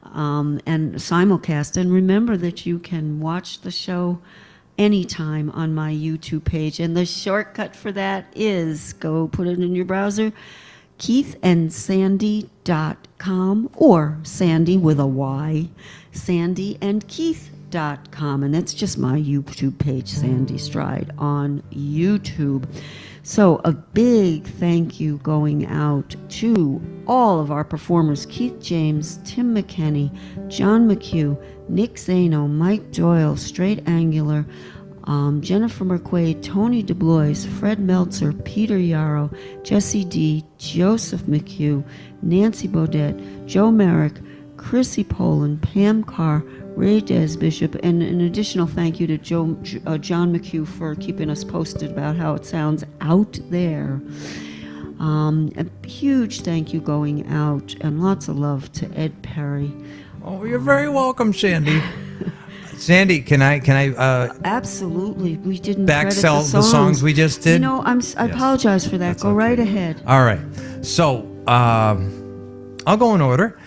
[SPEAKER 2] and simulcast. And remember that you can watch the show anytime on my YouTube page. And the shortcut for that is go put it in your browser, keithandsandy.com or Sandy with a Y, sandyandkeith.com. And that's just my YouTube page, Sandy Stride, on YouTube. So a big thank you going out to all of our performers, Keith James, Tim McKenney, John McHugh, Nick Zano, Mike Doyle, Straight Angular, Jennifer McQuaid, Tony DeBlois, Fred Meltzer, Peter Yarrow, Jesse D., Joseph McHugh, Nancy Baudet, Joe Merrick, Chrissy Poland, Pam Carr, Ray Desbishop, and an additional thank you to John McHugh for keeping us posted about how it sounds out there. A huge thank you going out, and lots of love to Ed Perry.
[SPEAKER 3] Oh, you're very welcome, Sandy. Sandy, can I
[SPEAKER 2] absolutely. We didn't
[SPEAKER 3] back
[SPEAKER 2] credit
[SPEAKER 3] sell the songs we just did?
[SPEAKER 2] You know, I apologize for that.
[SPEAKER 3] That's
[SPEAKER 2] Go
[SPEAKER 3] okay.
[SPEAKER 2] right ahead.
[SPEAKER 3] All right. So I'll go in order.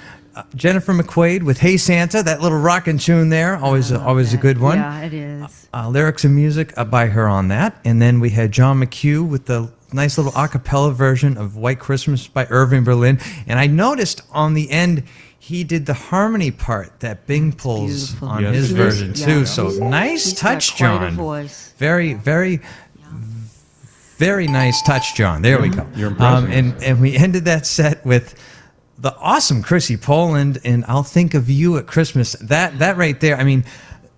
[SPEAKER 3] Jennifer McQuaid with "Hey Santa," that little rockin' tune there, always a good one.
[SPEAKER 2] Yeah, it is.
[SPEAKER 3] Lyrics and music by her on that, and then we had John McHugh with the nice little a cappella version of "White Christmas" by Irving Berlin, and I noticed on the end he did the harmony part that Bing pulls
[SPEAKER 2] beautiful.
[SPEAKER 3] on
[SPEAKER 1] Yes,
[SPEAKER 3] his
[SPEAKER 1] he
[SPEAKER 3] version
[SPEAKER 1] is.
[SPEAKER 3] too.
[SPEAKER 1] Yeah.
[SPEAKER 3] So nice
[SPEAKER 2] He's
[SPEAKER 3] touch,
[SPEAKER 2] got quite a
[SPEAKER 3] John.
[SPEAKER 2] voice.
[SPEAKER 3] Very, very. Very nice touch, John. There we go.
[SPEAKER 1] You're impressive.
[SPEAKER 3] And we ended that set with the awesome Chrissy Poland and "I'll Think of You at Christmas." That right there. I mean,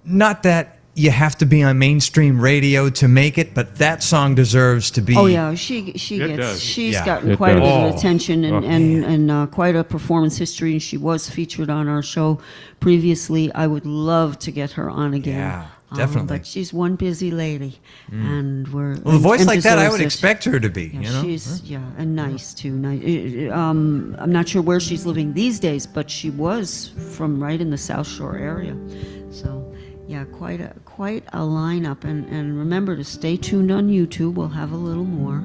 [SPEAKER 3] not that you have to be on mainstream radio to make it, but that song deserves to be.
[SPEAKER 2] Oh yeah, she's
[SPEAKER 3] Yeah.
[SPEAKER 2] gotten
[SPEAKER 3] It
[SPEAKER 2] quite a
[SPEAKER 3] does.
[SPEAKER 2] bit of
[SPEAKER 3] Oh.
[SPEAKER 2] attention and quite a performance history. And she was featured on our show previously. I would love to get her on again.
[SPEAKER 3] Yeah, definitely.
[SPEAKER 2] But she's one busy lady, and we're
[SPEAKER 3] Well, a voice
[SPEAKER 2] and
[SPEAKER 3] like that, I
[SPEAKER 2] deserves
[SPEAKER 3] would
[SPEAKER 2] it.
[SPEAKER 3] expect her to be.
[SPEAKER 2] Yeah,
[SPEAKER 3] You know,
[SPEAKER 2] she's and nice too. Nice. I'm not sure where she's living these days, but she was from right in the South Shore area. So yeah, quite a lineup. And remember to stay tuned on YouTube. We'll have a little more.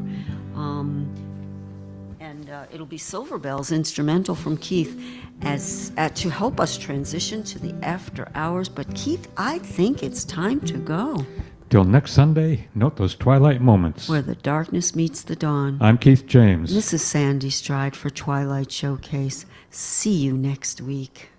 [SPEAKER 2] And it'll be Silver Bells instrumental from Keith as to help us transition to the After Hours. But Keith, I think it's time to go.
[SPEAKER 1] Till next Sunday, note those twilight moments.
[SPEAKER 2] Where the darkness meets the dawn.
[SPEAKER 1] I'm Keith James.
[SPEAKER 2] This is Sandy Stride for Twilight Showcase. See you next week.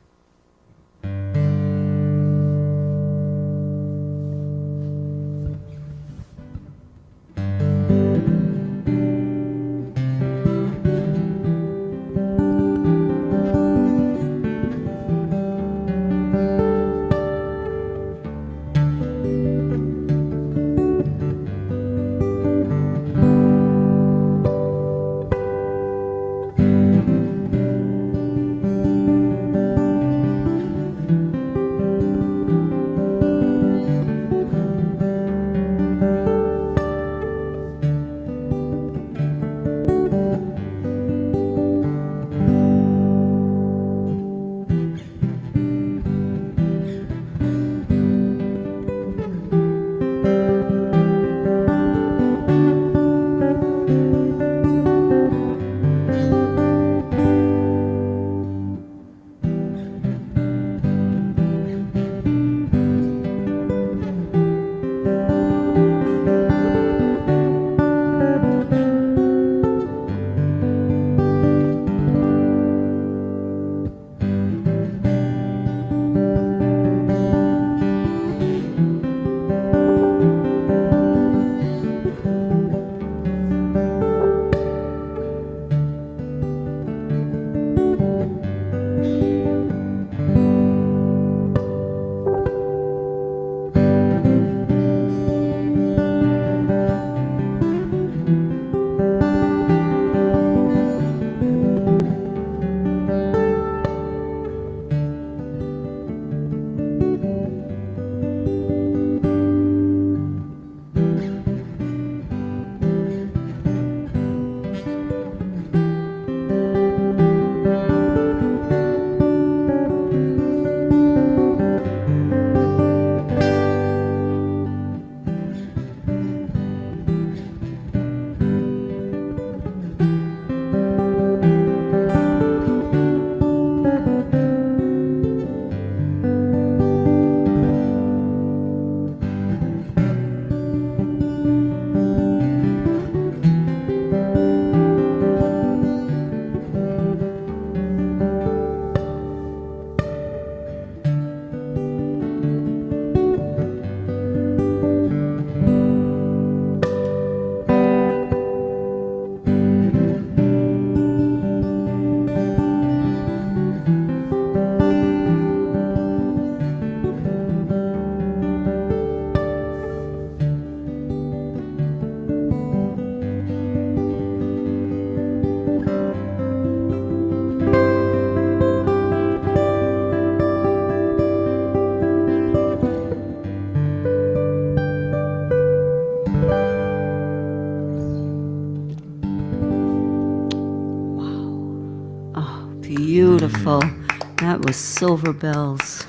[SPEAKER 2] Wonderful. That was Silver Bells.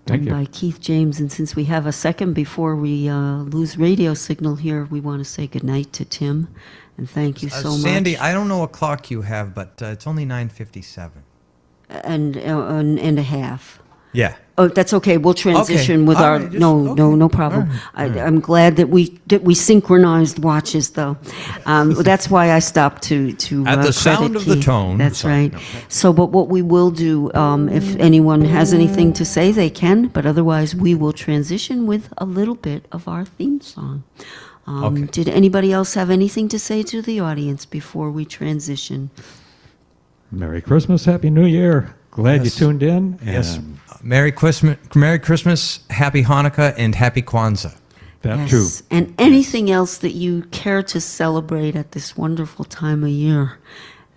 [SPEAKER 1] Thank you.
[SPEAKER 2] By Keith James. And since we have a second before we lose radio signal here, we want to say goodnight to Tim. And thank you so much.
[SPEAKER 3] Sandy, I don't know what clock you have, but it's only 9:57.
[SPEAKER 2] And a half.
[SPEAKER 3] Yeah.
[SPEAKER 2] Oh, that's okay. We'll transition
[SPEAKER 3] Okay.
[SPEAKER 2] with
[SPEAKER 3] All
[SPEAKER 2] our
[SPEAKER 3] right,
[SPEAKER 2] no problem.
[SPEAKER 3] All right.
[SPEAKER 2] I'm glad that we synchronized watches, though. That's why I stopped to
[SPEAKER 3] At the
[SPEAKER 2] credit
[SPEAKER 3] sound of the
[SPEAKER 2] Keith.
[SPEAKER 3] tone.
[SPEAKER 2] That's right. So, but what we will do, if anyone has anything to say, they can. But otherwise, we will transition with a little bit of our theme song. Did anybody else have anything to say to the audience before we transition?
[SPEAKER 1] Merry Christmas, Happy New Year. Glad you tuned in.
[SPEAKER 3] Yes.
[SPEAKER 1] and
[SPEAKER 3] Merry Christmas, Happy Hanukkah, and Happy Kwanzaa.
[SPEAKER 1] That too.
[SPEAKER 2] And anything else that you care to celebrate at this wonderful time of year,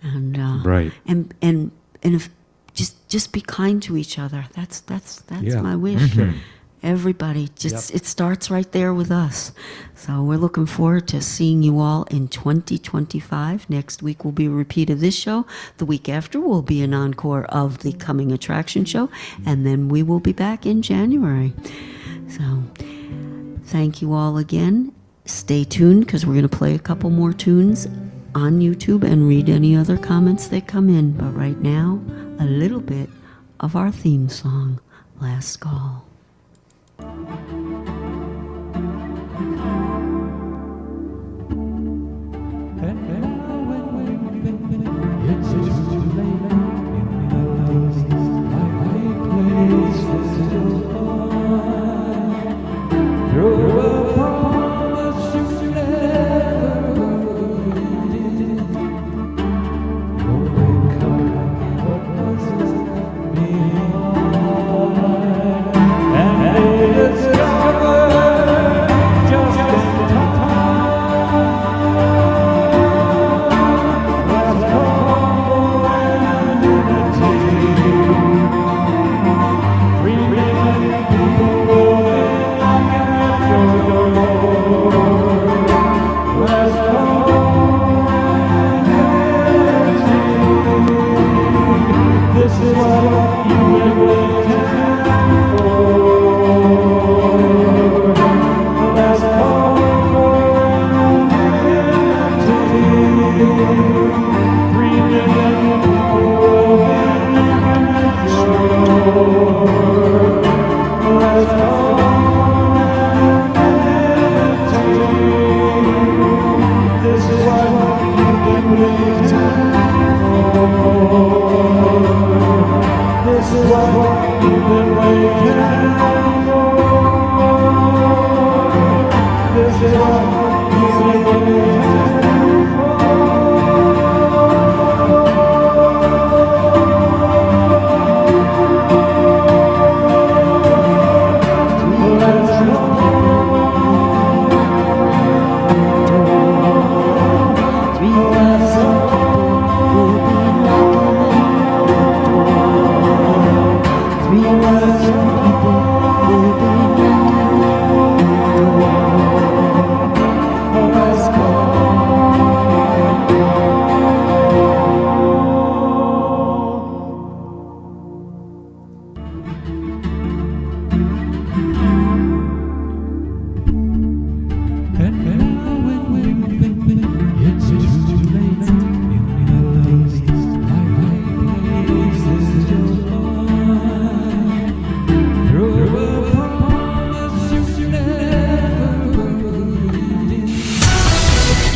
[SPEAKER 2] and
[SPEAKER 1] Right.
[SPEAKER 2] and if just be kind to each other. That's
[SPEAKER 1] Yeah.
[SPEAKER 2] my wish.
[SPEAKER 1] Mhm.
[SPEAKER 2] Everybody, it starts right there with us. So we're looking forward to seeing you all in 2025. Next week will be a repeat of this show. The week after will be an encore of the coming attraction show, and then we will be back in January. So thank you all again. Stay tuned because we're going to play a couple more tunes on YouTube and read any other comments that come in. But right now, a little bit of our theme song, Last Call.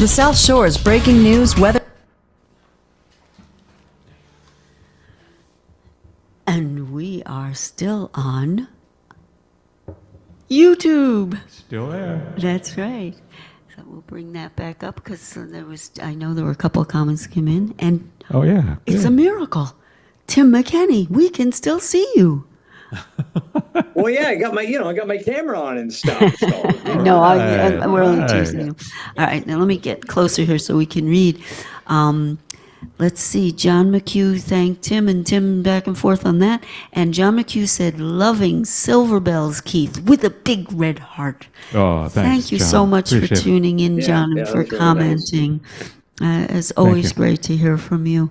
[SPEAKER 25] The South Shore's breaking news weather.
[SPEAKER 2] And we are still on YouTube.
[SPEAKER 1] Still there.
[SPEAKER 2] That's right. So we'll bring that back up because I know there were a couple of comments came in, and
[SPEAKER 1] Oh, yeah.
[SPEAKER 2] it's
[SPEAKER 1] good.
[SPEAKER 2] a miracle. Tim McKenney, we can still see you.
[SPEAKER 11] Well, yeah, I got my camera on and stuff. So.
[SPEAKER 2] No,
[SPEAKER 1] Right,
[SPEAKER 2] we're only
[SPEAKER 1] right.
[SPEAKER 2] teasing you. All right, now let me get closer here so we can read. Let's see. John McHugh thanked Tim, and Tim back and forth on that. And John McHugh said, "Loving Silver Bells, Keith," with a big red heart.
[SPEAKER 1] Oh, thanks,
[SPEAKER 2] Thank you
[SPEAKER 1] John.
[SPEAKER 2] so much for
[SPEAKER 1] Appreciate it.
[SPEAKER 2] tuning in, John, and
[SPEAKER 11] yeah,
[SPEAKER 2] for
[SPEAKER 11] that was really nice.
[SPEAKER 2] commenting. It's always
[SPEAKER 1] you.
[SPEAKER 2] great to hear from you.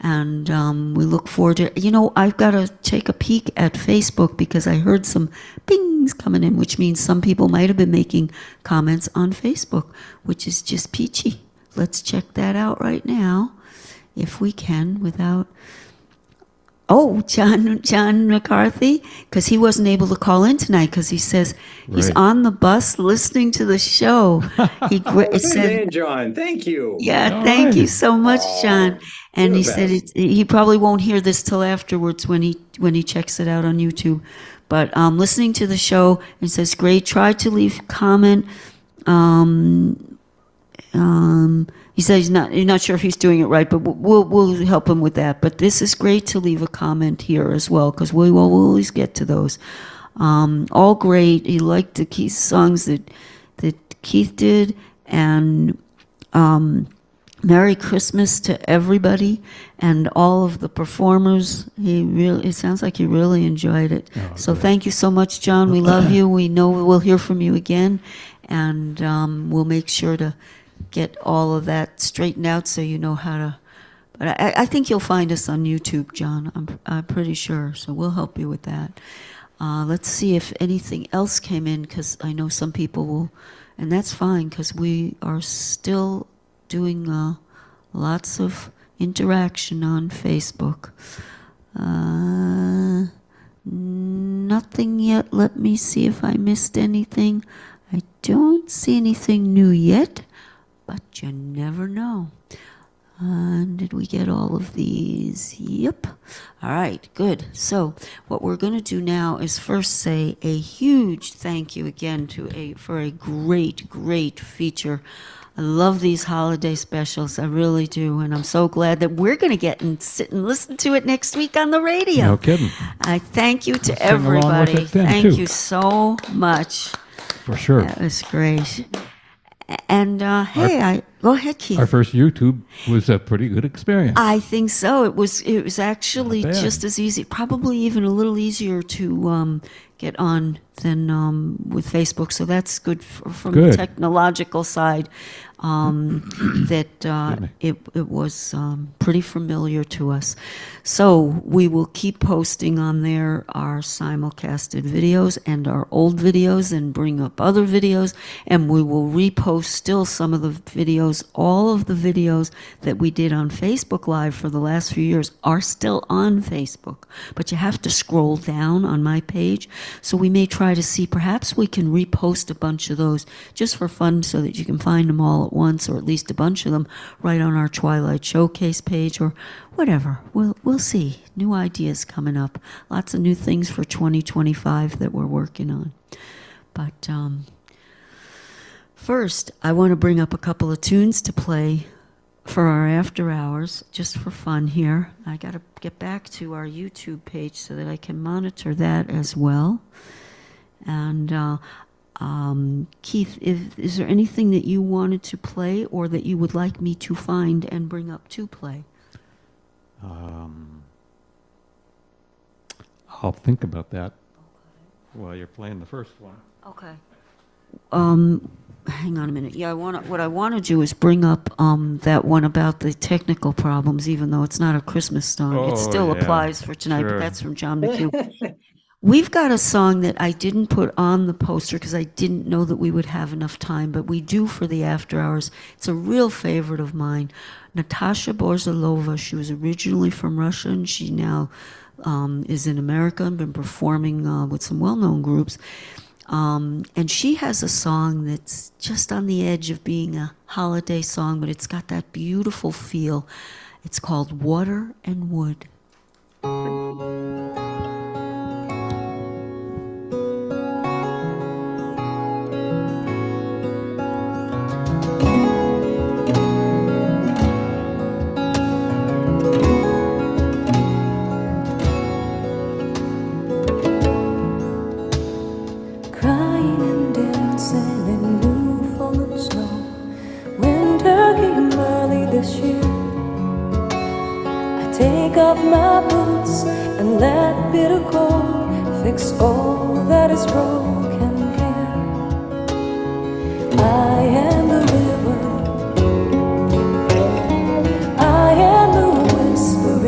[SPEAKER 2] And we look forward to, I've got to take a peek at Facebook because I heard some pings coming in, which means some people might have been making comments on Facebook, which is just peachy. Let's check that out right now, if we can, without... Oh, John McCarthy, because he wasn't able to call in tonight because he says he's
[SPEAKER 1] Right.
[SPEAKER 2] on the bus listening to the show. He said,
[SPEAKER 11] Man, John, thank you.
[SPEAKER 2] yeah,
[SPEAKER 1] All
[SPEAKER 2] thank you
[SPEAKER 1] right.
[SPEAKER 2] so much, John. And
[SPEAKER 11] you're
[SPEAKER 2] he
[SPEAKER 11] the
[SPEAKER 2] said
[SPEAKER 11] best.
[SPEAKER 2] he probably won't hear this till afterwards when he checks it out on YouTube. But listening to the show, and says, great, try to leave a comment. He said he's not sure if he's doing it right, but we'll help him with that. But this is great to leave a comment here as well, because we'll always get to those. All great. He liked the Keith songs that Keith did, and Merry Christmas to everybody and all of the performers. It sounds like he really enjoyed it. So thank you so much, John. We love you. We know we'll hear from you again, and we'll make sure to get all of that straightened out so you know how to. But I think you'll find us on YouTube, John. I'm pretty sure. So we'll help you with that. Let's see if anything else came in, because I know some people will, and that's fine because we are still doing lots of interaction on Facebook. Nothing yet. Let me see if I missed anything. I don't see anything new yet, but you never know. Did we get all of these? Yep. All right, good. So what we're going to do now is first say a huge thank you again for a great feature. I love these holiday specials. I really do. And I'm so glad that we're going to get and sit and listen to it next week on the radio.
[SPEAKER 1] No kidding.
[SPEAKER 2] I thank you to
[SPEAKER 1] Sing along with
[SPEAKER 2] everybody.
[SPEAKER 1] it then,
[SPEAKER 2] Thank
[SPEAKER 1] too.
[SPEAKER 2] you so much.
[SPEAKER 1] For sure.
[SPEAKER 2] That was great. And go ahead, Keith.
[SPEAKER 1] Our first YouTube was a pretty good experience.
[SPEAKER 2] I think so. It was actually
[SPEAKER 1] Not bad.
[SPEAKER 2] just as easy, probably even a little easier to get on than with Facebook. So that's good from the
[SPEAKER 1] Good.
[SPEAKER 2] technological side. That it was pretty familiar to us. So we will keep posting on there our simulcasted videos and our old videos and bring up other videos, and we will repost still some of the videos. All of the videos that we did on Facebook Live for the last few years are still on Facebook, but you have to scroll down on my page. So we may try to see, perhaps we can repost a bunch of those just for fun so that you can find them all at once, or at least a bunch of them right on our Twilight Showcase page or whatever. We'll see. New ideas coming up. Lots of new things for 2025 that we're working on. But first, I want to bring up a couple of tunes to play for our after hours, just for fun here. I got to get back to our YouTube page so that I can monitor that as well. And Keith, is there anything that you wanted to play or that you would like me to find and bring up to play?
[SPEAKER 1] I'll think about that while you're playing the first one.
[SPEAKER 2] Okay. Hang on a minute. Yeah, what I want to do is bring up that one about the technical problems, even though it's not a Christmas song. It still
[SPEAKER 1] yeah,
[SPEAKER 2] applies for tonight,
[SPEAKER 1] sure.
[SPEAKER 2] but that's from John McHugh. We've got a song that I didn't put on the poster because I didn't know that we would have enough time, but we do for the after hours. It's a real favorite of mine. Natasha Borzalova, she was originally from Russia, and she now is in America and been performing with some well-known groups. And she has a song that's just on the edge of being a holiday song, but it's got that beautiful feel. It's called Water and Wood.
[SPEAKER 7] Crying and dancing in new fallen snow. Winter came early this year. I take off my boots and let bitter cold fix all that is broken here. I am the river, I am the whisper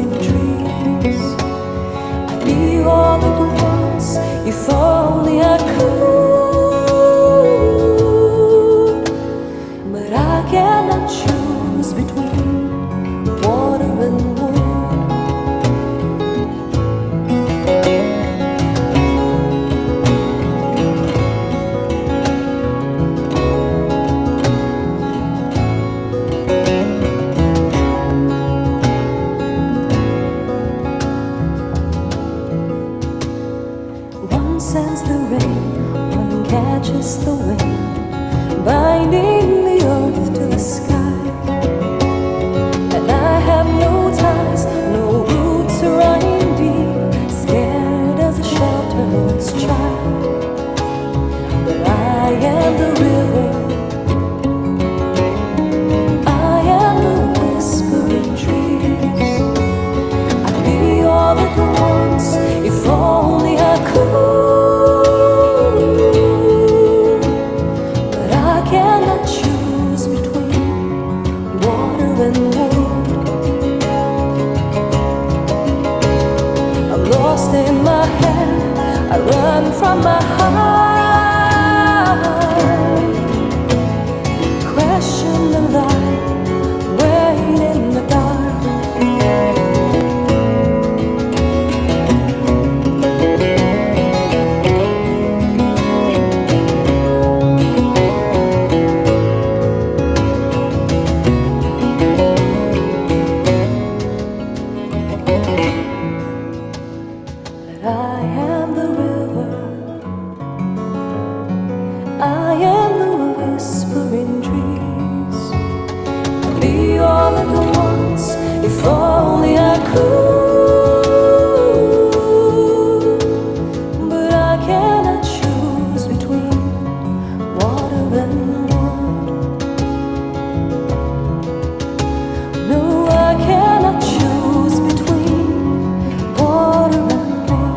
[SPEAKER 7] catches the wind, binding the earth to the sky. And I have no ties, no roots running deep, scared as a shelterless child. But I am the river, I am the whispering trees. I'd be all at once if only I could. But I cannot choose between water and wood. I'm lost in my head, I run from my heart. Question the light, wait in the dark. But I am the river, I am the whispering trees. I'd be all at once if only I could. But I cannot choose between water and wood. No, I cannot choose between water and wood.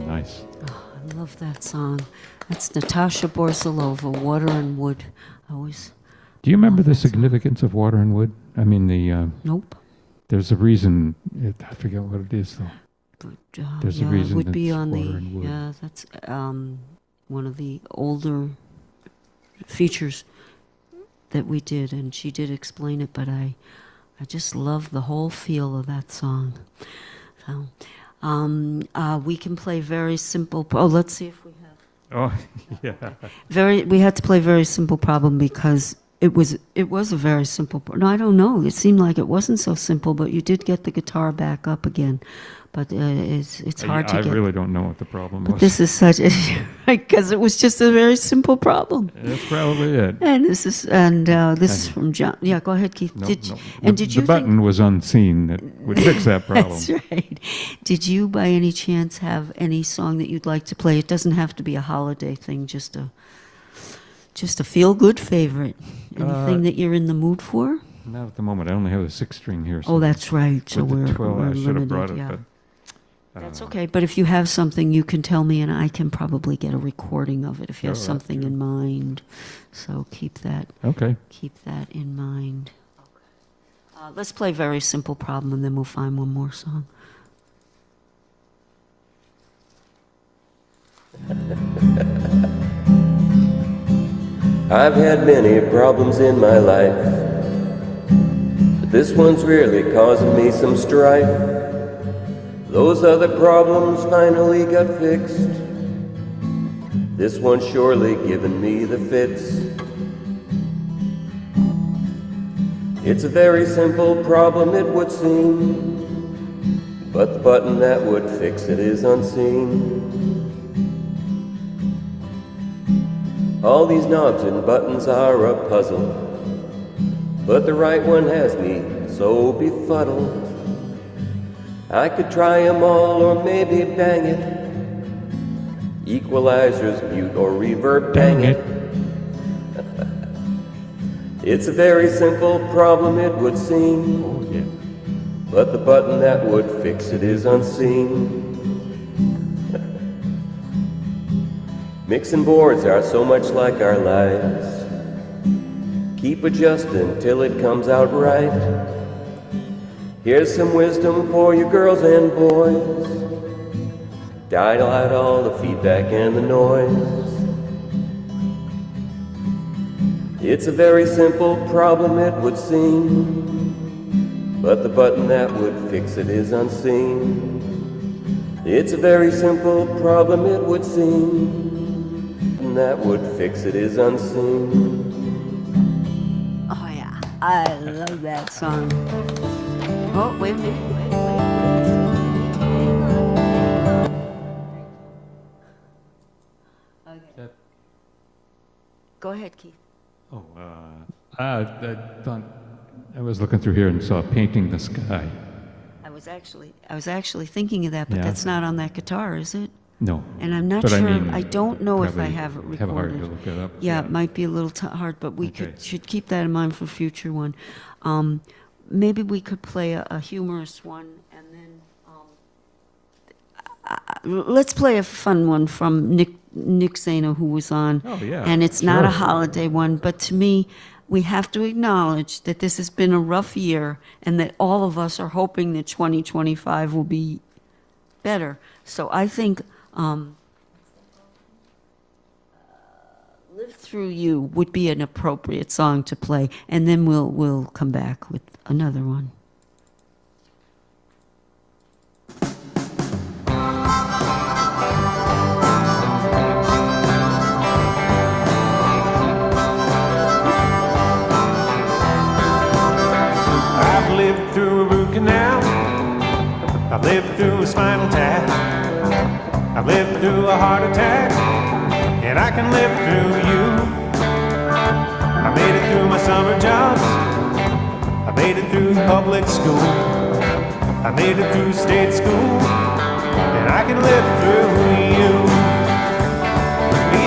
[SPEAKER 1] Nice.
[SPEAKER 2] Oh, I love that song. That's Natasha Borsalova, Water and Wood. I always.
[SPEAKER 1] Do you remember the significance of water and wood? I mean, the.
[SPEAKER 2] Nope.
[SPEAKER 1] There's a reason. I forget what it is, though.
[SPEAKER 2] But,
[SPEAKER 1] There's
[SPEAKER 2] yeah,
[SPEAKER 1] a reason
[SPEAKER 2] it would be
[SPEAKER 1] it's
[SPEAKER 2] on
[SPEAKER 1] water
[SPEAKER 2] the.
[SPEAKER 1] and wood.
[SPEAKER 2] Yeah, that's one of the older features that we did, and she did explain it. But I just love the whole feel of that song. So, we can play very simple. Oh, let's see if we have.
[SPEAKER 1] Oh, yeah.
[SPEAKER 2] We had to play very simple problem because it was a very simple. No, I don't know. It seemed like it wasn't so simple, but you did get the guitar back up again. But it's hard to get.
[SPEAKER 1] I really don't know what the problem
[SPEAKER 2] But
[SPEAKER 1] was.
[SPEAKER 2] this is such a because it was just a very simple problem.
[SPEAKER 1] That's probably it.
[SPEAKER 2] And this is from John. Yeah, go ahead, Keith. Did you
[SPEAKER 1] the button was unseen that would fix that problem?
[SPEAKER 2] That's right. Did you, by any chance, have any song that you'd like to play? It doesn't have to be a holiday thing. Just a feel-good favorite. Anything that you're in the mood for?
[SPEAKER 1] Not at the moment. I only have a 6-string here.
[SPEAKER 2] Oh, that's right. So
[SPEAKER 1] with the 12,
[SPEAKER 2] we're
[SPEAKER 1] I should have brought
[SPEAKER 2] limited,
[SPEAKER 1] it,
[SPEAKER 2] yeah.
[SPEAKER 1] but.
[SPEAKER 2] That's okay, but if you have something, you can tell me, and I can probably get a recording of it if you have something in mind. So keep that.
[SPEAKER 1] Okay.
[SPEAKER 2] Keep that in mind. Let's play Very Simple Problem, and then we'll find one more song.
[SPEAKER 9] I've had many problems in my life, but this one's really causing me some strife. Those other problems finally got fixed. This one's surely giving me the fits. It's a very simple problem, it would seem, but the button that would fix it is unseen. All these knobs and buttons are a puzzle, but the right one has me so befuddled. I could try 'em all or maybe bang it. Equalizers, mute or reverb, dang it. It's a very simple problem, it would seem.
[SPEAKER 1] Oh, yeah.
[SPEAKER 9] But the button that would fix it is unseen. Mixing boards are so much like our lives. Keep adjusting till it comes out right. Here's some wisdom for you girls and boys. Dial out all the feedback and the noise. It's a very simple problem, it would seem, but the button that would fix it is unseen. It's a very simple problem, it would seem, and that would fix it is unseen.
[SPEAKER 2] Oh yeah, I love that song. Oh, wait a minute. Okay. Go ahead, Keith.
[SPEAKER 1] Oh, I was looking through here and saw Painting the Sky.
[SPEAKER 2] I was actually thinking of that, but
[SPEAKER 1] Yeah.
[SPEAKER 2] that's not on that guitar, is it?
[SPEAKER 1] No.
[SPEAKER 2] And I'm not
[SPEAKER 1] But
[SPEAKER 2] sure.
[SPEAKER 1] I mean,
[SPEAKER 2] I don't know if I
[SPEAKER 1] probably
[SPEAKER 2] have it recorded.
[SPEAKER 1] have hard to look it up.
[SPEAKER 2] Yeah, it might be a little hard, but we should keep that in mind for future one. Maybe we could play a humorous one, and then let's play a fun one from Nick Zano, who was on.
[SPEAKER 1] Oh, yeah,
[SPEAKER 2] And it's not a
[SPEAKER 1] sure.
[SPEAKER 2] holiday one, but to me, we have to acknowledge that this has been a rough year, and that all of us are hoping that 2025 will be better. So I think Live Through You would be an appropriate song to play, and then we'll come back with another one.
[SPEAKER 5] I've lived through a root canal. I've lived through a spinal tap. I've lived through a heart attack. And I can live through you. I made it through my summer jobs. I made it through public school. I made it through state school. And I can live through you.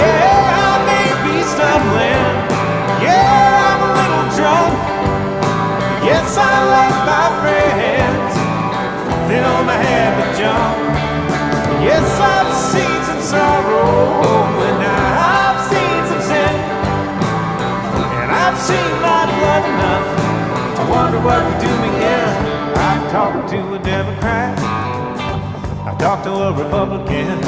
[SPEAKER 5] Yeah, I may be stumbling. Yeah, I'm a little drunk. Yes, I love my friends. Fill my head with junk. Yes, I've seen some sorrow, and I've seen some sin, and I've seen my blood enough to wonder what would do me in. I've talked to a Democrat, I've talked to a Republican.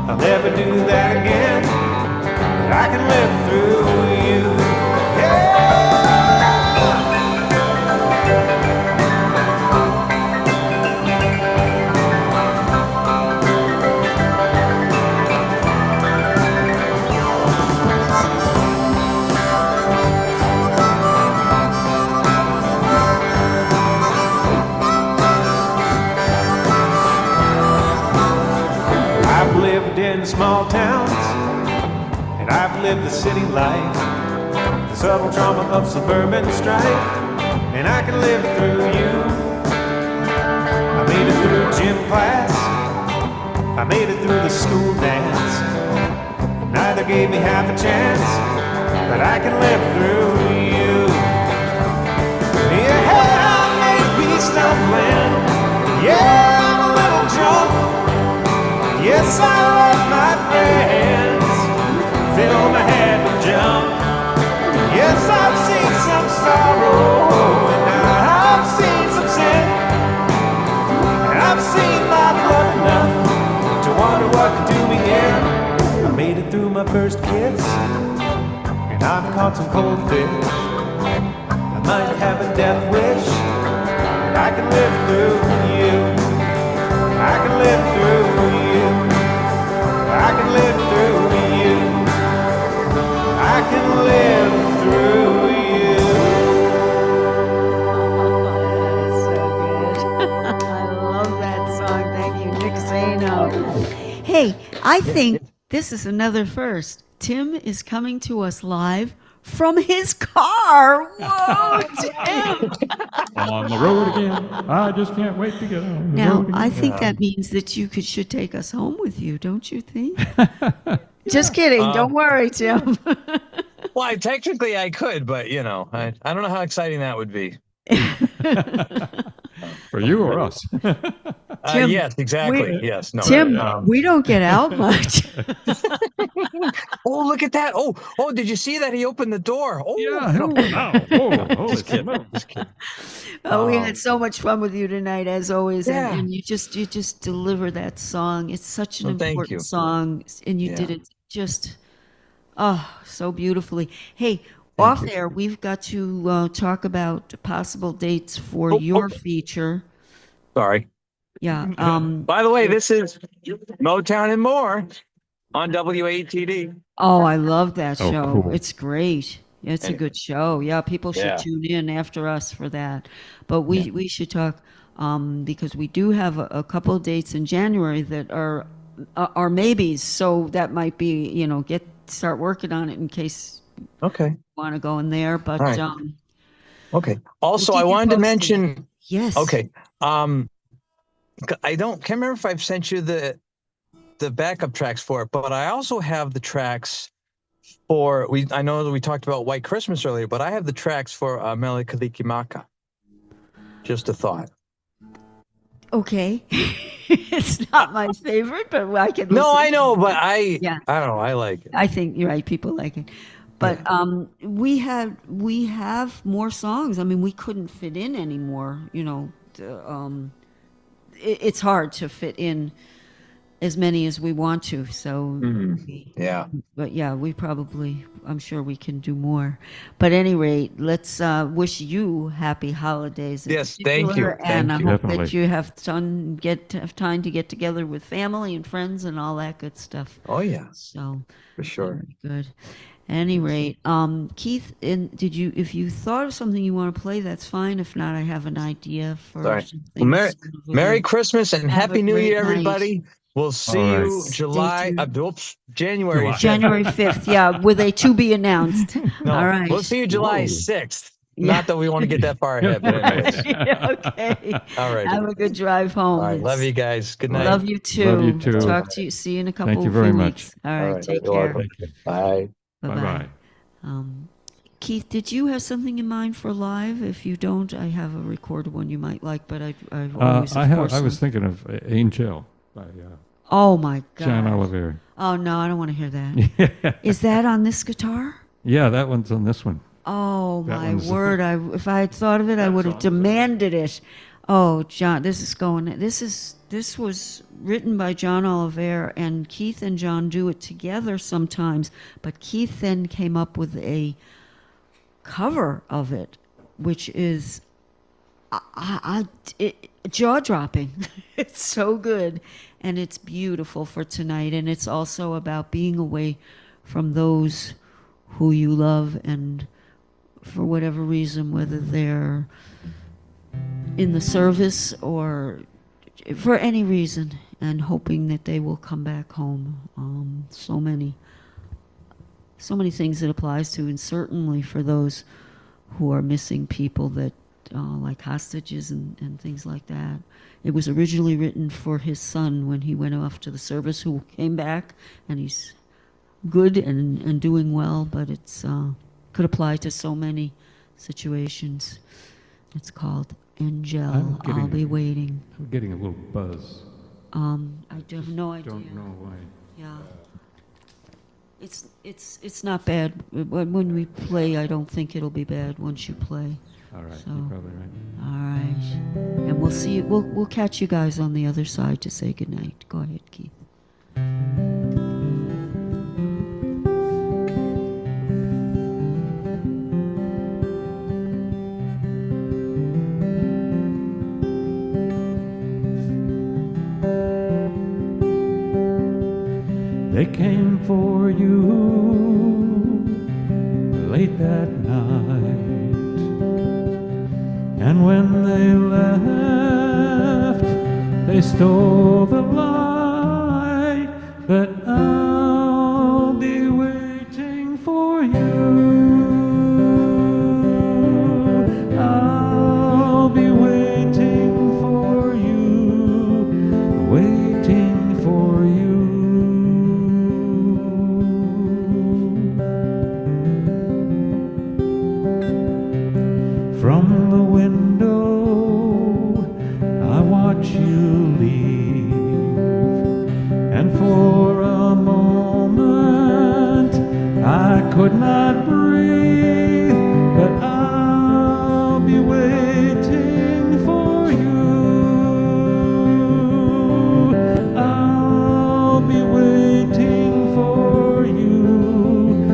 [SPEAKER 5] I'll never do that again, but I can live through you. Yeah. I've lived in small towns, and I've lived the city life, the subtle trauma of suburban strife, and I can live through you. I made it through gym class, I made it through the school dance. Neither gave me half a chance, but I can live through you. Yeah, I may be stumbling, yeah, I'm a little drunk. Yes, I love my friends. Fill my head with junk. Yes, I've seen some sorrow, and I've seen some sin, and I've seen my blood enough to wonder what could do me in. I made it through my first kiss, and I've caught some cold fish. I might have a death wish, but I can live through you. I can live through you. I can live through you. I can live through you.
[SPEAKER 2] I love that song. Thank you, Nick Zano. Hey, I think this is another first. Tim is coming to us live from his car. Whoa, Tim!
[SPEAKER 1] On the road again. I just can't wait to get on the
[SPEAKER 2] Now,
[SPEAKER 1] road again.
[SPEAKER 2] I think that means that you should take us home with you, don't you think? Just kidding. Don't worry, Tim.
[SPEAKER 8] Well, technically I could, but I don't know how exciting that would be.
[SPEAKER 1] For you or us?
[SPEAKER 2] Tim,
[SPEAKER 8] yes, exactly. Yes. No.
[SPEAKER 2] Tim, we don't get out much.
[SPEAKER 8] Oh, look at that! Oh, did you see that? He opened the door. Oh,
[SPEAKER 1] Just kidding.
[SPEAKER 2] Oh, we had so much fun with you tonight, as always,
[SPEAKER 8] Yeah.
[SPEAKER 2] and you just deliver that song. It's such an
[SPEAKER 8] Well, thank you.
[SPEAKER 2] important song, and you
[SPEAKER 8] Yeah.
[SPEAKER 2] did it just Oh, so beautifully. Hey, off air, we've got to talk about possible dates for your feature.
[SPEAKER 8] Sorry.
[SPEAKER 2] Yeah.
[SPEAKER 8] By the way, this is Motown and More on WATD.
[SPEAKER 2] Oh, I love that
[SPEAKER 8] Oh,
[SPEAKER 2] show.
[SPEAKER 8] cool.
[SPEAKER 2] It's great. It's a
[SPEAKER 8] Anyway.
[SPEAKER 2] good show. Yeah, people should
[SPEAKER 8] Yeah.
[SPEAKER 2] tune in after us for that. But we should talk because we do have a couple of dates in January that are maybes. So that might be, start working on it in case
[SPEAKER 8] you
[SPEAKER 2] want to go in there. But
[SPEAKER 8] All right. Okay. Also,
[SPEAKER 2] we'll
[SPEAKER 8] I
[SPEAKER 2] keep you
[SPEAKER 8] wanted to
[SPEAKER 2] posted.
[SPEAKER 8] mention.
[SPEAKER 2] Yes.
[SPEAKER 8] Okay. Can't remember if I've sent you the backup tracks for it, but I also have the tracks for I know that we talked about White Christmas earlier, but I have the tracks for Mele Kalikimaka. Just a thought.
[SPEAKER 2] Okay. It's not my favorite, but I can
[SPEAKER 8] No,
[SPEAKER 2] listen
[SPEAKER 8] I know,
[SPEAKER 2] to
[SPEAKER 8] but
[SPEAKER 2] it.
[SPEAKER 8] I
[SPEAKER 2] Yeah.
[SPEAKER 8] don't know. I like it.
[SPEAKER 2] I think you're right. People like it, but we have more songs. I mean, we couldn't fit in anymore. It's hard to fit in as many as we want to. So
[SPEAKER 8] Yeah.
[SPEAKER 2] but yeah, I'm sure we can do more. But at any rate, let's wish you happy holidays. in
[SPEAKER 8] Yes, thank you.
[SPEAKER 2] particular, And I
[SPEAKER 8] Thank you.
[SPEAKER 2] hope
[SPEAKER 8] Definitely.
[SPEAKER 2] that you have time to get together with family and friends and all that good stuff.
[SPEAKER 8] Oh yeah.
[SPEAKER 2] So
[SPEAKER 8] for sure.
[SPEAKER 2] very good. At any rate, Keith, if you thought of something you want to play, that's fine. If not, I have an idea for
[SPEAKER 8] Sorry.
[SPEAKER 2] something.
[SPEAKER 8] Well, Merry Christmas and
[SPEAKER 2] Have
[SPEAKER 8] Happy
[SPEAKER 2] a
[SPEAKER 8] New
[SPEAKER 2] great
[SPEAKER 8] Year,
[SPEAKER 2] night.
[SPEAKER 8] everybody. We'll see
[SPEAKER 1] All right.
[SPEAKER 8] you January.
[SPEAKER 1] July.
[SPEAKER 2] January 5th, yeah, with a to be announced.
[SPEAKER 8] No,
[SPEAKER 2] All right.
[SPEAKER 8] we'll see you July 6th.
[SPEAKER 2] Yeah.
[SPEAKER 8] Not that we want to get that far ahead, but anyways.
[SPEAKER 2] Okay.
[SPEAKER 8] All right.
[SPEAKER 2] Have a good drive home.
[SPEAKER 8] All right. Love you guys. Good night.
[SPEAKER 2] Love you too.
[SPEAKER 1] Love you too.
[SPEAKER 2] Talk to you. See you in a couple.
[SPEAKER 1] Thank you very
[SPEAKER 2] few
[SPEAKER 1] much.
[SPEAKER 2] weeks. All right. Take
[SPEAKER 8] You're
[SPEAKER 2] care.
[SPEAKER 8] welcome. Bye.
[SPEAKER 2] Bye-bye.
[SPEAKER 1] Bye-bye.
[SPEAKER 2] Keith, did you have something in mind for live? If you don't, I have a recorded one you might like, but I've always, of course,
[SPEAKER 1] I was thinking of Angel by
[SPEAKER 2] oh my God.
[SPEAKER 1] John Oliver.
[SPEAKER 2] Oh no, I don't want to hear that. Is that on this guitar?
[SPEAKER 1] Yeah, that one's on this one.
[SPEAKER 2] Oh
[SPEAKER 1] That
[SPEAKER 2] my
[SPEAKER 1] one's-
[SPEAKER 2] word! If I had thought of it, I would have demanded it. Oh, John, this was written by John Oliver, and Keith and John do it together sometimes. But Keith then came up with a cover of it, which is jaw-dropping. It's so good, and it's beautiful for tonight. And it's also about being away from those who you love, and for whatever reason, whether they're in the service or for any reason, and hoping that they will come back home. So many things it applies to, and certainly for those who are missing people that like hostages and things like that. It was originally written for his son when he went off to the service, who came back, and he's good and doing well, but it's could apply to so many situations. It's called Angel, I'll Be Waiting.
[SPEAKER 1] I'm getting a little buzz.
[SPEAKER 2] I have no idea.
[SPEAKER 1] Don't know why.
[SPEAKER 2] Yeah. It's not bad. When we play, I don't think it'll be bad once you play.
[SPEAKER 1] All right,
[SPEAKER 2] So,
[SPEAKER 1] you're probably right.
[SPEAKER 2] all right. And we'll see. We'll catch you guys on the other side to say goodnight. Go ahead, Keith.
[SPEAKER 15] They came for you late that night, and when they left, they stole the light. But I'll be waiting for you. I'll be waiting for you, waiting for you. From the window, I watch you leave, and for a moment, I could not breathe, but I'll be waiting for you. I'll be waiting for you,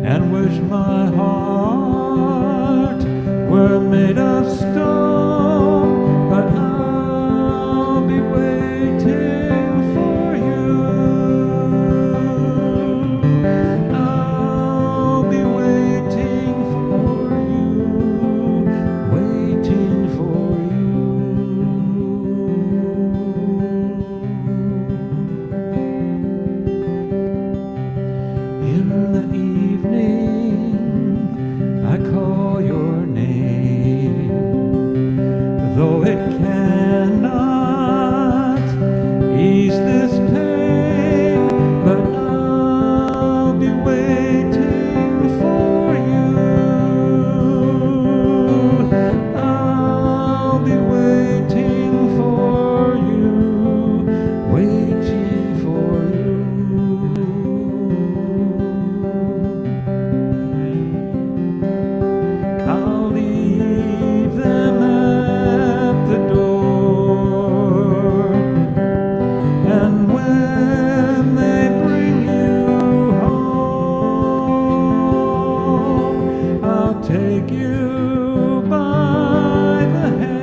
[SPEAKER 15] and wish my heart were made of stone, but I'll be waiting for you. I'll be waiting for you, waiting for you. In the evening, I call your name, though it cannot ease this pain, but I'll be waiting for you. I'll be waiting for you, waiting for you. I'll leave them at the door, and when they bring you home, I'll take you by the hand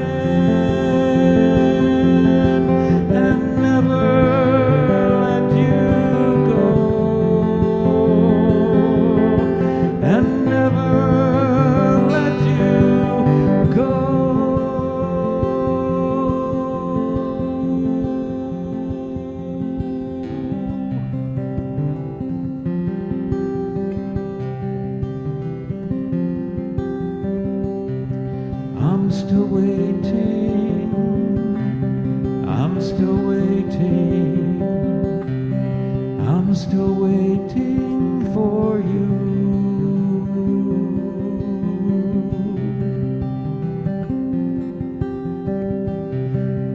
[SPEAKER 15] and never let you go, and never let you go. I'm still waiting, I'm still waiting, I'm still waiting for you.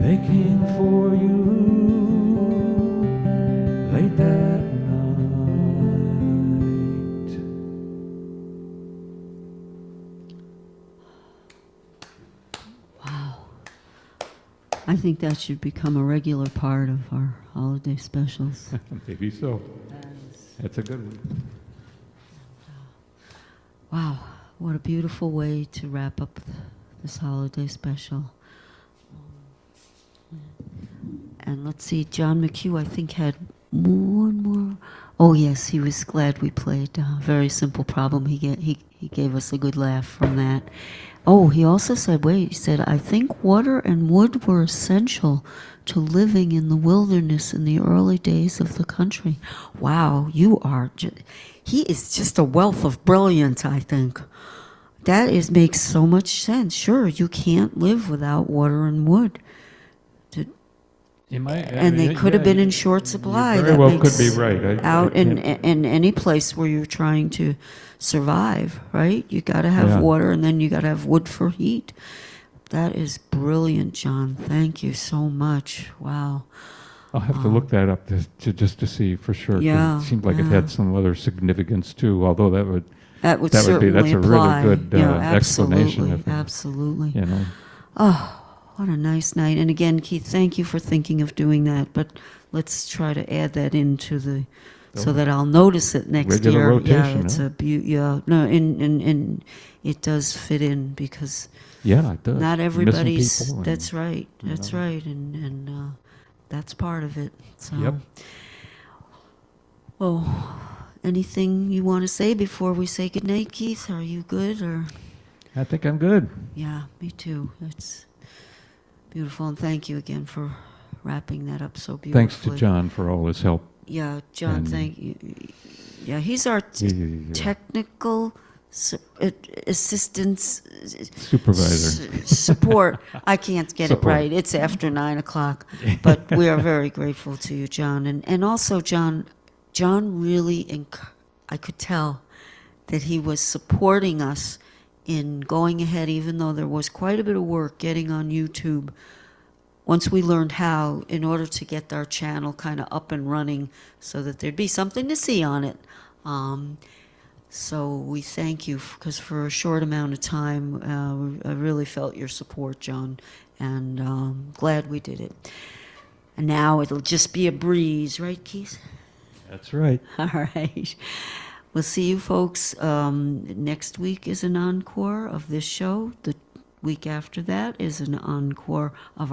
[SPEAKER 15] They came for you late that night.
[SPEAKER 2] Wow. I think that should become a regular part of our holiday specials.
[SPEAKER 1] Maybe so. That's a good one.
[SPEAKER 2] Wow, what a beautiful way to wrap up this holiday special. And let's see, John McHugh, I think, had one more. Oh, yes, he was glad we played Very Simple Problem. He gave us a good laugh from that. Oh, he also said, he said, I think water and wood were essential to living in the wilderness in the early days of the country. Wow, you are, he is just a wealth of brilliance, I think. That makes so much sense. Sure, you can't live without water and wood. And they could have been in short supply.
[SPEAKER 1] You very well could be right.
[SPEAKER 2] Out in any place where you're trying to survive, right? You got to have water, and then you got to have wood for heat. That is brilliant, John. Thank you so much. Wow.
[SPEAKER 1] I'll have to look that up just to see for sure. 'Cause
[SPEAKER 2] Yeah,
[SPEAKER 1] it seemed like it had some other significance too. Although that would
[SPEAKER 2] certainly
[SPEAKER 1] that's a
[SPEAKER 2] apply.
[SPEAKER 1] really good explanation.
[SPEAKER 2] Absolutely, absolutely.
[SPEAKER 1] You know.
[SPEAKER 2] Oh, what a nice night. And again, Keith, thank you for thinking of doing that. But let's try to add that into so that I'll notice it next
[SPEAKER 1] regular
[SPEAKER 2] year.
[SPEAKER 1] Rotation,
[SPEAKER 2] it's
[SPEAKER 1] huh?
[SPEAKER 2] a no, and it does fit in because
[SPEAKER 1] it does.
[SPEAKER 2] not everybody's.
[SPEAKER 1] People
[SPEAKER 2] That's right. That's right, and that's part of it. So.
[SPEAKER 1] Yep.
[SPEAKER 2] Well, anything you want to say before we say goodnight, Keith? Are you good or?
[SPEAKER 1] I think I'm good.
[SPEAKER 2] Yeah, me too. It's beautiful, and thank you again for wrapping that up so beautifully.
[SPEAKER 1] Thanks to John for all his help.
[SPEAKER 2] Yeah, John, thank you. Yeah, he's our technical assistance
[SPEAKER 1] supervisor
[SPEAKER 2] support. I can't get it right. It's after 9 o'clock, but we are very grateful to you, John, and also John really, I could tell that he was supporting us in going ahead, even though there was quite a bit of work getting on YouTube. Once we learned how, in order to get our channel kind of up and running so that there'd be something to see on it. So we thank you, because for a short amount of time, I really felt your support, John, and glad we did it. And now it'll just be a breeze, right, Keith?
[SPEAKER 1] That's right.
[SPEAKER 2] All right. We'll see you folks. Next week is an encore of this show. The week after that is an encore of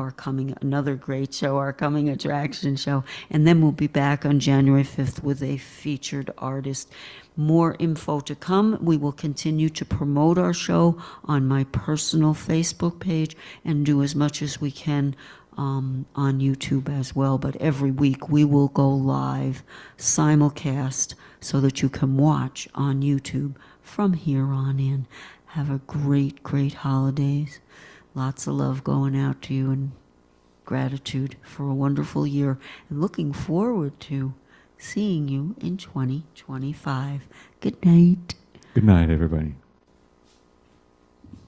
[SPEAKER 2] another great show, our coming attraction show. And then we'll be back on January 5th with a featured artist. More info to come. We will continue to promote our show on my personal Facebook page and do as much as we can on YouTube as well. But every week we will go live, simulcast, so that you can watch on YouTube from here on in. Have a great, great holidays. Lots of love going out to you and gratitude for a wonderful year. And looking forward to seeing you in 2025. Good night.
[SPEAKER 1] Good night, everybody.